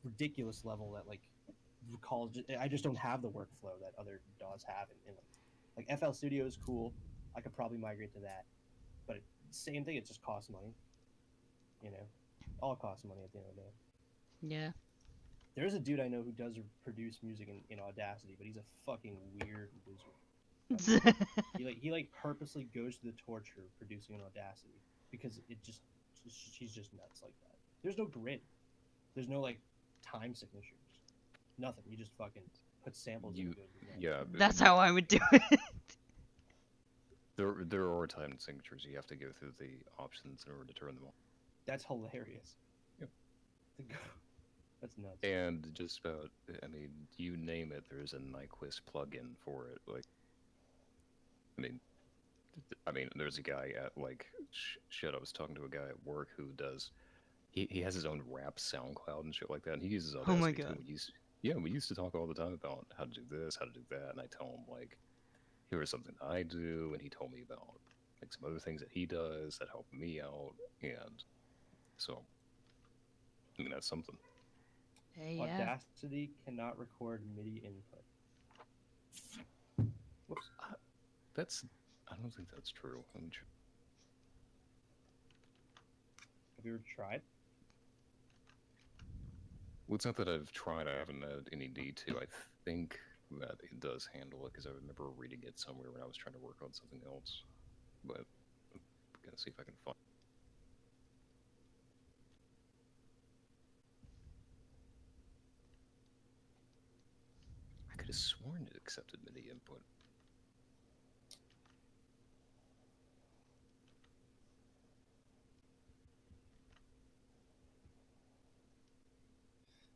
ridiculous level that like recalls. I just don't have the workflow that other DAWs have. And like FL Studio is cool. I could probably migrate to that, but same thing. It just costs money. You know, all costs money at the end of the day. Yeah. There's a dude I know who does produce music in Audacity, but he's a fucking weird wizard. He like purposely goes to the torture of producing in Audacity because she's just nuts like that. There's no grid. There's no like time signatures. Nothing. You just fucking put samples in. Yeah. That's how I would do it. There are timed signatures. You have to go through the options in order to turn them on. That's hilarious. Yep. That's nuts. And just about, I mean, you name it, there's a Nyquist plugin for it. Like, I mean, there's a guy at like shit. I was talking to a guy at work who does. He has his own rap SoundCloud and shit like that, and he uses Audacity Oh my God. too. We used to talk all the time about how to do this, how to do that, and I tell him like, here's something I do, and he told me about like some other things that he does that help me out, and so I mean that's something. Yeah. Audacity cannot record MIDI input. Whoops. I don't think that's true. Have you ever tried? Well, it's not that I've tried. I haven't had any need to. I think that it does handle it because I remember reading it somewhere when I was trying to work on something else. But I'm gonna see if I can find. I could have sworn it accepted MIDI input.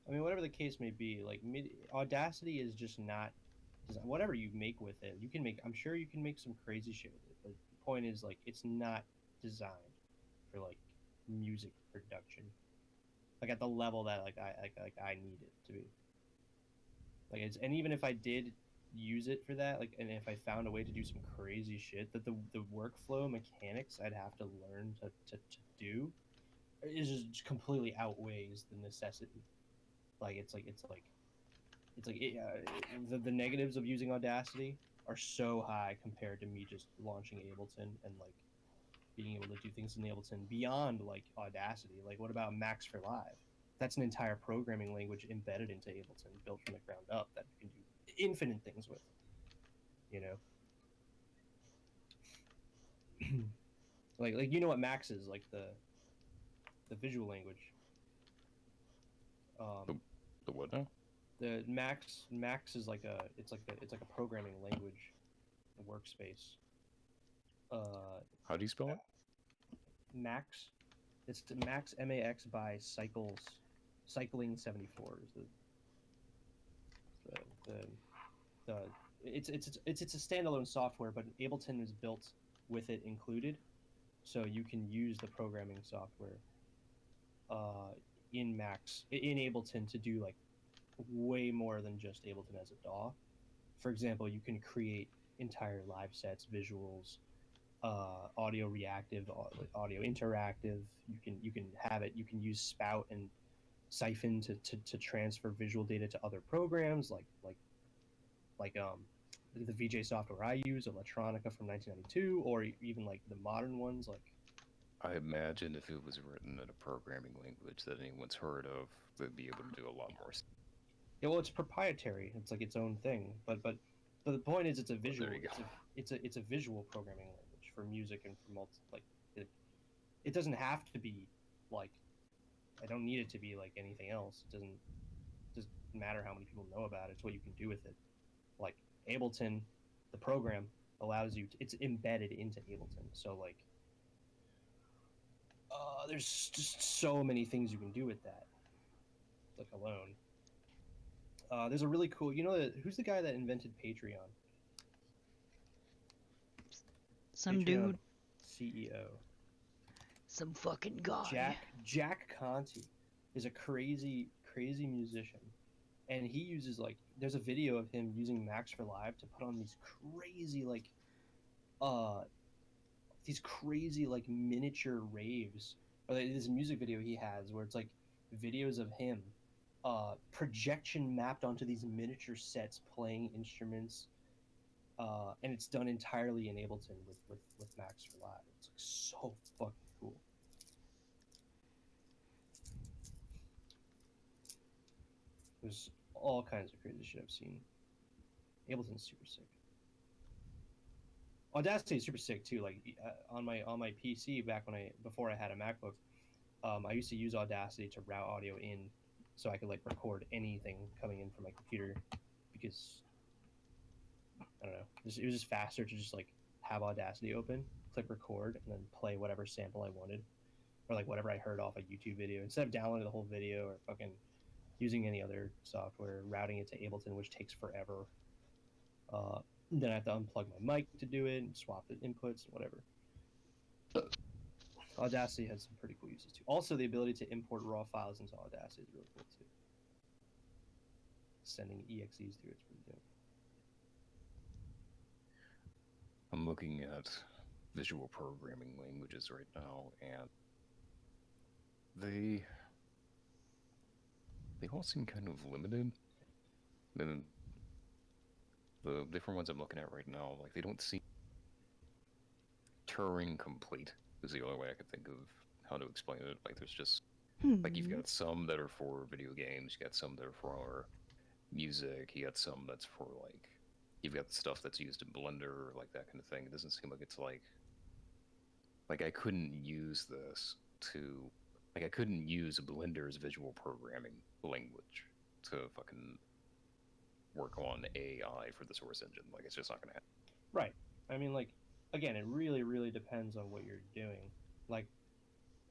I mean, whatever the case may be, like Audacity is just not whatever you make with it, you can make. I'm sure you can make some crazy shit with it. But the point is, like, it's not designed for like music production, like at the level that I need it to be. Like, and even if I did use it for that, like, and if I found a way to do some crazy shit, that the workflow mechanics I'd have to learn to do is just completely outweighs the necessity. Like the negatives of using Audacity are so high compared to me just launching Ableton and like being able to do things in Ableton beyond like Audacity. Like, what about Max for Live? That's an entire programming language embedded into Ableton, built from the ground up, that you can do infinite things with. You know, like you know what Max is, like the visual language. The what now? The Max is like a programming language, a workspace. How do you spell it? Max. It's Max MAX by Cycling 74 is the it's a standalone software, but Ableton is built with it included, so you can use the programming software in Ableton to do like way more than just Ableton as a DAW. For example, you can create entire live sets, visuals, audio reactive, audio interactive. You can have it. You can use Spout and Siphon to transfer visual data to other programs like the VJ software I use, Electronica from 1992, or even like the modern ones like. I imagine if it was written in a programming language that anyone's heard of, they'd be able to do a lot more. Yeah, well, it's proprietary. It's like its own thing. But the point is, it's a visual. There you go. It's a visual programming language for music and for it doesn't have to be like. I don't need it to be like anything else. It doesn't matter how many people know about it. It's what you can do with it. Like Ableton, the program allows you. It's embedded into Ableton. So like, there's just so many things you can do with that. Like alone. There's a really cool. Who's the guy that invented Patreon? Some Patreon dude. CEO. Some fucking guy. Jack Conti is a crazy musician, and he uses like there's a video of him using Max for Live to put on these crazy like miniature raves, or like, this music video he has where it's like videos of him projection mapped onto these miniature sets playing instruments, and it's done entirely in Ableton with Max for Live. It's like so fucking cool. There's all kinds of crazy shit I've seen. Ableton's super sick. Audacity is super sick too. Like on my PC before I had a MacBook, I used to use Audacity to route audio in, so I could like record anything coming in from my computer, because I don't know, it was just faster to just like have Audacity open, click record, and then play whatever sample I wanted, or like whatever I heard off a YouTube video, instead of downloading the whole video or fucking using any other software, routing it to Ableton, which takes forever. Then I have to unplug my mic to do it and swap the inputs and whatever. Audacity has some pretty cool uses too. Also, the ability to import raw files into Audacity is really cool too. Sending EXEs through it's pretty dope. I'm looking at visual programming languages right now, and they all seem kind of limited. And the different ones I'm looking at right now, like, they don't seem Turing complete is the only way I could think of how to explain it. Like, there's just like, you've got some that are for video games, you got some that are for music, you got some that's for like, you've got stuff that's used in Blender, like that kind of thing. It doesn't seem like it's like I couldn't use this to, like, I couldn't use Blender's visual programming language to fucking work on AI for the source engine. Like, it's just not gonna happen. Right. I mean, like, again, it really depends on what you're doing. Like,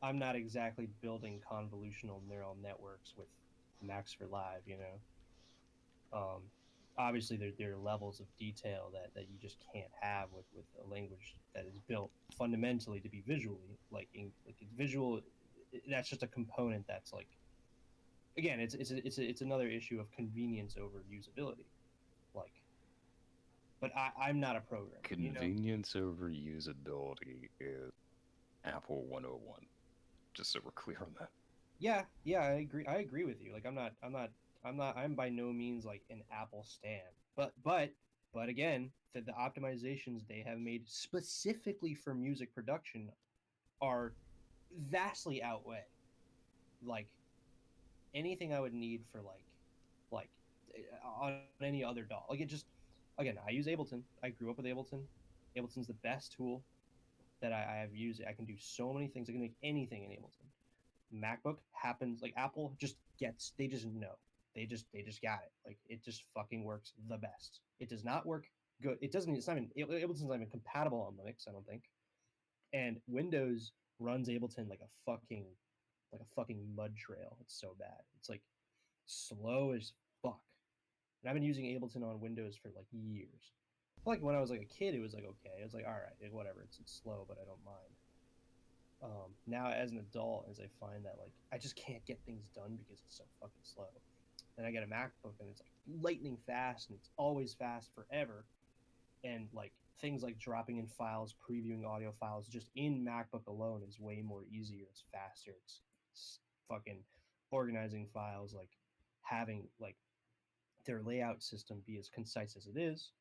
I'm not exactly building convolutional neural networks with Max for Live, you know. obviously there are levels of detail that you just can't have with a language that is built fundamentally to be visually like it's visual. That's just a component that's like, again, it's another issue of convenience over usability. Like, but I'm not a programmer, Convenience over usability is Apple 101. Just so we're clear on that. Yeah, I agree with you. Like, I'm by no means like an Apple stan, but again, the optimizations they have made specifically for music production are vastly outweigh like anything I would need for like on any other DAW. Like, it just, again, I use Ableton. I grew up with Ableton. Ableton's the best tool that I have used. I can do so many things. I can make anything in Ableton. MacBook happens, like, Apple just gets, they just know. They just got it. Like, it just fucking works the best. It does not work good. It doesn't, it's not even, Ableton's not even compatible on Linux, I don't think. And Windows runs Ableton like a fucking mud trail. It's so bad. It's like slow as fuck. And I've been using Ableton on Windows for like years. Like, when I was like a kid, it was like okay. It was like, all right, whatever. It's slow, but I don't mind. Now as an adult, as I find that like I just can't get things done because it's so fucking slow. And I get a MacBook and it's like lightning fast and it's always fast forever. And like things like dropping in files, previewing audio files just in MacBook alone is way more easier. It's faster. It's fucking organizing files, like having like their layout system be as concise as it is.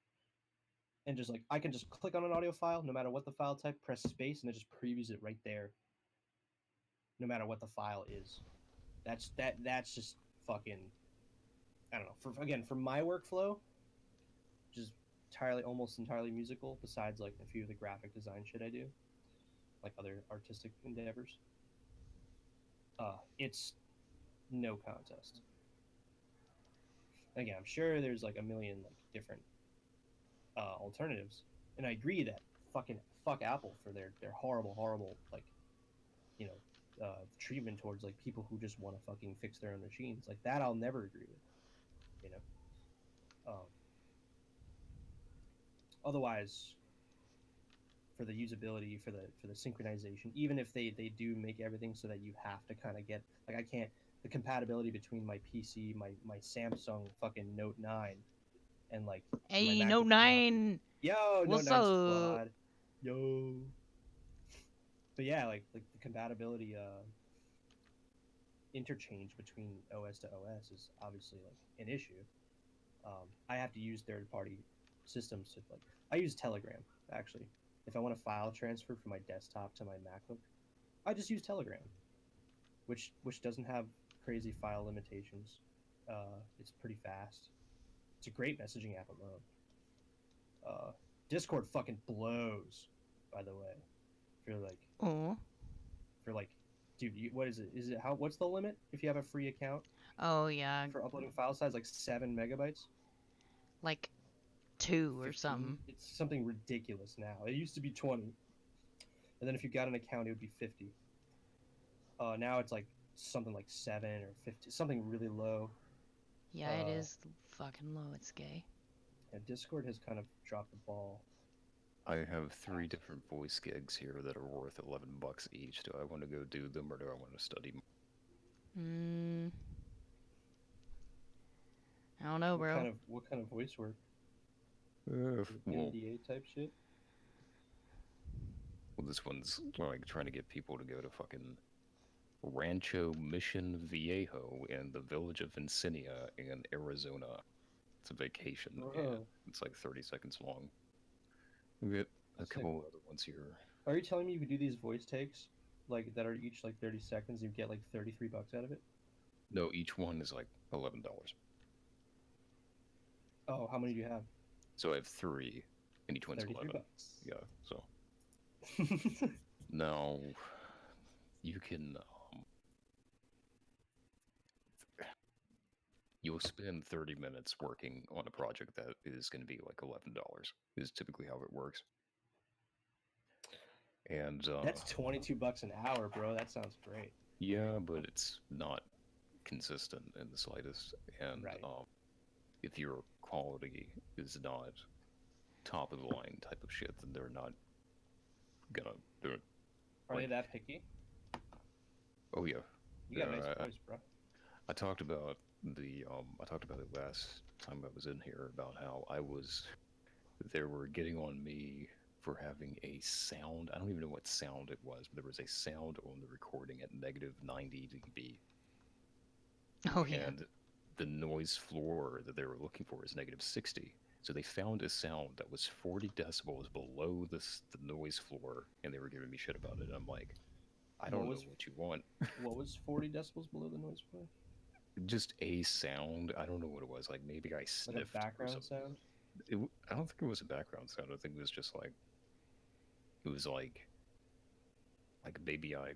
And just like I can just click on an audio file, no matter what the file type, press space, and it just previews it right there, no matter what the file is. That's just fucking, I don't know. For my workflow, which is almost entirely musical, besides like a few of the graphic design shit I do, like other artistic endeavors. It's no contest. Again, I'm sure there's like a million like different alternatives, and I agree that fucking fuck Apple for their horrible like, you know, treatment towards like people who just want to fucking fix their own machines. Like that, I'll never agree with. You know, otherwise, for the usability, for the synchronization, even if they do make everything so that you have to kind of get, like, I can't, the compatibility between my PC, my Samsung fucking Note 9 and like my Hey, Note MacBook Pro. 9! Yo, Note What's 9 up? squad. Yo. But yeah, like the compatibility interchange between OS to OS is obviously like an issue. I have to use third party systems to, like, I use Telegram actually. If I want to file transfer from my desktop to my MacBook, I just use Telegram, which doesn't have crazy file limitations. It's pretty fast. It's a great messaging app alone. Discord fucking blows, by the way. For like, Oh. dude, what is it? Is it how? What's the limit if you have a free account Oh, yeah. for uploading file size? Like 7 MB, Like 2 or 15. something. It's something ridiculous now. It used to be 20, and then if you got an account, it would be 50. Now it's like something like 7 or 50, something really low. Yeah, it is fucking low. It's gay. And Discord has kind of dropped the ball. I have 3 different voice gigs here that are worth $11 each. Do I want to go do them or do I want to study more? I don't know, bro. What kind of voice work? Well, NDA type shit. well, this one's like trying to get people to go to fucking Rancho Mission Viejo in the village of Encinia in Arizona. It's a vacation. Yeah, it's like 30 seconds long. We got a couple other ones here. Are you telling me you could do these voice takes, like, that are each like 30 seconds? And you get like $33 out of it? No, each one is like $11. Oh, how many do you have? So I have 3, and each one's 11. $33. Yeah. So now you can. You'll spend 30 minutes working on a project that is going to be like $11. Is typically how it works. And that's $22 an hour, bro. That sounds great. Yeah, but it's not consistent in the slightest. And right. If you're quality is not top of the line type of shit, then they're not gonna do it. Are they Like- that picky? Oh yeah, You got a nice Uh, voice, bro. I talked about it last time I was in here about how they were getting on me for having a sound. I don't even know what sound it was, but there was a sound on the recording at negative 90 dB. Oh yeah. And the noise floor that they were looking for is negative 60. So they found a sound that was 40 decibels below the noise floor, and they were giving me shit about it. I'm like, I don't know what you want. What was 40 decibels below the noise floor? Just a sound. I don't know what it was. Like maybe I sniffed. Like a background or something. sound? I don't think it was a background sound. I think it was just like, it was like maybe I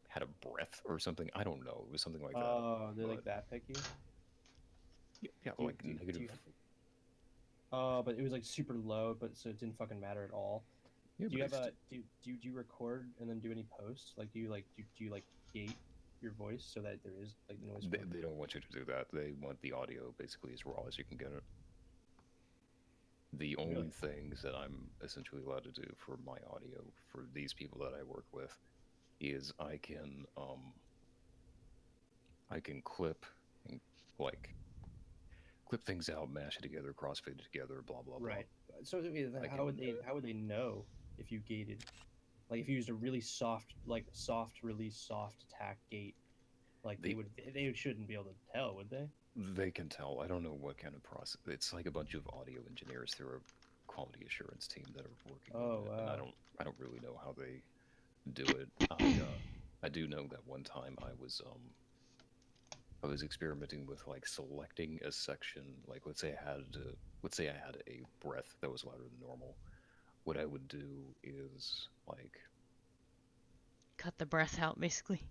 had a breath or something. I don't know. It was something like that. Oh, they're like but- that picky? Yeah, Do you- like do you- do negative. you- Oh, but it was like super low, but so it didn't fucking matter at all. Yeah, Do you but have it's a do you record and then do any posts? Like do you like gate your voice so that there is like noise? They don't want you to do that. They want the audio basically as raw as you can get it. The only Really? things that I'm essentially allowed to do for my audio for these people that I work with is I can clip and like clip things out, mash it together, crossfade it together, blah blah blah. Right. So wait, I how would can- they know if you gated? Like if you used a really soft soft release soft attack gate, like they shouldn't be able to tell, would they? They can tell. I don't know what kind of process. It's like a bunch of audio engineers through a quality assurance team that are working Oh, on it, and wow. I don't really know how they do it. I do know that one time I was experimenting with like selecting a section. Like let's say I had a breath that was louder than normal. What I would do is like Cut the breath out, basically.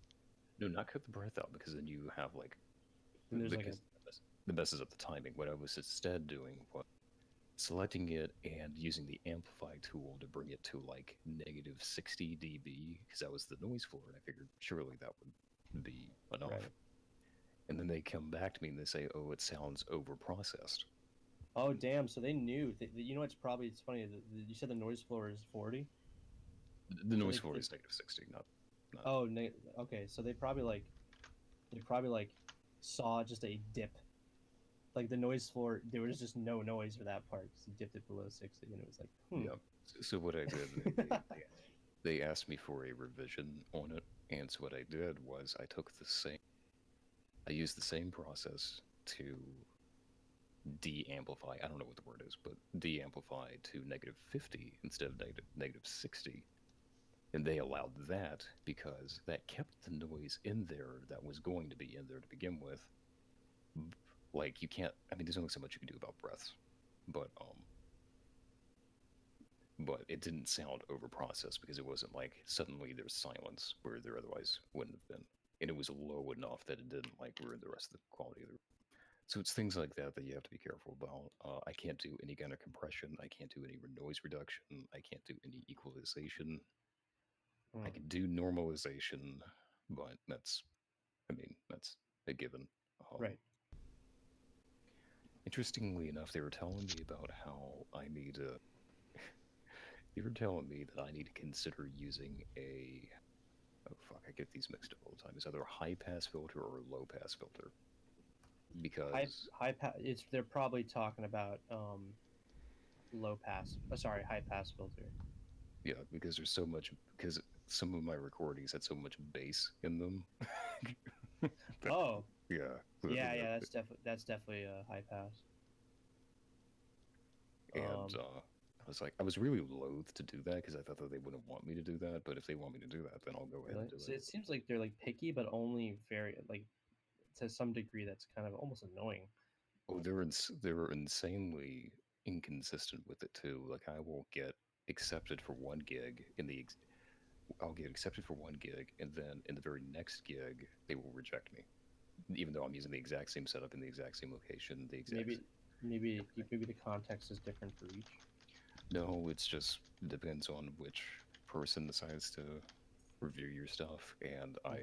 no, not cut the breath out because then you have like And there's like because the messes up the timing. What I was instead doing was selecting it and using the amplify tool to bring it to like negative 60 dB because that was the noise floor, and I figured surely that would be enough. Right. And then they come back to me and they say, "Oh, it sounds overprocessed." oh damn, so they knew. You know what's probably it's funny. You said the noise floor is 40. The So noise they- floor they- is negative 60, not. Oh, okay. So they probably like saw just a dip. Like the noise floor, there was just no noise for that part because he dipped it below 60, and it was like, Yeah. So what I did, they asked me for a revision on it, and so what I did was I used the same process to de-amplify. I don't know what the word is, but de-amplify to negative 50 instead of negative 60. And they allowed that because that kept the noise in there that was going to be in there to begin with. Like you can't. I mean, there's only so much you can do about breaths, but it didn't sound overprocessed because it wasn't like suddenly there's silence where there otherwise wouldn't have been, and it was low enough that it didn't like ruin the rest of the quality of the. So it's things like that that you have to be careful about. I can't do any kind of compression. I can't do any noise reduction. I can't do any equalization. I can do normalization, but that's a given. right. Interestingly enough, they were telling me about how I need to. They were telling me that I need to consider using a. Oh fuck! I get these mixed up all the time. It's either a high pass filter or a low pass filter. Because High pass. They're probably talking about low pass. Sorry, high pass filter. yeah, because there's so much. Because some of my recordings had so much bass in them. Oh, Yeah. yeah. That's definitely a high pass. And I was really loath to do that because I thought that they wouldn't want me to do that. But if they want me to do that, then I'll go ahead Really? and do So it. it seems like they're like picky, but only very like to some degree. That's kind of almost annoying. Oh, they were insanely inconsistent with it too. Like I will get accepted for one gig I'll get accepted for one gig, and then in the very next gig they will reject me, even though I'm using the exact same setup in the exact same location. Maybe the context is different for each. No, it's just depends on which person decides to review your stuff. And I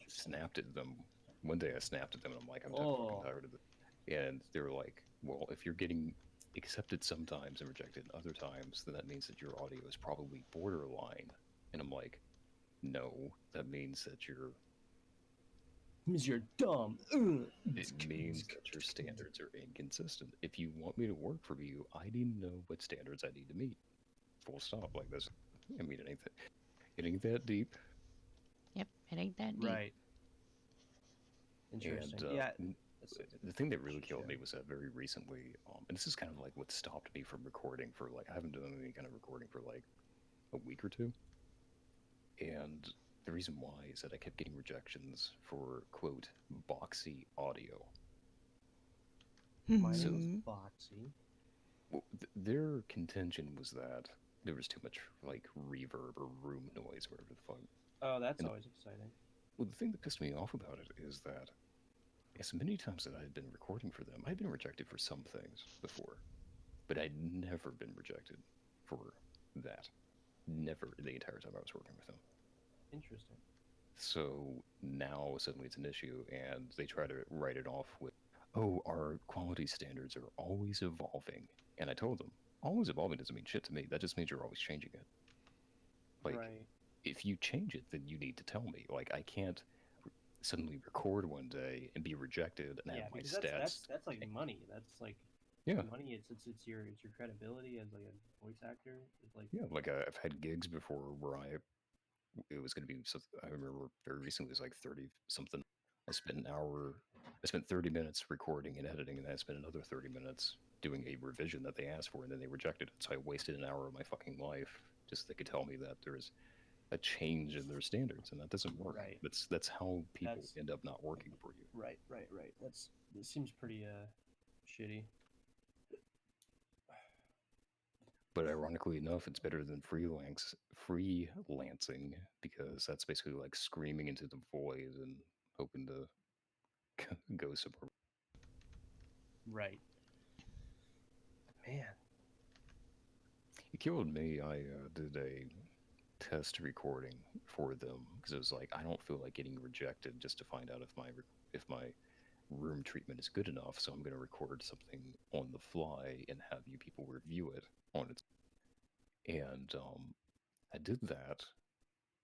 snapped at them one day. I snapped at them, and I'm like, I'm fucking tired of it. And they were like, well, if you're getting accepted sometimes and rejected other times, then that means that your audio is probably borderline. And I'm like, no, that means that Means you're dumb. it means that your standards are inconsistent. If you want me to work for you, I need to know what standards I need to meet. Full stop. Like this. I mean, it ain't that deep. Yep, it ain't that deep. Right. Interesting. And Yeah. the thing that really killed me was that very recently, and this is kind of like what stopped me from recording for like, I haven't done any kind of recording for like a week or two. And the reason why is that I kept getting rejections for, quote, boxy audio. My So- name's Boxy. Well, their contention was that there was too much like reverb or room noise, whatever the fuck. Oh, that's And- always exciting. Well, the thing that pissed me off about it is that as many times that I had been recording for them, I'd been rejected for some things before, but I'd never been rejected for that. Never the entire time I was working with them. Interesting. So now suddenly it's an issue, and they try to write it off with, oh, our quality standards are always evolving. And I told them, always evolving doesn't mean shit to me. That just means you're always changing it. Like, Right. if you change it, then you need to tell me. Like, I can't suddenly record one day and be rejected and Yeah, have my because stats. that's like money. That's like Yeah. money. It's your credibility as like a voice actor. It's like Yeah, like I've had gigs before where it was going to be, I remember very recently, it was like 30 something. I spent 30 minutes recording and editing, and then I spent another 30 minutes doing a revision that they asked for, and then they rejected it. So I wasted an hour of my fucking life just so they could tell me that there's a change in their standards, and that doesn't work. Right. That's how people That's- end up not working for you. right. That seems pretty shitty. But ironically enough, it's better than freelancing because that's basically like screaming into the void and hoping to go somewhere. Right. Man. It killed me. I did a test recording for them because it was like I don't feel like getting rejected just to find out if my room treatment is good enough. So I'm going to record something on the fly and have you people review it on its. And I did that,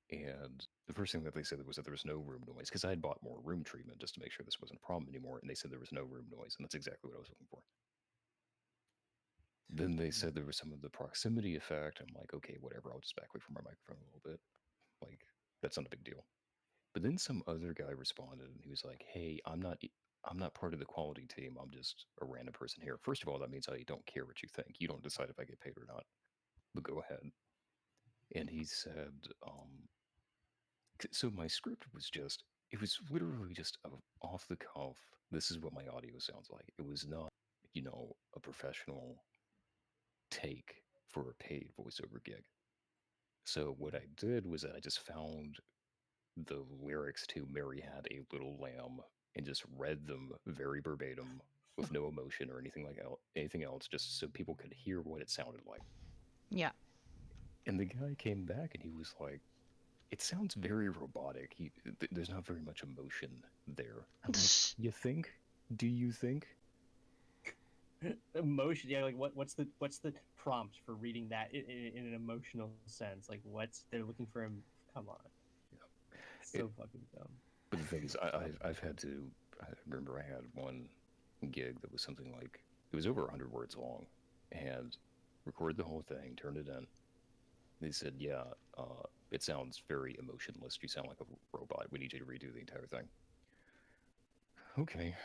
and the first thing that they said was that there was no room noise because I had bought more room treatment just to make sure this wasn't a problem anymore, and they said there was no room noise, and that's exactly what I was looking for. Then they said there was some of the proximity effect. I'm like, okay, whatever. I'll just back away from my microphone a little bit. Like, that's not a big deal. But then some other guy responded, and he was like, hey, I'm not part of the quality team. I'm just a random person here. First of all, that means I don't care what you think. You don't decide if I get paid or not. But go ahead. And he said, so my script was just, it was literally just off the cuff. This is what my audio sounds like. It was not, a professional take for a paid voiceover gig. So what I did was I just found the lyrics to Mary Had a Little Lamb and just read them very verbatim with no emotion or anything else, just so people could hear what it sounded like. Yeah. And the guy came back and he was like, it sounds very robotic. There's not very much emotion there. I'm like, you think? Do you think? Emotion. Yeah. Like what's the prompt for reading that in an emotional sense? Like they're looking for him. Come on. Yeah. So fucking dumb. But the thing is, I've had to. I remember I had one gig that was something like it was over 100 words long, and recorded the whole thing, turned it in. They said, "Yeah, it sounds very emotionless. You sound like a robot. We need you to redo the entire thing." Okay,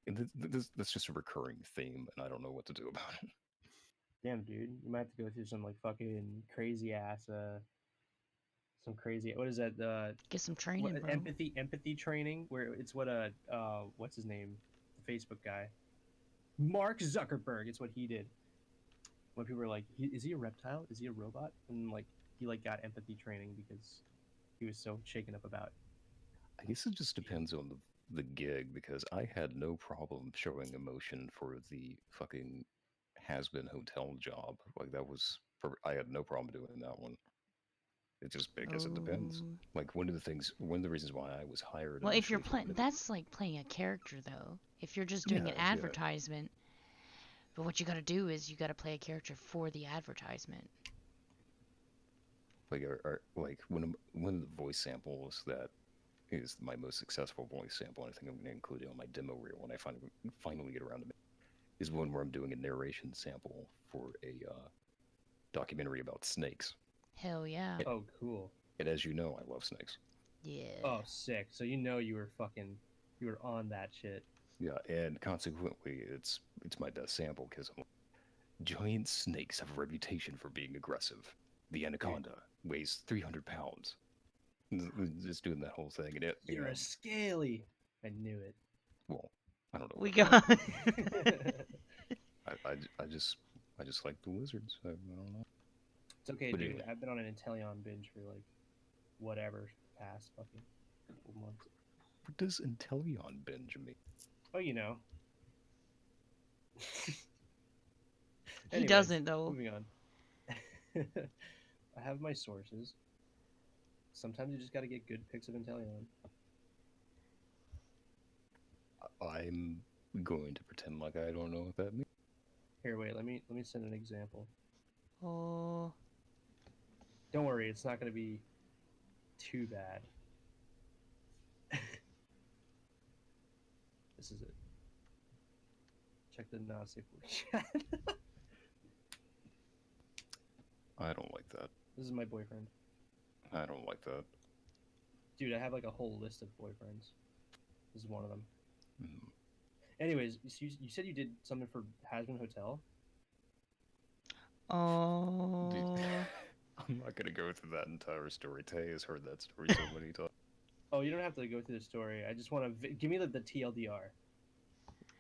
and that's just a recurring theme, and I don't know what to do about it. Damn, dude, you might have to go through some like fucking crazy ass some crazy what is that Get some training, bro. empathy training where it's what what's his name, the Facebook guy, Mark Zuckerberg. It's what he did when people were like, is he a reptile, is he a robot, and like he like got empathy training because he was so shaken up about it. I guess it just depends on the gig because I had no problem showing emotion for the fucking has-been hotel job. Like I had no problem doing that one. It just because it depends. Oh. Like one of the reasons why I was hired. Well, if you're initially for playing, one of that's like playing a character, though. If you're just doing an Yeah, yeah. advertisement, But what you gotta do is you gotta play a character for the advertisement. Like, like one of the voice samples that is my most successful voice sample, and I think I'm going to include it on my demo reel when I finally get around to it, is one where I'm doing a narration sample for a documentary about snakes. Hell yeah. Oh, cool. And as you know, I love snakes. Yeah. Oh, sick. So you know you were on that shit. Yeah, and consequently, it's my best sample because giant snakes have a reputation for being aggressive. The anaconda weighs 300 pounds. Just doing that whole thing, and it. You're a scaly. I knew it. Well, I don't know. We got. I just like the lizards. I don't know. It's okay, But dude. anyway. I've been on an Inteleon binge for like whatever past fucking couple months. What does Inteleon binge mean? Oh, you know. He doesn't, though. Moving on. I have my sources. Sometimes you just gotta get good pics of Inteleon. I'm going to pretend like I don't know what that means. Here, wait. Let me send an example. Oh. Don't worry, it's not gonna be too bad. This is it. Check the not safe word chat. I don't like that. This is my boyfriend. I don't like that. Dude, I have like a whole list of boyfriends. This is one of them. Mm. Anyways, you said you did something for Hasbin Hotel? Oh. Dude, I'm not gonna go through that entire story. Tay has heard that story so many times. Oh, you don't have to go through the story. I just want to give me the TLDR.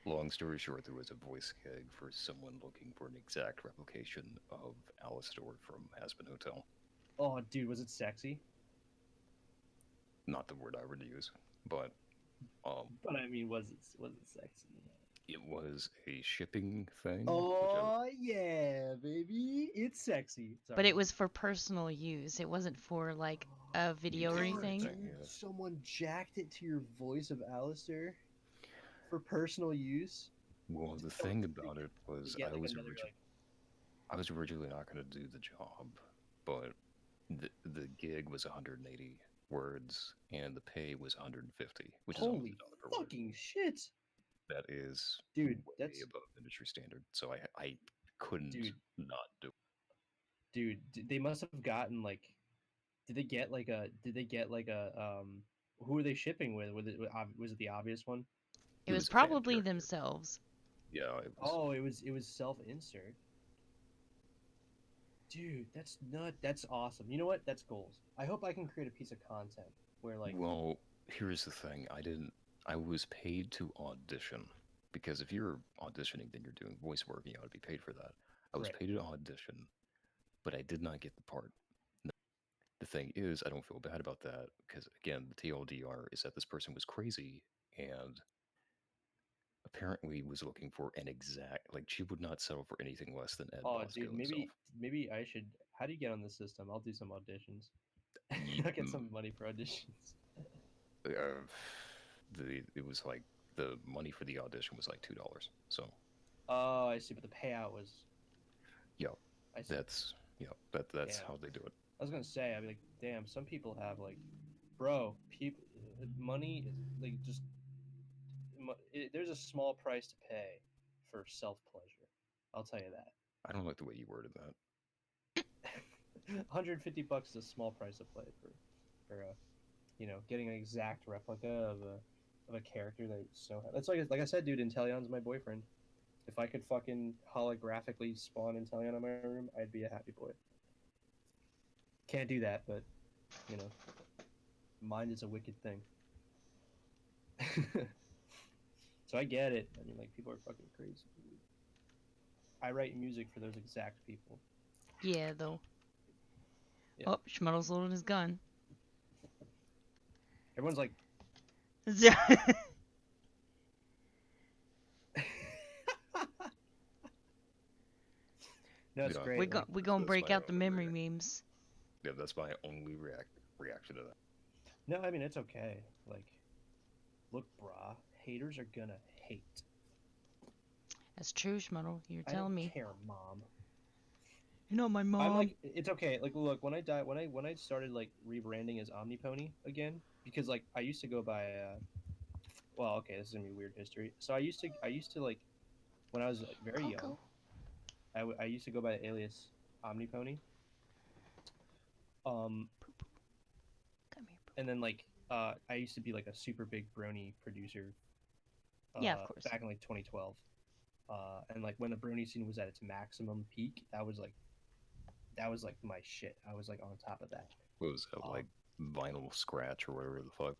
Long story short, there was a voice gig for someone looking for an exact replication of Alistair from Aspen Hotel. Oh, dude, was it sexy? Not the word I would use, but But I mean, was it sexy? it was a shipping thing. Oh yeah, baby, it's sexy. Sorry. But it was for personal use. It wasn't for like a video or Different anything. thing, yeah. Someone jacked it to your voice of Alistair for personal use. Well, the thing about it was You get, I like, was another, originally I was originally not going to do the job, but the gig was 180 words and the pay was 150, which is almost holy $1 per word. fucking shit, That is dude. way That's above industry standard. So I couldn't Dude. not do it. dude. They must have gotten like. Did they get like a? Who were they shipping with? Was it the obvious one? It It was was a fan probably character. themselves. Yeah, it was. Oh, it was self-insert. Dude, that's nut. That's awesome. You know what? That's goals. I hope I can create a piece of content where like. Well, here's the thing. I was paid to audition because if you're auditioning, then you're doing voice work and you ought to be paid for that. I was Right. paid to audition, but I did not get the part. The thing is, I don't feel bad about that because again, the TLDR is that this person was crazy and apparently was looking for an exact, like, she would not settle for anything less than Ed Oh, Bosco dude, himself. maybe I should. How do you get on the system? I'll do some auditions. I'll get some money for auditions. It was like the money for the audition was like $2. So Oh, I see. But the payout was. yeah, I see. that's Damn. how they do it. I was gonna say, I'd be like, damn. Some people have like, bro, people, money is like just. There's a small price to pay for self pleasure. I'll tell you that. I don't like the way you worded that. $150 is a small price to play for getting an exact replica of a character that so. That's like I said, dude. Inteleon's my boyfriend. If I could fucking holographically spawn Inteleon in my room, I'd be a happy boy. Can't do that, but mind is a wicked thing. So I get it. I mean, like, people are fucking crazy. I write music for those exact people. Yeah, though. Yeah. Oh, Schmuddle's loading his gun. Everyone's like, no, it's Yeah. great. we like- gonna That's break my out the only memory reaction. memes. Yeah, that's my only reaction to that. No, I mean, it's okay. Like, look, brah, haters are gonna hate. That's true, Schmuddle. You're I telling don't me. care, Mom. You're not my I'm mom. like, it's okay. Like, look, when I started like rebranding as Omnipony again, because like I used to go by, well, okay, this is gonna be weird history. So I used to like when I was like, very young, Coco. I used to go by the alias Omnipony. Um, Come here. and then like I used to be like a super big brony producer Yeah, of course. back in like 2012. And like when the brony scene was at its maximum peak, that was like my shit. I was like on top of that. What was that, Um, like vinyl scratch or whatever the fuck?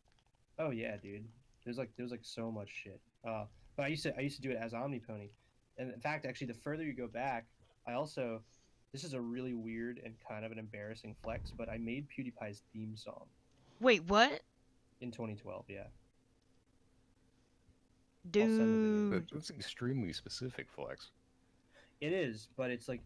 oh yeah, dude. There's like so much shit. But I used to do it as Omnipony, and in fact, actually, the further you go back, I also this is a really weird and kind of an embarrassing flex, but I made PewDiePie's theme song Wait, what? in 2012. Yeah, I'll send the video. But Dude. that's extremely specific flex. It is, but it's like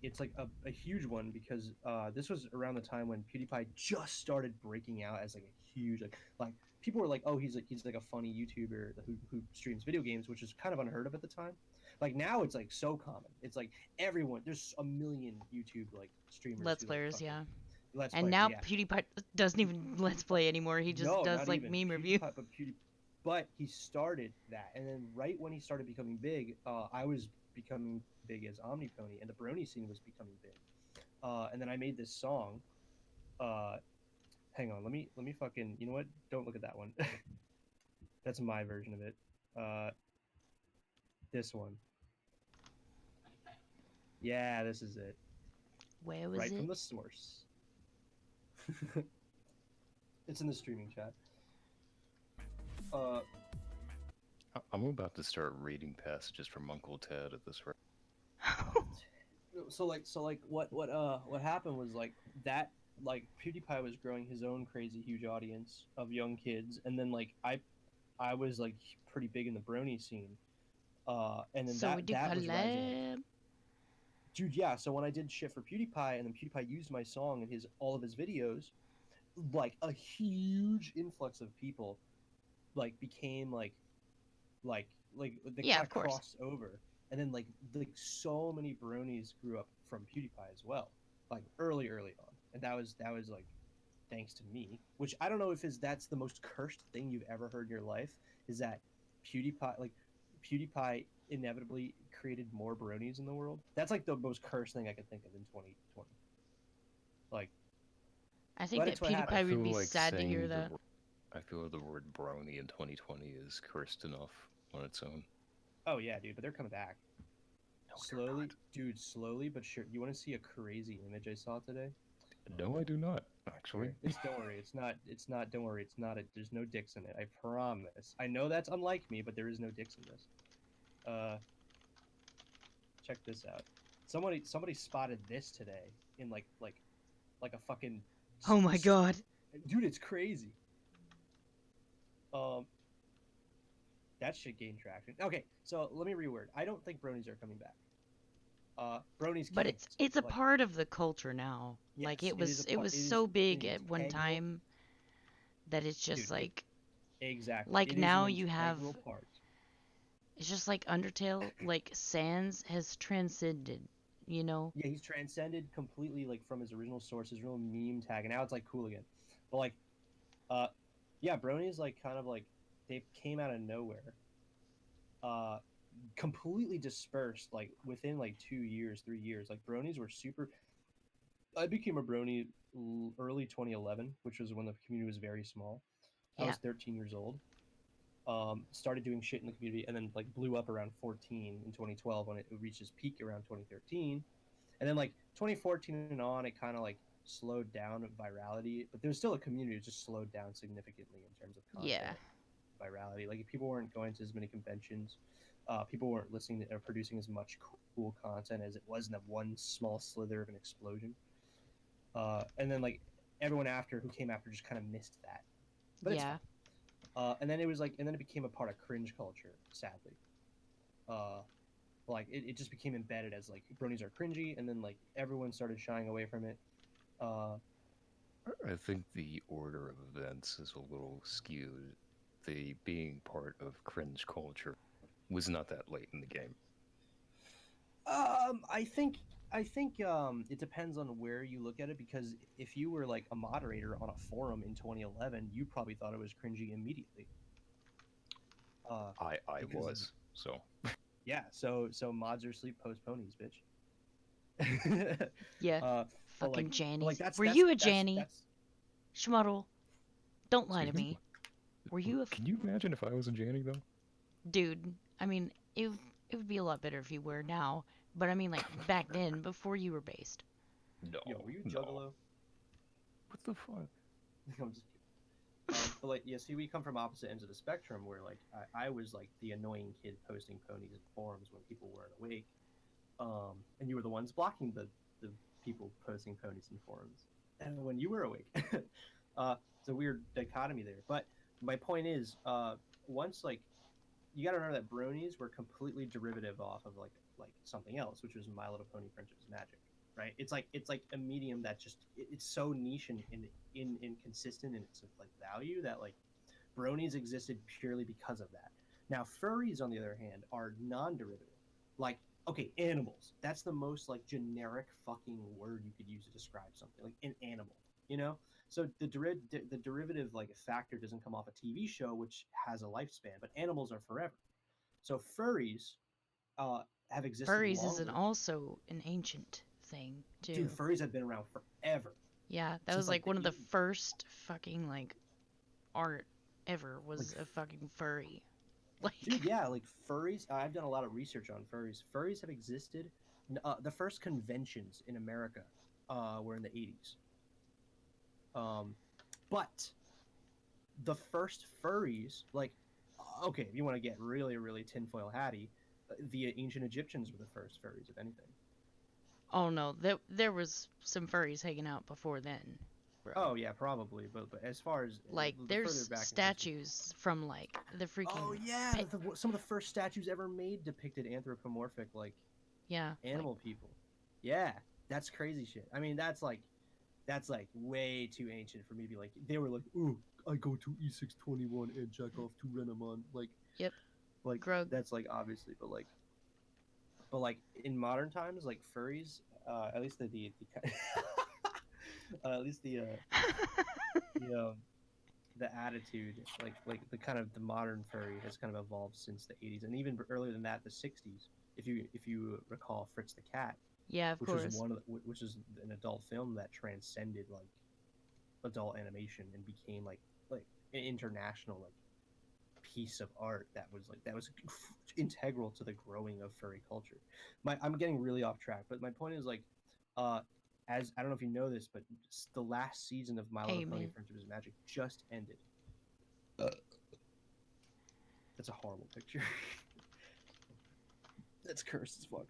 a huge one because this was around the time when PewDiePie just started breaking out as like a huge like people were like, oh, he's like a funny YouTuber who streams video games, which is kind of unheard of at the time. Like now it's like so common. It's like everyone there's a million YouTube like streamers Let's who like players, fucking yeah. Let's And Players, now yeah. PewDiePie doesn't even Let's Play anymore. He just No, does not like even meme review. PewDiePie, but he started that, and then right when he started becoming big, I was becoming big as Omnipony, and the Brony scene was becoming big. And then I made this song. Uh, hang on, let me fucking. You know what? Don't look at that one. That's my version of it. This one. Yeah, this is it. Where was Right it? from the source. It's in the streaming chat. I'm about to start reading passages from Uncle Ted at this rate. So like what happened was like that like PewDiePie was growing his own crazy huge audience of young kids, and then like I was like pretty big in the brony scene, and then So we do that was rising like collab. dude, yeah. So when I did shit for PewDiePie, and then PewDiePie used my song in his all of his videos, like a huge influx of people like became like they Yeah, kind of of course. crossed over, and then like so many bronies grew up from PewDiePie as well, like early on, and that was like thanks to me, which I don't know if is that's the most cursed thing you've ever heard in your life, is that PewDiePie inevitably created more bronies in the world. That's like the most cursed thing I could think of in 2020. Like, I think but that it's what I happened. PewDiePie would feel be like sad to hear saying that. I feel the word brony in 2020 is cursed enough on its own. Oh yeah, dude, but they're coming back. No, Slowly, dude, slowly but sure. You want to see a crazy image I saw today? no, I do not. Actually, Here, don't worry. It's not. It's not. Don't worry. It's not. There's no dicks in it. I promise. I know that's unlike me, but there is no dicks in this. Uh, check this out. Somebody spotted this today in like a fucking. Oh my god. Dude, it's crazy. Um, that shit gained traction. Okay, so let me reword. I don't think bronies are coming back. Bronies But can't. it's a Like, part of the culture now. Like yes, it is a it part. was It is so big an at one integral. time that it's just Dude, like exactly. like It is an now you have integral part. it's just like Undertale, like Sans has transcended, you know? Yeah, he's transcended completely like from his original source, his real meme tag, and now it's like cool again. But like, uh, yeah, bronies like kind of like they came out of nowhere, uh, completely dispersed like within like 2 years, 3 years. Like bronies were super. I became a brony early 2011, which was when the community was very small. I Yeah. was 13 years old. Started doing shit in the community, and then like blew up around 14 in 2012 when it reached its peak around 2013. And then like 2014 and on, it kind of like slowed down virality, but there's still a community that just slowed down significantly in terms of Yeah. content virality. Like people weren't going to as many conventions, people weren't listening or producing as much cool content as it was in that one small slither of an explosion. And then like everyone after who came after just kind of missed that, but it's Yeah. fine. And then it was like, and then it became a part of cringe culture, sadly. Uh, like it just became embedded as like bronies are cringy, and then like everyone started shying away from it. Uh, I think the order of events is a little skewed. The being part of cringe culture was not that late in the game. I think it depends on where you look at it, because if you were like a moderator on a forum in 2011, you probably thought it was cringy immediately. I Because was so. yeah, so mods are sleep post ponies, bitch. Yeah. uh, but Fucking like, Janny. that's Were that's you a that's Janny? that's Schmuddle. Don't lie to Excuse me. me. Were you a Can you imagine if I was a Janny though? dude? I mean, it would be a lot better if you were now. But I mean, like back then, before you were based. No. yo. Were you no. Juggalo? What the fuck? I'm just kidding. But like, yeah, see, we come from opposite ends of the spectrum, where like I was like the annoying kid posting ponies in forums when people weren't awake, and you were the ones blocking the people posting ponies in forums, and when you were awake. It's a weird dichotomy there. But my point is, once like you got to remember that bronies were completely derivative off of like something else, which was My Little Pony Friendship's Magic, right? It's like a medium that just it's so niche and inconsistent in its like value that like bronies existed purely because of that. Now furries, on the other hand, are non-derivative. Like, okay, animals. That's the most like generic fucking word you could use to describe something, like an animal. You know, so the derivative like factor doesn't come off a TV show, which has a lifespan, but animals are forever. So furries uh, have existed Furries is longer. also an ancient thing Dude, too. furries have been around forever, Yeah, that since was like like the one of the 80s. first fucking like art ever Like, was a fucking furry. Like, dude, yeah, like furries. I've done a lot of research on furries. Furries have existed. The first conventions in America were in the 80s. Um, but the first furries, like, okay, if you want to get really, really tinfoil hatty, the ancient Egyptians were the first furries, if anything. oh no, there was some furries hanging out before then, bro. Oh yeah, probably. But as far as Like, the further there's back in history. statues from like the Oh freaking yeah, some of the first statues ever made depicted anthropomorphic like yeah, like animal people. Yeah, that's crazy shit. I mean, that's like way too ancient for me to be like. They were like, ooh, I go to E621 and jack off to Renamon. yep, Like Grug. that's like obviously, but like in modern times, like furries, at least at least the the attitude, like the kind of the modern furry has kind of evolved since the 80s, and even earlier than that, the 60s. If you recall Fritz the Cat, Yeah, of which was course. which is an adult film that transcended like adult animation and became like an international like piece of art that was integral to the growing of furry culture. I'm getting really off track, but my point is like, uh, as I don't know if you know this, but the last season of My Little Pony Amen. Friendship is Magic just ended. That's a horrible picture. That's cursed as fuck.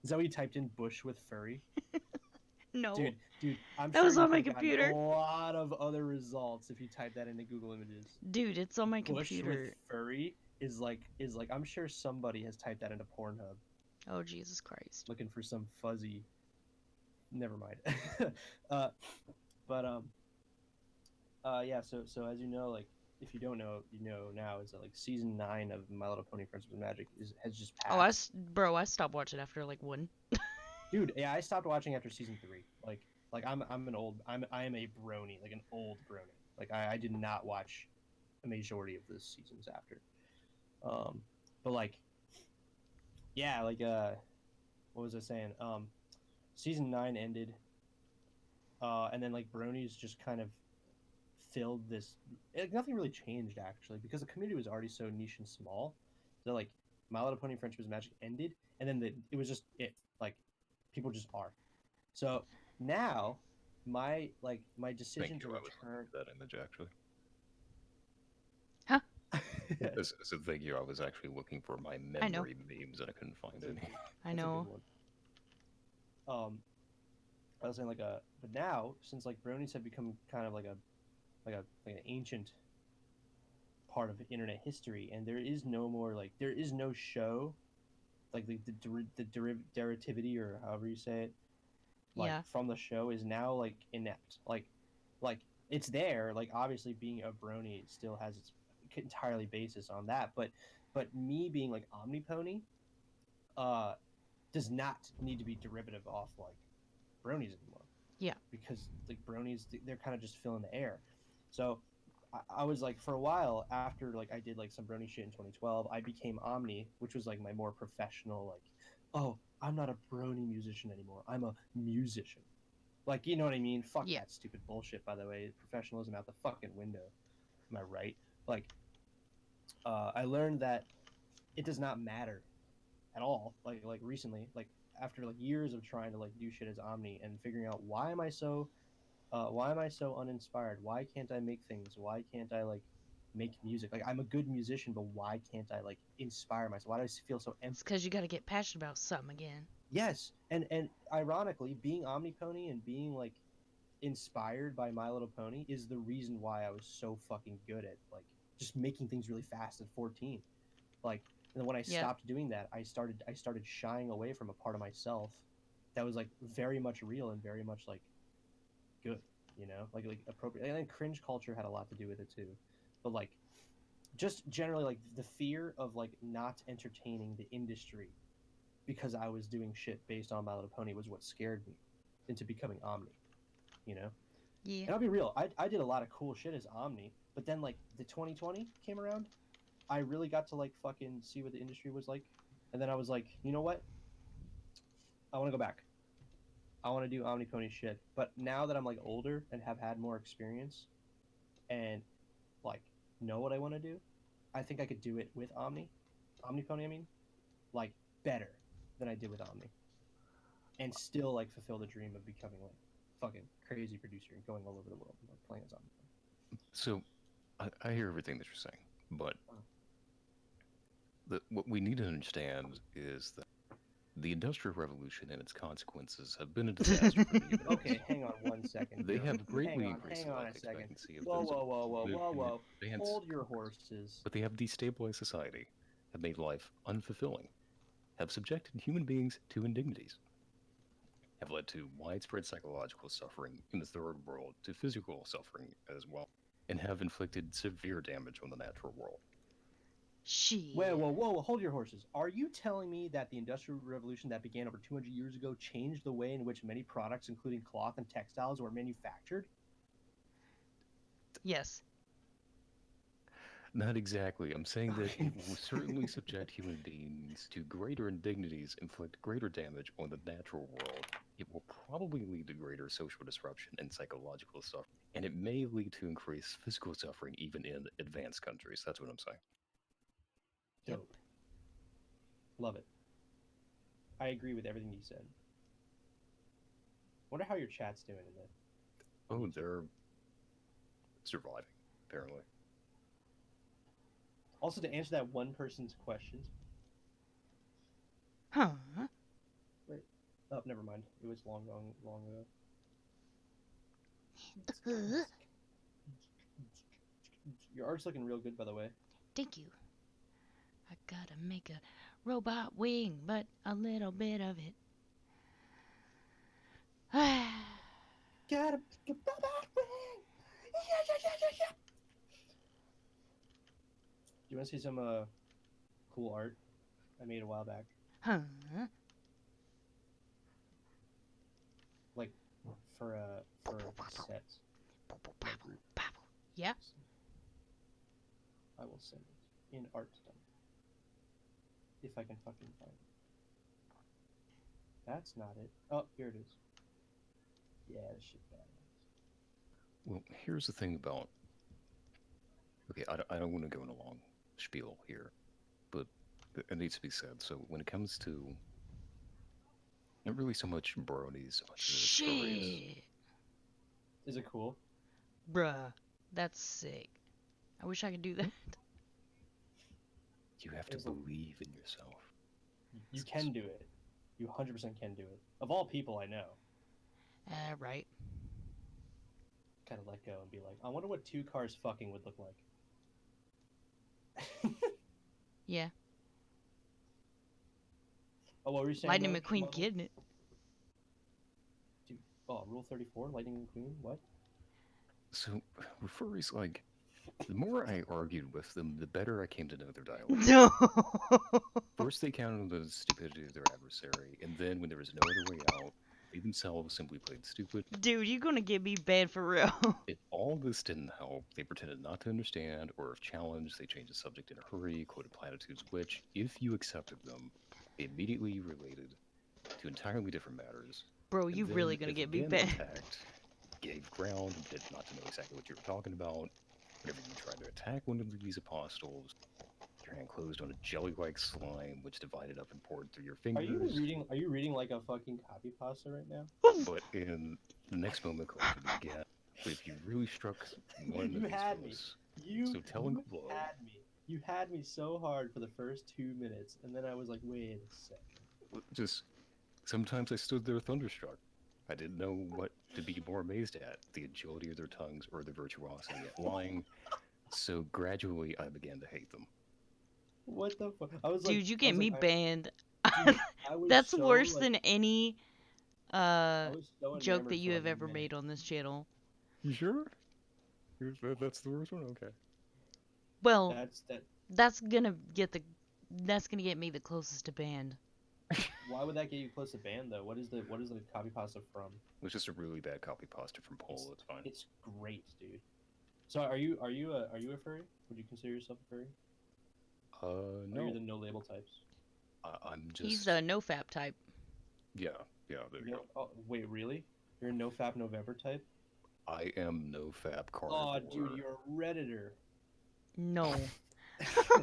Is that what you typed in bush with furry? No, Dude, I'm that sure was you on could my have gotten a computer. lot of other results if you type that into Google Images. Dude, it's on my Bush with computer. furry is like I'm sure somebody has typed that into Pornhub Oh Jesus Christ. looking for some fuzzy. Never mind. uh, but yeah. So as you know, like if you don't know, you know now is that like season 9 of My Little Pony Friendship with Magic has just Oh, passed. bro, I stopped watching after like one. Dude, yeah, I stopped watching after season 3. Like I am a brony, like an old brony. Like I did not watch a majority of the seasons after. But like yeah, like what was I saying? Season 9 ended, and then like bronies just kind of filled this. Nothing really changed actually because the community was already so niche and small. So like My Little Pony Friendship was Magic ended, and then it was just it. Like people just are. So now my decision Thank you. to I was return. looking for that image actually. Huh? So thank you. I was actually looking for my I know. memory memes and I couldn't find any. I That's a good know. one. I was saying but now since like bronies have become kind of like an ancient part of internet history, and there is no more like there is no show like the derivativity or however you say it like Yeah. from the show is now like inept. Like it's there. Like obviously being a brony still has its entirely basis on that, but me being like Omnipony, does not need to be derivative off like bronies anymore. Yeah. Because like bronies, they're kind of just filling the air. So I was like, for a while after like I did like some brony shit in 2012, I became Omni, which was like my more professional, like, oh, I'm not a brony musician anymore. I'm a musician. Like, you know what I mean? Fuck Yeah. that stupid bullshit, by the way. Professionalism out the fucking window. Am I right? Like, I learned that it does not matter at all. Like recently, like after like years of trying to like do shit as Omni and figuring out why am I so uninspired? Why can't I make things? Why can't I like make music? Like I'm a good musician, but why can't I like inspire myself? Why do I feel so empty? It's because you got to get passionate about something again. Yes, and ironically, being Omnipony and being like inspired by My Little Pony is the reason why I was so fucking good at like just making things really fast at 14. Like, and then when I stopped doing that, I started shying away from a part of myself that was like very much real and very much like good, you know, like appropriate. And then cringe culture had a lot to do with it too, but like just generally like the fear of like not entertaining the industry because I was doing shit based on My Little Pony was what scared me into becoming Omni, you know. Yeah. And I'll be real, I did a lot of cool shit as Omni, but then like the 2020 came around, I really got to like fucking see what the industry was like, and then I was like, you know what, I want to go back. I want to do Omnipony shit. But now that I'm like older and have had more experience and like know what I want to do, I think I could do it with Omnipony, I mean, like better than I did with Omni. And still like fulfill the dream of becoming like fucking crazy producer and going all over the world and like playing as Omnipony. So, I hear everything that you're saying, but what we need to understand is that the Industrial Revolution and its consequences have been a disaster for the human race. Okay, hang on one second. They Joe. have greatly increased hang the on life a second. expectancy of Whoa, those whoa, whoa, whoa, living whoa, in whoa. advanced Hold your countries. horses. But they have destabilized society, have made life unfulfilling, have subjected human beings to indignities, have led to widespread psychological suffering in the third world, to physical suffering as well, and have inflicted severe damage on the natural world. Shit. Whoa, hold your horses. Are you telling me that the Industrial Revolution that began over 200 years ago changed the way in which many products, including cloth and textiles, were manufactured? Yes. Not exactly. I'm saying that it will certainly subject human beings to greater indignities, inflict greater damage on the natural world. It will probably lead to greater social disruption and psychological suffering. And it may lead to increased physical suffering even in advanced countries. That's what I'm saying. Yep. Dope. Love it. I agree with everything you said. Wonder how your chat's doing in the... Oh, they're surviving, apparently. Also, to answer that one person's questions... Huh. Wait. Oh, never mind. It was long ago. Your art's looking real good, by the way. Thank you. I gotta make a robot wing, but a little bit of it. Gotta make a robot wing! Yeah. Do you want to see some cool art I made a while back? Huh? Like for sets. Yeah. I will send it in art dump. If I can fucking find it. That's not it. Oh, here it is. Yeah, this shit badass. Well, here's the thing about... Okay, I don't want to go in a long spiel here, but it needs to be said. So when it comes to not really so much bronies, so much as furries. Shit. Is it cool? Bruh. That's sick. I wish I could do that. You have to believe in yourself. You can do it. You 100% can do it. Of all people I know. Right. Kind of let go and be like, I wonder what two cars fucking would look like. Yeah. Oh, what were you saying? Lightning though, McQueen Shmuel? getting it. Dude, oh, Rule 34, Lightning McQueen, what? So, furries, like, The more I argued with them, the better I came to know their dialogue. No. First, they counted on the stupidity of their adversary, and then, when there was no other way out, they themselves simply played stupid. Dude, you gonna get me banned for real. If all this didn't help, they pretended not to understand, or if challenged, they changed the subject in a hurry, quoted platitudes which, if you accepted them, they immediately related to entirely different matters. Bro, And you really then, gonna if get me again banned. attacked, gave ground, and did not to know exactly what you were talking about. Whenever you tried to attack one of these apostles, your hand closed on a jelly-like slime which divided up and poured through your Are you fingers. reading? Are you reading like a fucking copy pasta right now? But in the next moment, collected again. But if you really struck one You of these had me. foes, You so telling you blow, had me. You had me so hard for the first 2 minutes, and then I was like, wait a second. just sometimes I stood there thunderstruck. I didn't know what to be more amazed at, the agility of their tongues or the virtuosity at lying. So gradually, I began to hate them. What the fuck? I was like, Dude, you I get was me like, banned. dude, I was That's so worse like, than any I was so joke that enamored you for have like a ever minute. made on this channel. You sure? That's the worst one? Okay. Well, That's that. that's gonna get me the closest to banned. Why would that get you close to ban though? What is the copy pasta from? It was just a really bad copy pasta from Pole. It's fine. It's great, dude. So are you a furry? Would you consider yourself a furry? Or No. you're the no label types? I'm just. He's a no-fap type. Yeah, there you No, go. oh, wait, really? You're a no fap November type? I am no fap Oh, carnivore. dude, you're a redditor. No. I'm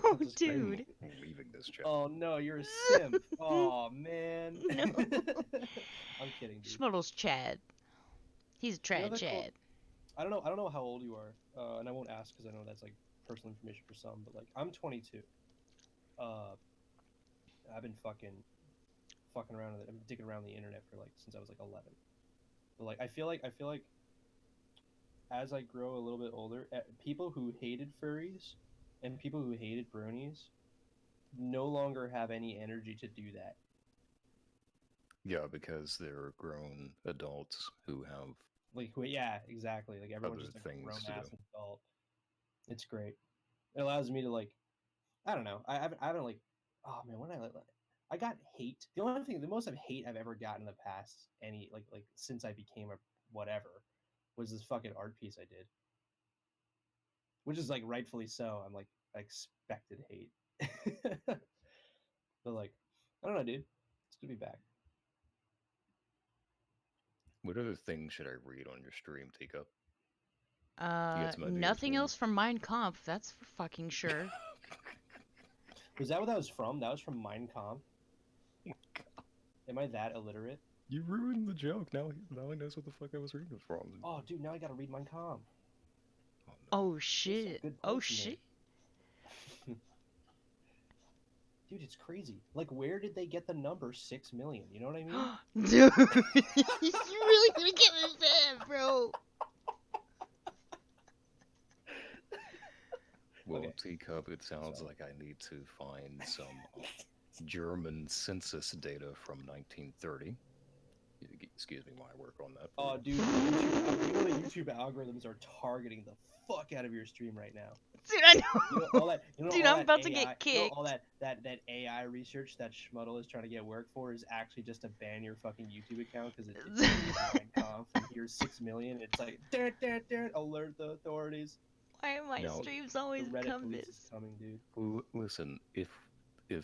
Oh, just kidding. dude. I'm leaving this chat. Oh no, you're a simp. Oh man. No. I'm kidding, dude. Schmuddle's Chad. He's a You know trad that Chad. I don't know. I don't know how old you are, and I won't ask because I know that's like personal information for some. But like, I'm 22. I've been fucking around with it. I've been dicking around the internet for like since I was like 11. But like, I feel like as I grow a little bit older, people who hated furries and people who hated bronies no longer have any energy to do that. Yeah, because they're grown adults who have. Like, yeah, exactly. Like everyone's Other just a things grown to do. ass adult. It's great. It allows me to like, I don't know. I haven't like, oh man, when I got hate. The only thing, the most of hate I've ever gotten in the past, like since I became a whatever, was this fucking art piece I did, which is like rightfully so. I'm like, I expected hate, but like, I don't know, dude. It's good to be back. What other things should I read on your stream, Teacup? You got some ideas Nothing for me? else from Mein Kampf, that's for fucking sure. Was that what that was from? That was from Mein Kampf. Am I that illiterate? You ruined the joke. Now he knows what the fuck I was reading it from. Oh, dude, now I gotta read Mein Kampf. Oh, no. Oh There's some shit. good Oh points in there. shit. Dude, it's crazy. Like, where did they get the number 6 million? You know what I mean? Dude, you really gonna get me banned, bro. Well, Okay. Teacup, it sounds So- like I need to find some German census data from 1930. Excuse me while I work on that. Oh, dude, YouTube, you know the YouTube algorithms are targeting the fuck out of your stream right now. Dude, I You know know. all that. You know Dude, all I'm that about to AI, get You know, kicked. all that AI research that Schmuddle is trying to get work for is actually just to ban your fucking YouTube account because it's Mein Kampf and here's 6 million. It's like, alert the authorities. Why are my No. streams The always Reddit become police this? is coming, dude. Listen, if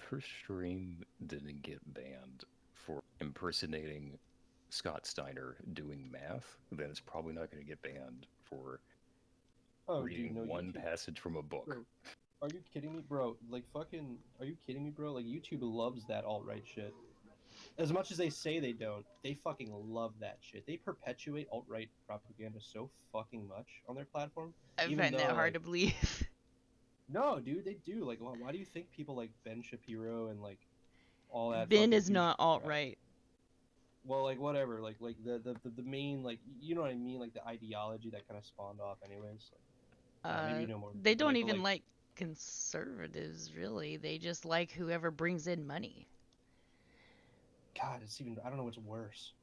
her stream didn't get banned for impersonating Scott Steiner doing math, then it's probably not going to get banned for Oh, reading dude, no, one YouTube. passage from a book. Bro, are you kidding me, bro? Like, fucking, are you kidding me, bro? Like, YouTube loves that alt-right shit. As much as they say they don't, they fucking love that shit. They perpetuate alt-right propaganda so fucking much on their platform. I Even find that though, hard like, to believe. no, dude, they do. Like, why do you think people like Ben Shapiro and like all that? Ben fucking is not douchebag alt crap? right. Well, like whatever, like the main, like, you know what I mean, like the ideology that kind of spawned off, anyways. Like, maybe you know more. They but, don't but, even like conservatives, really. They just like whoever brings in money. God, it's even. I don't know what's worse.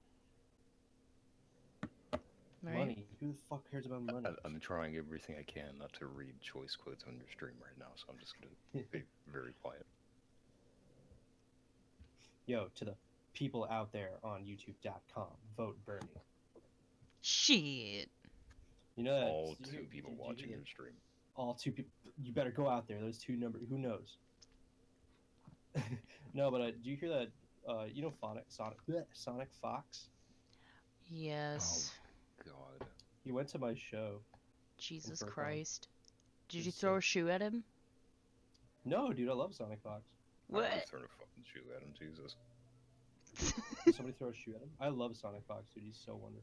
Right? Money. Who the fuck cares about money? I'm trying everything I can not to read choice quotes on your stream right now, so I'm just gonna be very quiet. Yo, to the people out there on YouTube.com, vote Bernie. Shit. You know that All did you two hear- people did you watching hear your stream. all two people. You better go out there. Those two numbers. Who knows? No, but do you hear that? You know Sonic Fox. Yes. God. He went to my show. Jesus Furcon. Christ. Did He's you throw a sick. shoe at him? No, dude, I love Sonic Fox. I would What? have thrown a fucking shoe at him, Jesus. Did somebody throw a shoe at him? I love Sonic Fox, dude. He's so wonderful.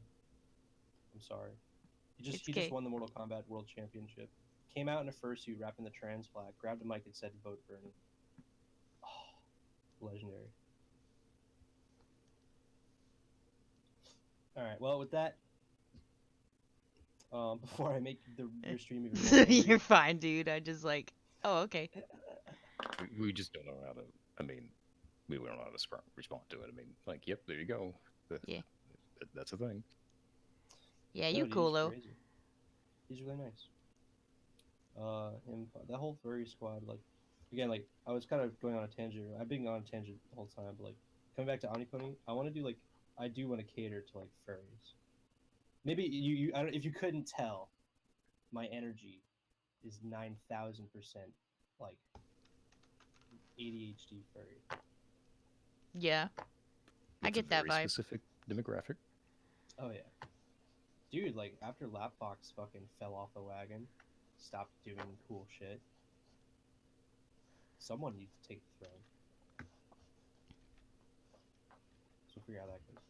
I'm sorry. It's He okay. just won the Mortal Kombat World Championship. Came out in a fursuit, wrapping the trans flag, grabbed a mic and said, "Vote Bernie." Oh, legendary. All right. Well, with that, before I make your stream even more angry, You're fine, dude. I just like, oh, okay. We just don't know how to. I mean, we don't know how to respond to it. I mean, like, yep, there you go. Yeah. That's a thing. Yeah, No, you dude, cool he's though. crazy. He's really nice. That whole furry squad, like, again, like, I was kind of going on a tangent. I've been on a tangent the whole time, but like, coming back to Onipony, I want to do like, I do want to cater to like furries. Maybe I don't, if you couldn't tell, my energy is 9,000% like ADHD furry. Yeah. I It's a get that very vibe. specific demographic. Oh yeah, dude. Like after Lapfox fucking fell off the wagon, stopped doing cool shit. Someone needs to take the throne. So we'll figure out how that goes.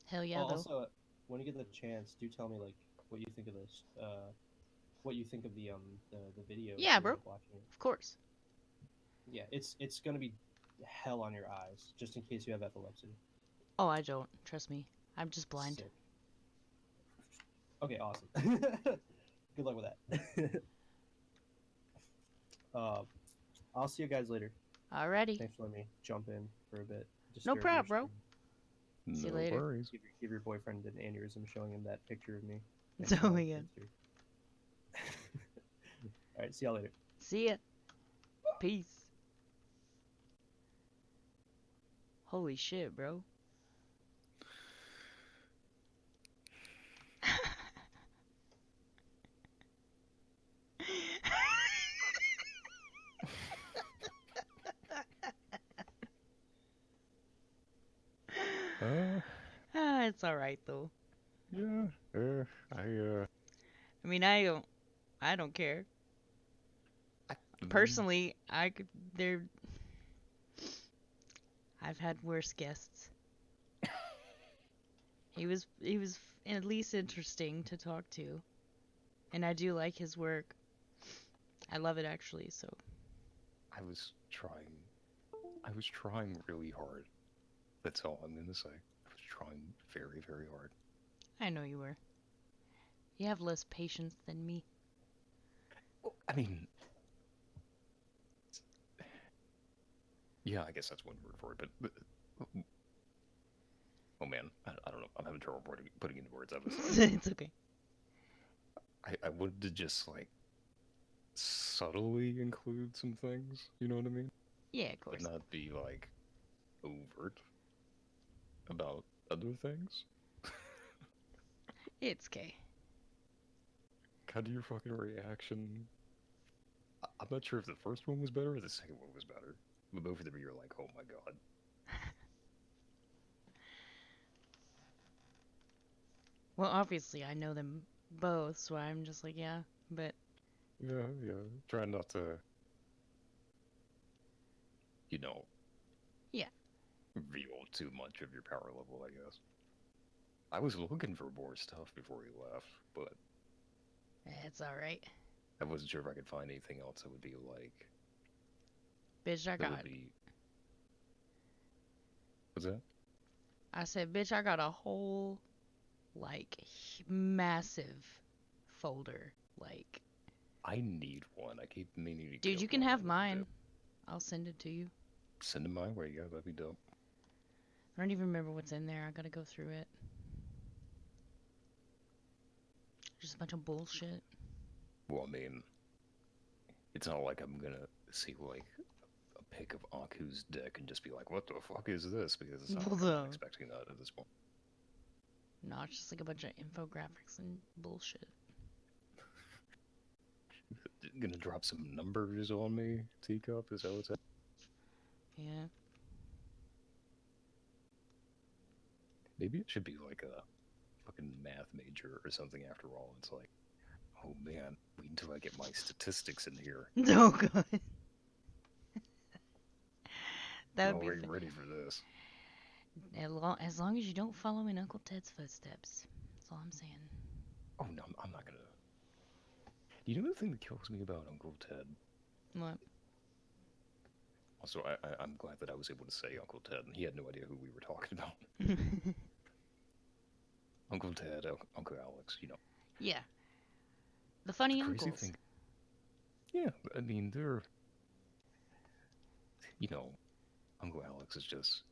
Hell yeah, though. Also, when you get the chance, do tell me like what you think of this. What you think of the video? if Yeah, you're, bro. like, watching it. Of course. Yeah, it's gonna be hell on your eyes, just in case you have epilepsy. Oh, I don't. Trust me. I'm just blind. Sick. Okay, awesome. Good luck with that. I'll see you guys later. Alrighty. Thanks for letting me jump in for a bit. No Disturb your prob, bro. stream. See you No later. worries. Give your boyfriend an aneurysm showing him that picture of me. Oh my god. All right, see y'all later. See ya. Peace. Holy shit, bro. It's alright though. Yeah. I mean, I don't care. Personally, I've had worse guests. He was at least interesting to talk to, and I do like his work. I love it actually. So I was trying really hard. That's all I'm gonna say. I was trying very, very hard. I know you were. You have less patience than me. I mean, yeah, I guess that's one word for it. But oh man, I don't know. I'm having trouble putting into words. It's okay. I wanted to just like subtly include some things. You know what I mean? Yeah, of course. But not be like overt about other things. It's okay. Kind of your fucking reaction. I'm not sure if the first one was better or the second one was better. But both of them, you're like, oh my god. Well, obviously I know them both, so I'm just like, yeah, but Yeah. Try not to, you know. Yeah. Reveal too much of your power level, I guess. I was looking for more stuff before he left, but it's alright. I wasn't sure if I could find anything else that would be like. Bitch, I That would got. be. What's that? I said, bitch, I got a whole, like, massive folder. Like, I need one. I keep meaning to. dude, get you can one. have I need mine. to I'll send it to you. Send it my way. Yeah, that'd be dope. I don't even remember what's in there. I gotta go through it. Just a bunch of bullshit. Well, I mean, it's not like I'm gonna see like a pic of Aku's dick and just be like, "What the fuck is this?" Because it's not like I'm Well, not expecting that at this point. No, it's just like a bunch of infographics and bullshit. Gonna drop some numbers on me, teacup? Is that what's happening? Yeah. Maybe it should be like a fucking math major or something after all. It's like, oh man, wait until I get my statistics in here. Oh god. That I'm would already be ready for this. as long as you don't follow in Uncle Ted's footsteps. That's all I'm saying. Oh no, I'm not gonna. You know the thing that kills me about Uncle Ted? What? Also, I'm glad that I was able to say Uncle Ted. He had no idea who we were talking about. Uncle Ted, Uncle Alex, you know. Yeah. The funny The crazy uncles. thing. Yeah, I mean, they're. You know, Uncle Alex is just.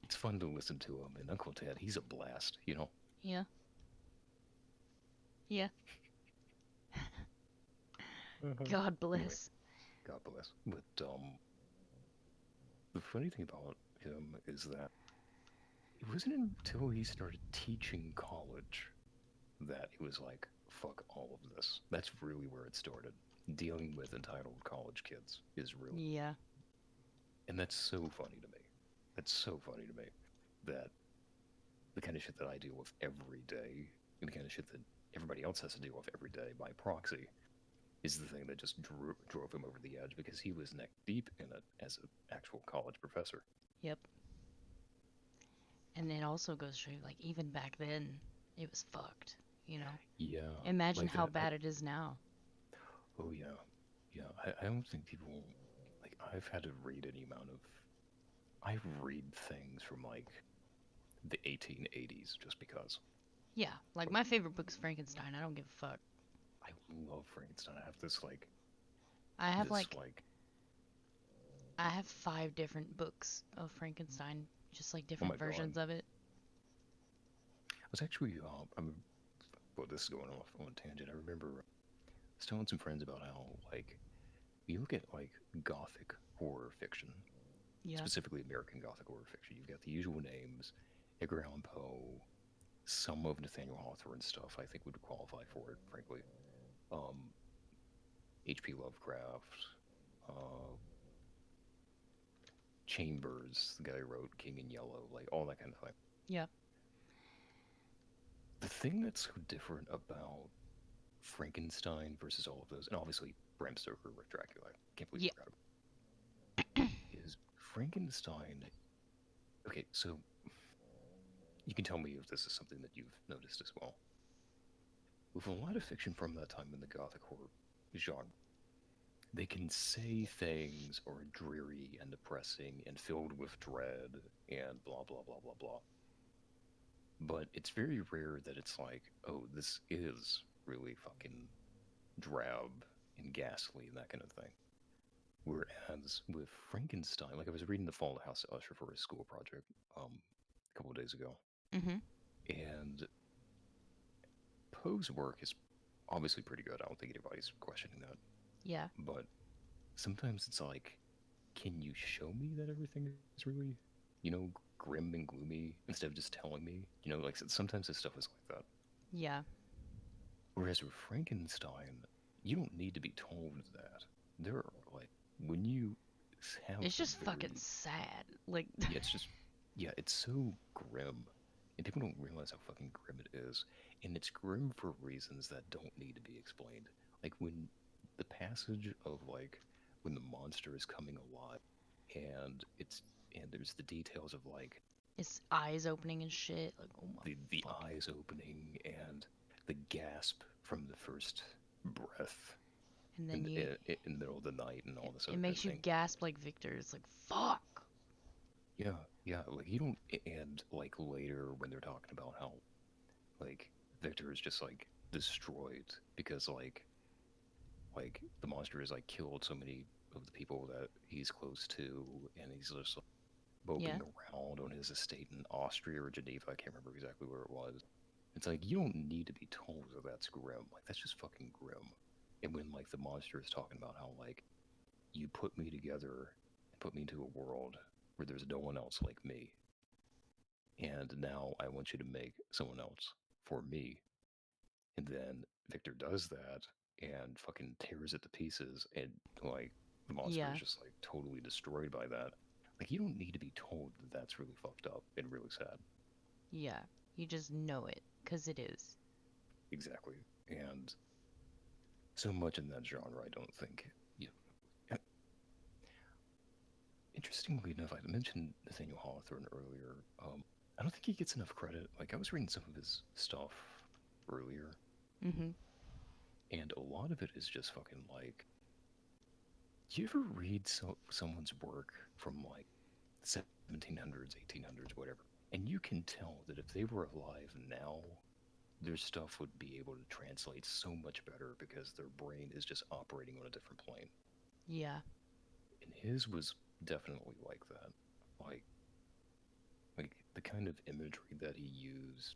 It's fun to listen to him. And Uncle Ted, he's a blast, you know. Yeah. Yeah. God bless. Anyway, God bless. But, the funny thing about him is that it wasn't until he started teaching college that he was like, fuck all of this. That's really where it started. Dealing with entitled college kids is really. Yeah. And that's so funny to me. That's so funny to me that the kind of shit that I deal with every day, and the kind of shit that everybody else has to deal with every day by proxy, is the thing that just drove him over the edge because he was neck deep in it as an actual college professor. Yep. And it also goes to show you, like, even back then, it was fucked, you know? Yeah. Imagine like how that, bad it is now. Oh, yeah. Yeah. I don't think people. Like, I've had to read any amount of. I read things from, like, the 1880s just because. Yeah, like, my favorite book's Frankenstein. I don't give a fuck. I love Frankenstein. I have this, like. I have, this, like, I have 5 different books of Frankenstein, just, like, different versions of it. I was actually. Well, this is going off on a tangent. I remember I was telling some friends about how, like, you look at, like, Gothic horror fiction, Yeah. specifically American Gothic horror fiction. You've got the usual names, Edgar Allan Poe, some of Nathaniel Hawthorne's stuff. I think would qualify for it, frankly. H.P. Lovecraft, Chambers, the guy who wrote King in Yellow, like all that kind of thing. Yeah. The thing that's so different about Frankenstein versus all of those, and obviously Bram Stoker with Dracula, I can't believe Yeah. I forgot about it, is Frankenstein. Okay, so you can tell me if this is something that you've noticed as well. With a lot of fiction from that time in the Gothic horror genre, they can say things are dreary and depressing and filled with dread and blah, blah, blah, blah, blah. But it's very rare that it's like, oh, this is really fucking drab and ghastly and that kind of thing. Whereas with Frankenstein, like I was reading The Fall of the House of Usher for a school project a couple of days ago, Mm-hmm. and Poe's work is obviously pretty good. I don't think anybody's questioning that. Yeah. But sometimes it's like, can you show me that everything is really, you know, grim and gloomy instead of just telling me? You know, like sometimes this stuff is like that. Yeah. Whereas with Frankenstein, you don't need to be told that. There are, like, when you have. It's just very, fucking sad. Like, Yeah, it's just. Yeah, it's so grim. And people don't realize how fucking grim it is. And it's grim for reasons that don't need to be explained. Like, when the passage of, like, when the monster is coming alive, and there's the details of, like, its eyes opening and shit. Like, oh my the fuck. eyes opening and the gasp from the first breath And then in the middle of the night and all this other it makes you thing. gasp like Victor. It's like, fuck. Yeah, like you don't, and like later when they're talking about how, like, Victor is just like destroyed because like the monster has like killed so many of the people that he's close to, and he's just like moping Yeah. around on his estate in Austria or Geneva. I can't remember exactly where it was. It's like, you don't need to be told that that's grim. Like, that's just fucking grim. And when, like, the monster is talking about how, like, you put me together and put me into a world where there's no one else like me. And now I want you to make someone else for me. And then Victor does that and fucking tears it to pieces. And, like, the monster Yeah. is just, like, totally destroyed by that. Like, you don't need to be told that that's really fucked up and really sad. Yeah. You just know it, 'cause it is. Exactly. And so much in that genre, I don't think. Interestingly enough, I mentioned Nathaniel Hawthorne earlier. I don't think he gets enough credit. Like, I was reading some of his stuff earlier, Mm-hmm. and a lot of it is just fucking like. Do you ever read someone's work from like 1700s, 1800s, whatever, and you can tell that if they were alive now, their stuff would be able to translate so much better because their brain is just operating on a different plane. Yeah. And his was definitely like that. Like the kind of imagery that he used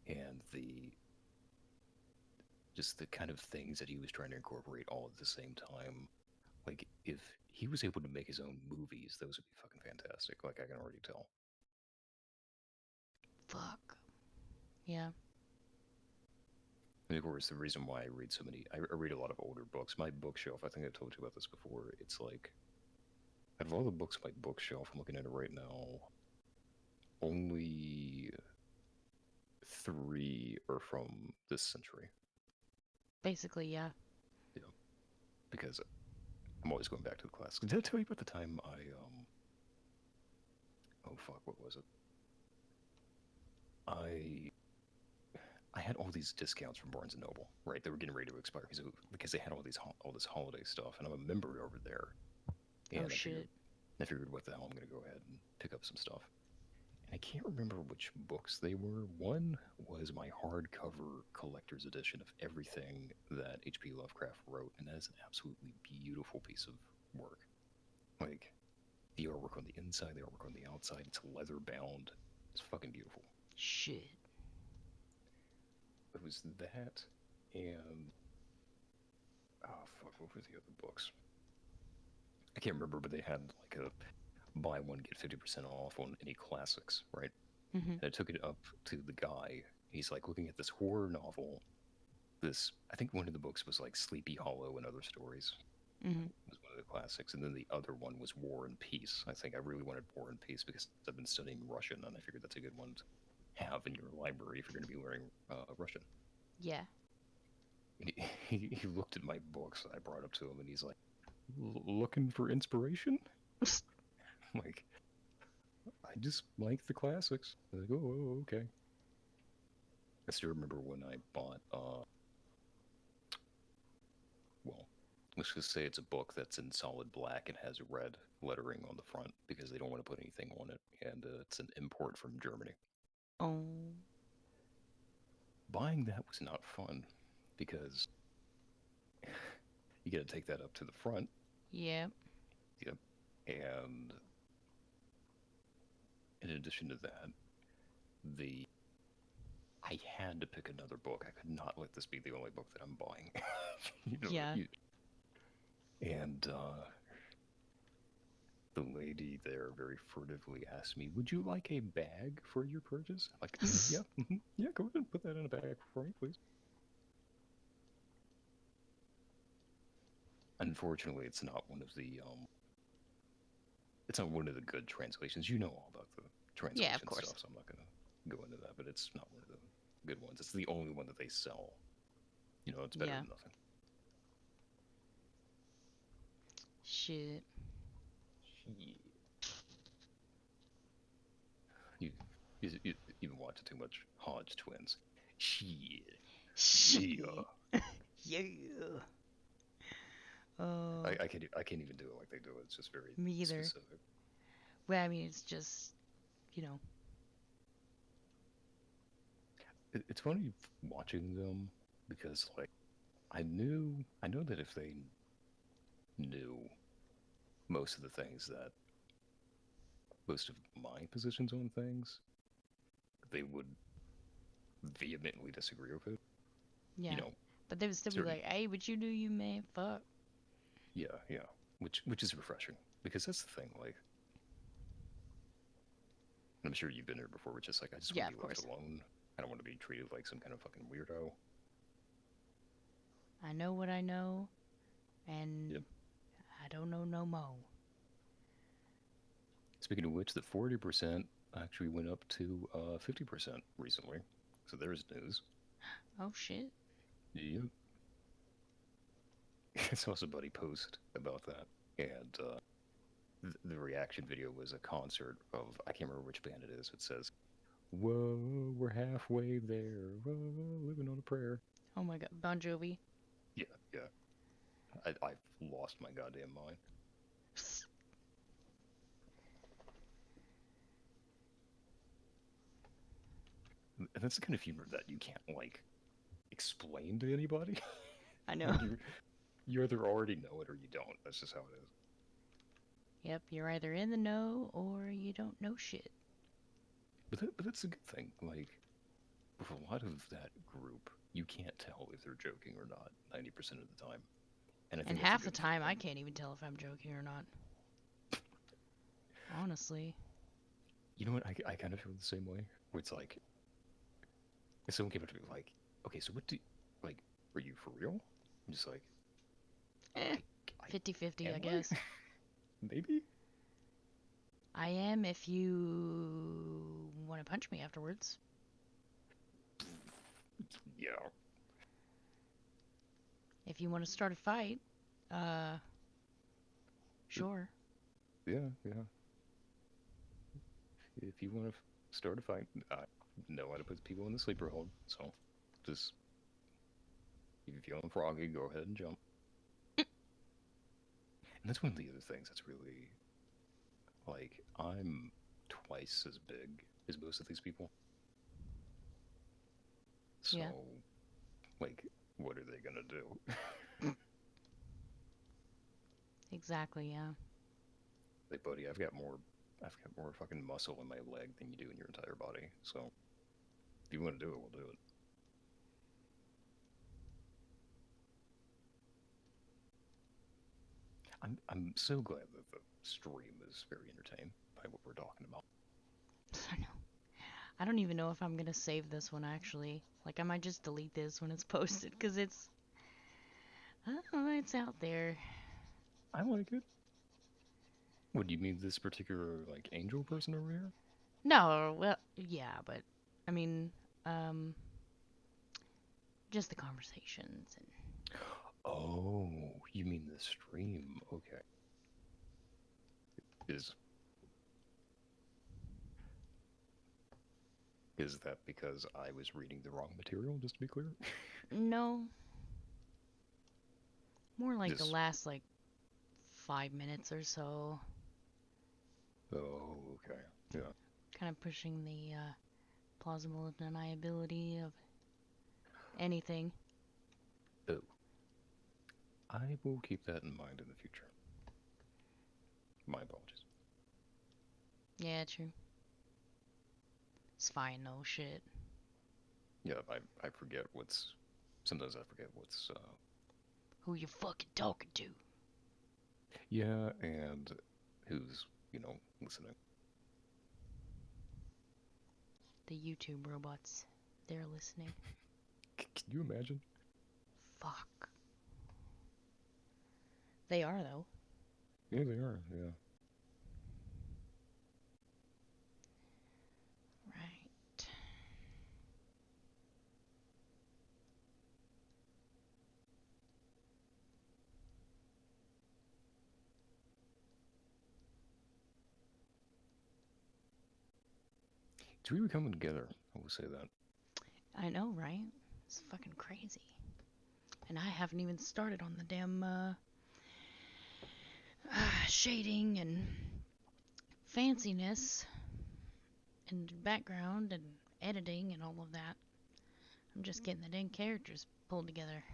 and the just the kind of things that he was trying to incorporate all at the same time. Like, if he was able to make his own movies, those would be fucking fantastic. Like, I can already tell. Fuck. Yeah. And of course, the reason why I read so many, I read a lot of older books. My bookshelf, I think I told you about this before. It's like, out of all the books on my bookshelf, I'm looking at it right now. Only 3 are from this century. Basically, yeah. Yeah, because I'm always going back to the classics. Did I tell you about the time oh fuck, what was it? I had all these discounts from Barnes and Noble, right? They were getting ready to expire because they had all this holiday stuff, and I'm a member over there. And Oh shit. I figured, what the hell, I'm gonna go ahead and pick up some stuff. And I can't remember which books they were. One was my hardcover collector's edition of everything that H.P. Lovecraft wrote, and that is an absolutely beautiful piece of work. Like, the artwork on the inside, the artwork on the outside, it's leather bound. It's fucking beautiful. Shit. It was that, and oh fuck, what were the other books? I can't remember, but they had like a buy one get 50% off on any classics, right? Mm-hmm. And I took it up to the guy. He's like looking at this horror novel. I think one of the books was like Sleepy Hollow and Other Stories. Mm-hmm. It was one of the classics, and then the other one was War and Peace. I think I really wanted War and Peace because I've been studying Russian, and I figured that's a good one to have in your library if you're going to be learning Russian. Yeah. And he looked at my books I brought up to him, and he's like, "Looking for inspiration?" I'm like, I just like the classics. I'm like, oh, okay. I still remember when I bought, well, let's just say it's a book that's in solid black and has red lettering on the front because they don't want to put anything on it, and it's an import from Germany. Oh. Buying that was not fun because you got to take that up to the front. Yep. Yep. And in addition to that, I had to pick another book. I could not let this be the only book that I'm buying. Yeah. And the lady there very furtively asked me, "Would you like a bag for your purchase?" I'm like, yeah, yeah, go ahead and put that in a bag for me, please. Unfortunately, it's not one of the good translations. You know all about the translation Yeah, of course. stuff, so I'm not gonna go into that. But it's not one of the good ones. It's the only one that they sell. You know, it's better Yeah. than nothing. Shit. You, you even watch too much Hodge Twins. Shit. Shit. Yeah. Yeah. Oh. I can't even do it like they do it. It's just very Me either. specific. Well, I mean, it's just, you know. It's funny watching them because, like, I know that if they knew most of the things that most of my positions on things, they would vehemently disagree with it. Yeah. You know, But they would still be certain like, "Hey, what you do, you man? Fuck." yeah, yeah, which is refreshing because that's the thing. Like, I'm sure you've been there before, which is like I just Yeah, want to of be left course. alone. I don't want to be treated like some kind of fucking weirdo. I know what I know, and Yep. I don't know no mo. Speaking of which, the 40% actually went up to 50% recently. So there's news. Oh shit. Yep. I saw somebody post about that, and the reaction video was a concert of I can't remember which band it is. It says, "Whoa, we're halfway there. Whoa, living on a prayer." Oh my god, Bon Jovi. Yeah, yeah. I've lost my goddamn mind. And that's the kind of humor that you can't like explain to anybody. I know. You either already know it or you don't. That's just how it is. Yep, you're either in the know or you don't know shit. But that's a good thing. Like, with a lot of that group, you can't tell if they're joking or not 90% of the time. And I think And that's a half the good time, I thing. can't even tell if I'm joking or not. Honestly. You know what? I kind of feel the same way. Where it's like, if someone came up to me like, okay, so what do, like, are you for real? I'm just like, Eh, I 50-50, am I guess. Maybe? I am if you want to punch me afterwards. Yeah. If you want to start a fight, sure. Yeah, yeah. If you want to start a fight, I know how to put people in the sleeper hold. So, just if you're feeling froggy, go ahead and jump. And that's one of the other things that's really like I'm twice as big as most of these people. So, Yeah. like, what are they gonna do? Exactly, yeah. Like, buddy, I've got more fucking muscle in my leg than you do in your entire body. So, if you want to do it, we'll do it. I'm so glad that the stream is very entertained by what we're talking about. I know. I don't even know if I'm gonna save this one actually. Like, I might just delete this when it's posted because it's out there. I like it. What do you mean, this particular like angel person over here? No, well, yeah, but I mean, um, just the conversations and Oh, you mean the stream? Okay. Is is that because I was reading the wrong material? Just to be clear. no, more like the Just last like 5 minutes or so. oh, okay, yeah. Kind of pushing the plausible deniability of anything. Oh, I will keep that in mind in the future. My apologies. Yeah, true. It's fine, no shit. Yeah, I forget what's. Sometimes I forget what's. Who you fucking talking to? Yeah, and who's listening. The YouTube robots. They're listening. Can you imagine? Fuck. They are, though. Yeah, they are. Yeah. Right. It's really coming together. I will say that. I know, right? It's fucking crazy. And I haven't even started on the damn shading and fanciness and background and editing and all of that. I'm just getting the dang characters pulled together.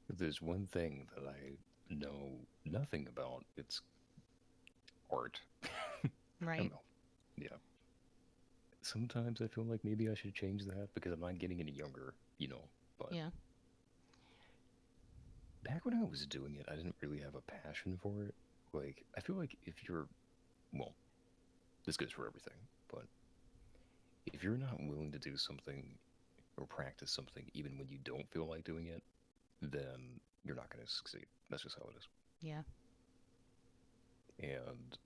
If there's one thing that I know nothing about. It's art. I Right. don't know. Yeah. Sometimes I feel like maybe I should change that because I'm not getting any younger, But Yeah. back when I was doing it, I didn't really have a passion for it. Like, I feel like well, this goes for everything, but if you're not willing to do something or practice something even when you don't feel like doing it, then you're not going to succeed. That's just how it is. Yeah. And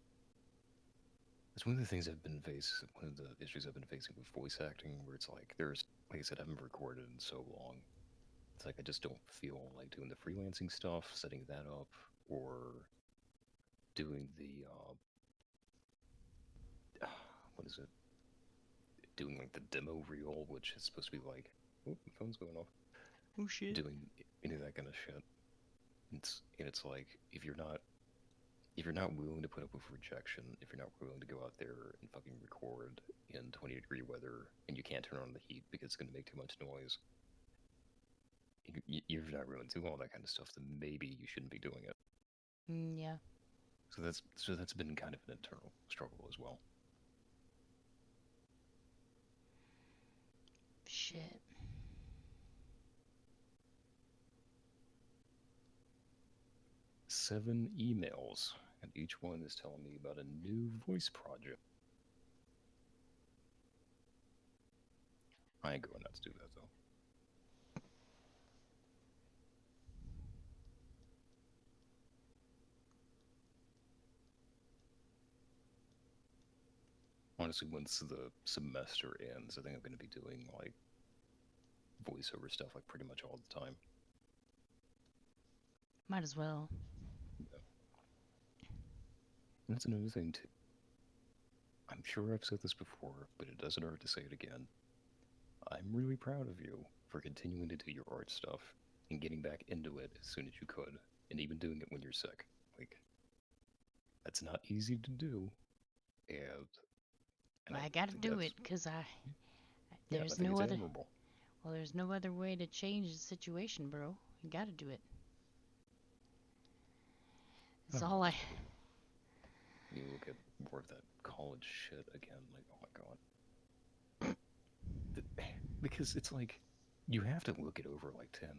it's one of the things one of the issues I've been facing with voice acting, where it's like, like I said, I haven't recorded in so long. It's like I just don't feel like doing the freelancing stuff, setting that up, or doing the, what is it? Doing like the demo reel, which is supposed to be like, oh, my phone's going off. Oh shit. Doing any of that kind of shit. It's like, if you're not willing to put up with rejection, if you're not willing to go out there and fucking record in 20-degree weather, and you can't turn on the heat because it's going to make too much noise, you're not willing to do all that kind of stuff, then maybe you shouldn't be doing it. Yeah. So that's been kind of an internal struggle as well. Shit. Seven emails, and each one is telling me about a new voice project. I ain't going nuts to do that though. Honestly, once the semester ends, I think I'm going to be doing like voiceover stuff like pretty much all the time. Might as well. Yeah. And that's another thing too. I'm sure I've said this before, but it doesn't hurt to say it again. I'm really proud of you for continuing to do your art stuff and getting back into it as soon as you could, and even doing it when you're sick. Like, that's not easy to do, and I gotta think do that's, it because yeah, I there's think no it's other. admirable. Well, there's no other way to change the situation, bro. You gotta do it. That's I don't know, all I. you look at more of that college shit again, like, oh my god. Because it's like, you have to look it over like 10,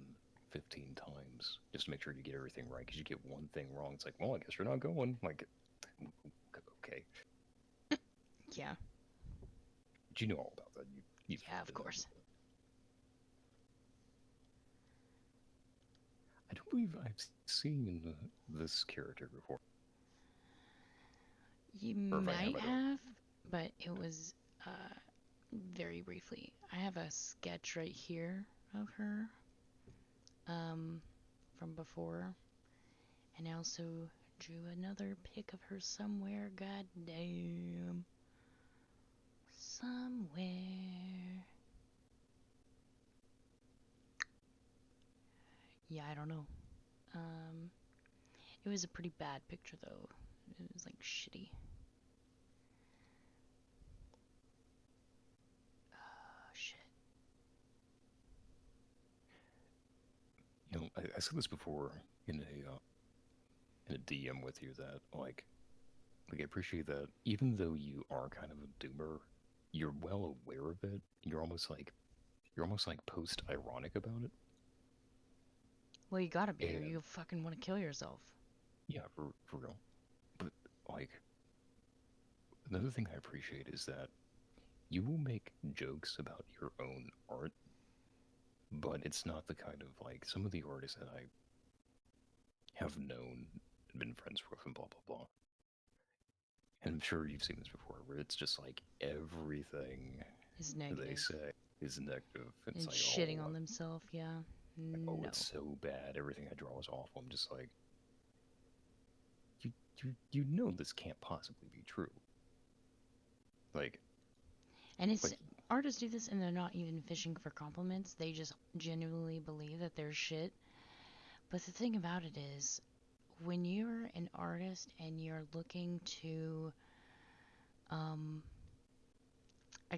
15 times just to make sure you get everything right. Because you get one thing wrong, it's like, well, I guess you're not going. Like, okay. Yeah. But you know all about that. You've Yeah, of been course. there. I don't believe I've seen this character before. You Or if I might have, I don't. have, but it was very briefly. I have a sketch right here of her from before. And I also drew another pic of her somewhere. God damn. Somewhere. Yeah, I don't know. It was a pretty bad picture though. It was like shitty. Oh shit. I said this before in a DM with you that I appreciate that even though you are kind of a doomer, you're well aware of it. You're almost like post ironic about it. Well, you gotta be, or And you fucking want to kill yourself. yeah, for real. But like another thing I appreciate is that you will make jokes about your own art, but it's not the kind of like some of the artists that I have known and been friends with and blah blah blah. And I'm sure you've seen this before, where it's just like everything Is they negative. say is negative. It's And like, shitting oh, on themselves, yeah. No. it's so bad. Everything I draw is awful. I'm just like, you know this can't possibly be true. Like, And it's like artists do this and they're not even fishing for compliments. They just genuinely believe that they're shit. But the thing about it is, when you're an artist and you're looking to, I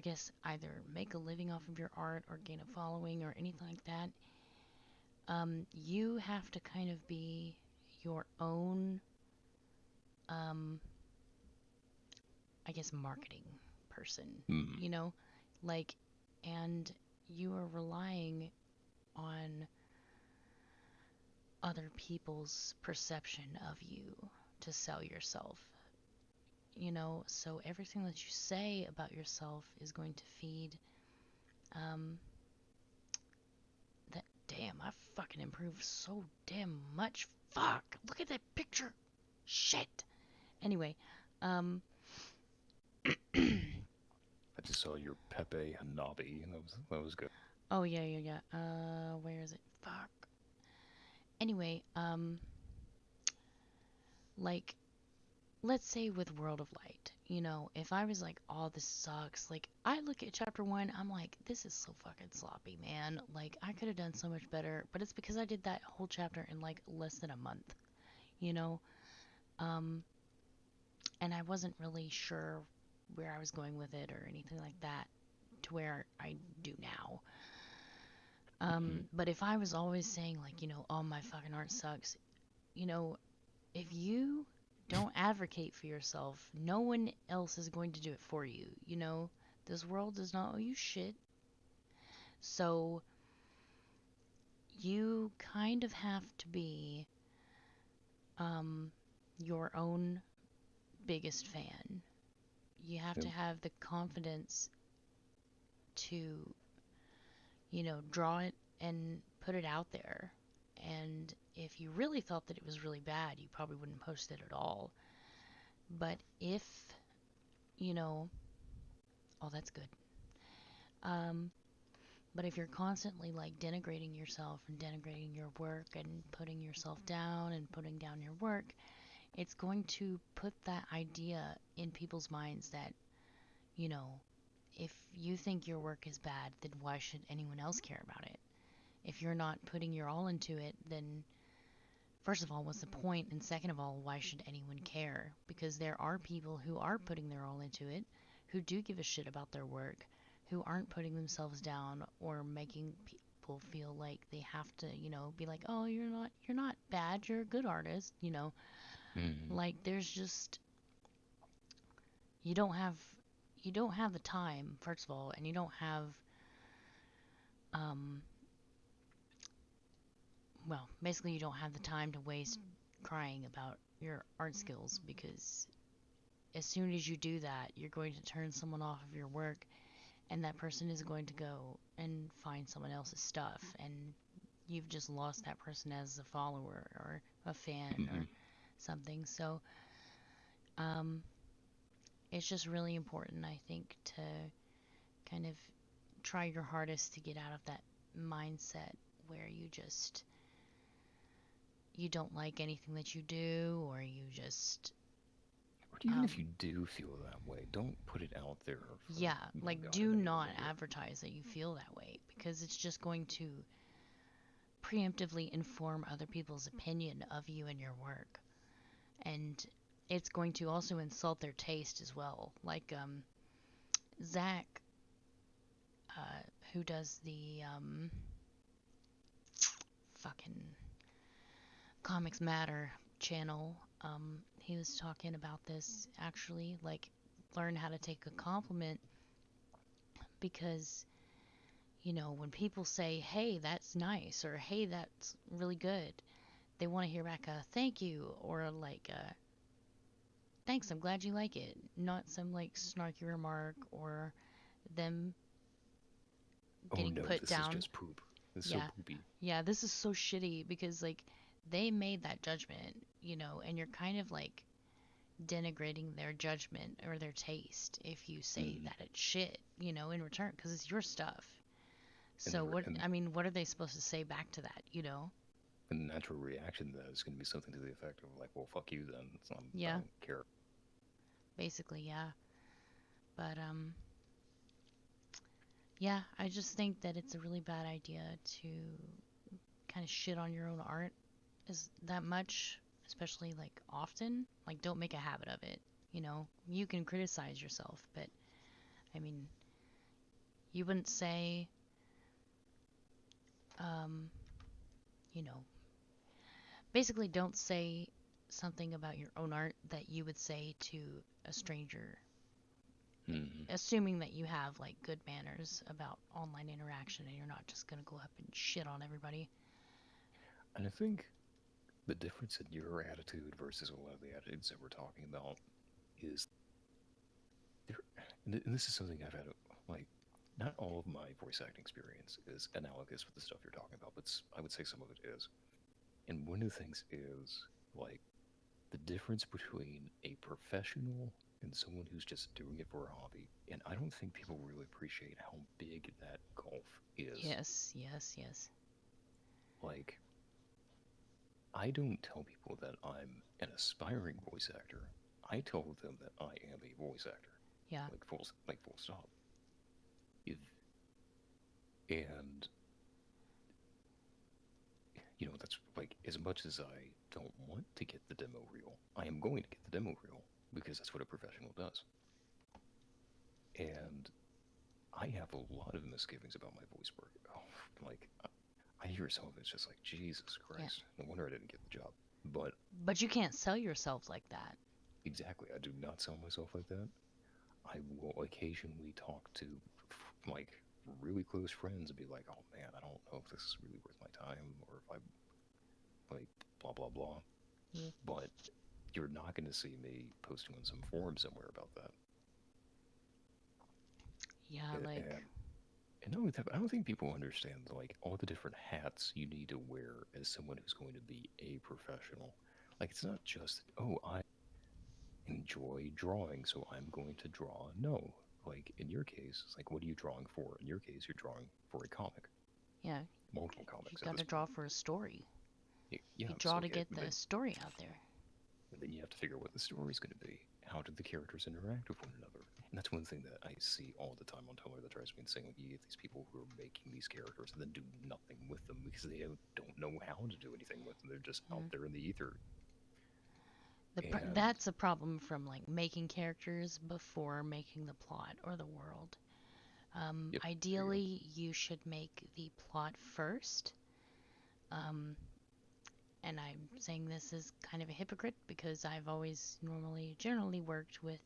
guess, either make a living off of your art or gain a following or anything like that, you have to kind of be your own, I guess, marketing person, Hmm. you know? Like, and you are relying on other people's perception of you to sell yourself, So everything that you say about yourself is going to feed, that, damn, I fucking improved so damn much. Fuck, look at that picture. Shit. Anyway, um, I just saw your Pepe Hanabi, and that was good. oh, yeah. Where is it? Fuck. Anyway, like, let's say with World of Light, if I was like, oh, this sucks, like, I look at chapter 1, I'm like, this is so fucking sloppy, man. Like, I could have done so much better, but it's because I did that whole chapter in like less than a month, you know? And I wasn't really sure where I was going with it or anything like that to where I do now. But if I was always saying, like, oh, my fucking art sucks, if you don't advocate for yourself, no one else is going to do it for you, This world does not owe you shit. So you kind of have to be your own biggest fan. You have to Yep. have the confidence to, draw it and put it out there. And if you really thought that it was really bad, you probably wouldn't post it at all. But if, oh, that's good. But if you're constantly like denigrating yourself and denigrating your work and putting yourself down and putting down your work, it's going to put that idea in people's minds that, if you think your work is bad, then why should anyone else care about it? If you're not putting your all into it, then first of all, what's the point? And second of all, why should anyone care? Because there are people who are putting their all into it, who do give a shit about their work, who aren't putting themselves down or making people feel like they have to, be like, oh, you're not bad, you're a good artist, Hmm. Like there's just you don't have the time, first of all, and you don't have um well, basically you don't have the time to waste crying about your art skills, because as soon as you do that, you're going to turn someone off of your work, and that person is going to go and find someone else's stuff, and you've just lost that person as a follower or a fan or something. So it's just really important, I think, to kind of try your hardest to get out of that mindset where you don't like anything that you do, or you just Or even if you do feel that way, don't put it out there. yeah, like God do and anyone not to hear. advertise that you feel that way, because it's just going to preemptively inform other people's opinion of you and your work, and it's going to also insult their taste as well. Like Zach, who does the fucking Comics Matter channel, he was talking about this actually, like, learn how to take a compliment, because when people say, hey, that's nice, or hey, that's really good, they want to hear back a thank you, or like thanks, I'm glad you like it, not some like snarky remark, or them Oh getting no, put this is down. just poop. It's so Yeah, poopy. yeah, this is so shitty, because like they made that judgment, and you're kind of like denigrating their judgment or their taste if you say that it's shit, in return, because it's your stuff. And So what, and I mean, what are they supposed to say back to that, the natural reaction to that is going to be something to the effect of like, well, fuck you then. I Yeah, don't care. basically, yeah. But yeah, I just think that it's a really bad idea to kind of shit on your own art is that much, especially like often. Like, don't make a habit of it. You can criticize yourself, but I mean, you wouldn't say, um, you know, basically don't say something about your own art that you would say to a stranger, assuming that you have like good manners about online interaction and you're not just gonna go up and shit on everybody. And I think the difference in your attitude versus a lot of the attitudes that we're talking about is there, and this is something I've had, like, not all of my voice acting experience is analogous with the stuff you're talking about, but I would say some of it is. And one of the things is, like, the difference between a professional and someone who's just doing it for a hobby. And I don't think people really appreciate how big that gulf is. Yes, yes, yes. Like, I don't tell people that I'm an aspiring voice actor. I tell them that I am a voice actor. Yeah. Like full stop. If, and you know, that's like, as much as I don't want to get the demo reel, I am going to get the demo reel because that's what a professional does. And I have a lot of misgivings about my voice work. Oh, like, I hear some of it's just like, Jesus Christ, no wonder I didn't get the job. But you can't sell yourself like that. Exactly, I do not sell myself like that. I will occasionally talk to, like, really close friends and be like, oh man, I don't know if this is really worth my time or if I, like, blah, blah, blah. Yeah. But you're not going to see me posting on some forum somewhere about that. Yeah, And, like... and not only that, I don't think people understand, like, all the different hats you need to wear as someone who's going to be a professional. Like, it's not just, oh, I enjoy drawing, so I'm going to draw. No. Like, in your case, it's like, what are you drawing for? In your case, you're drawing for a comic. Yeah. Multiple comics. You gotta draw for a story. Yeah, you it's draw okay, to get but the story out there. then you have to figure out what the story's going to be. How do the characters interact with one another? And that's one thing that I see all the time on Tumblr that drives me insane. Like, you get these people who are making these characters and then do nothing with them because they don't know how to do anything with them. They're just out there in the ether. That's a problem from like making characters before making the plot or the world. Yep, Ideally, you should make the plot first. And I'm saying this as kind of a hypocrite because I've always generally worked with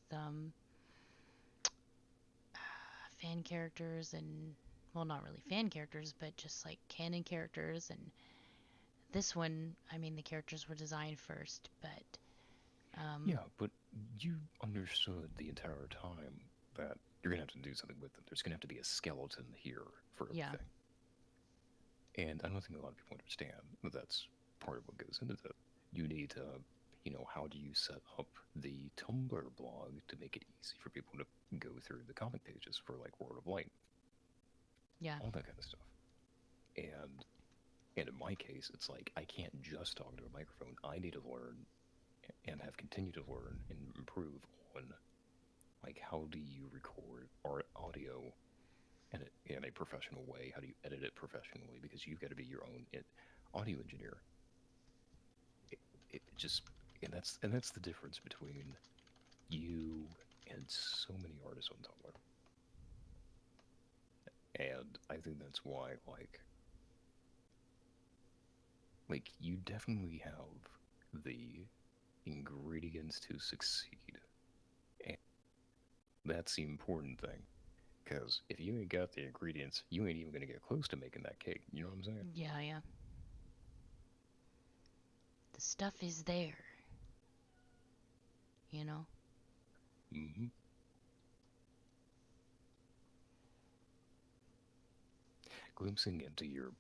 fan characters and, well, not really fan characters, but just like canon characters. And this one, I mean, the characters were designed first, but yeah, but you understood the entire time that you're gonna have to do something with them. There's gonna have to be a skeleton here for everything. And I don't think a lot of people understand that that's part of what goes into that. You need to, you know, how do you set up the Tumblr blog to make it easy for people to go through the comic pages for, like, World of Light? Yeah. All that kind of stuff. And in my case, it's like, I can't just talk to a microphone. I need to learn and have continued to learn and improve on, like, how do you record audio in a professional way? How do you edit it professionally? Because you've got to be your own audio engineer. It just, and that's the difference between you and so many artists on Tumblr. And I think that's why, like you definitely have the ingredients to succeed. And that's the important thing. Because if you ain't got the ingredients, you ain't even going to get close to making that cake. You know what I'm saying? Yeah, yeah. The stuff is there. You know? Mm-hmm. Glimpsing into your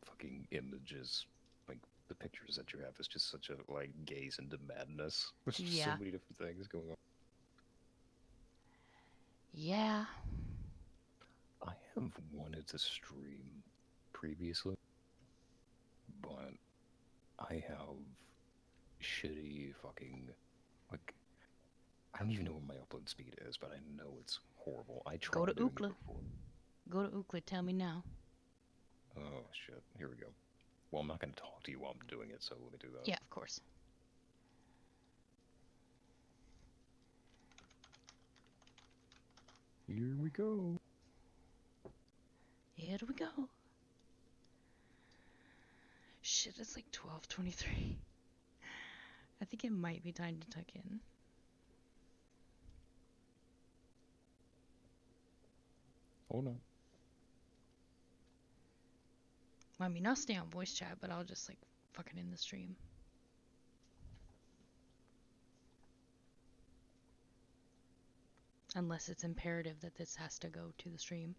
fucking images, like the pictures that you have, is just such a, like, gaze into madness. There's just so many different things going on. Yeah. I have wanted to stream previously, but I have shitty fucking, like, I don't even know what my upload speed is, but I know it's horrible. I tried Go to doing Ookla. it before. Go to Ookla, tell me now. Oh shit, here we go. Well, I'm not going to talk to you while I'm doing it, so let me do that. Yeah, of course. Here we go. Here we go. Shit, it's like 12:23. think it might be time to tuck in. Oh no. Well, I mean, I'll stay on voice chat, but I'll just like fucking end the stream. Unless it's imperative that this has to go to the stream.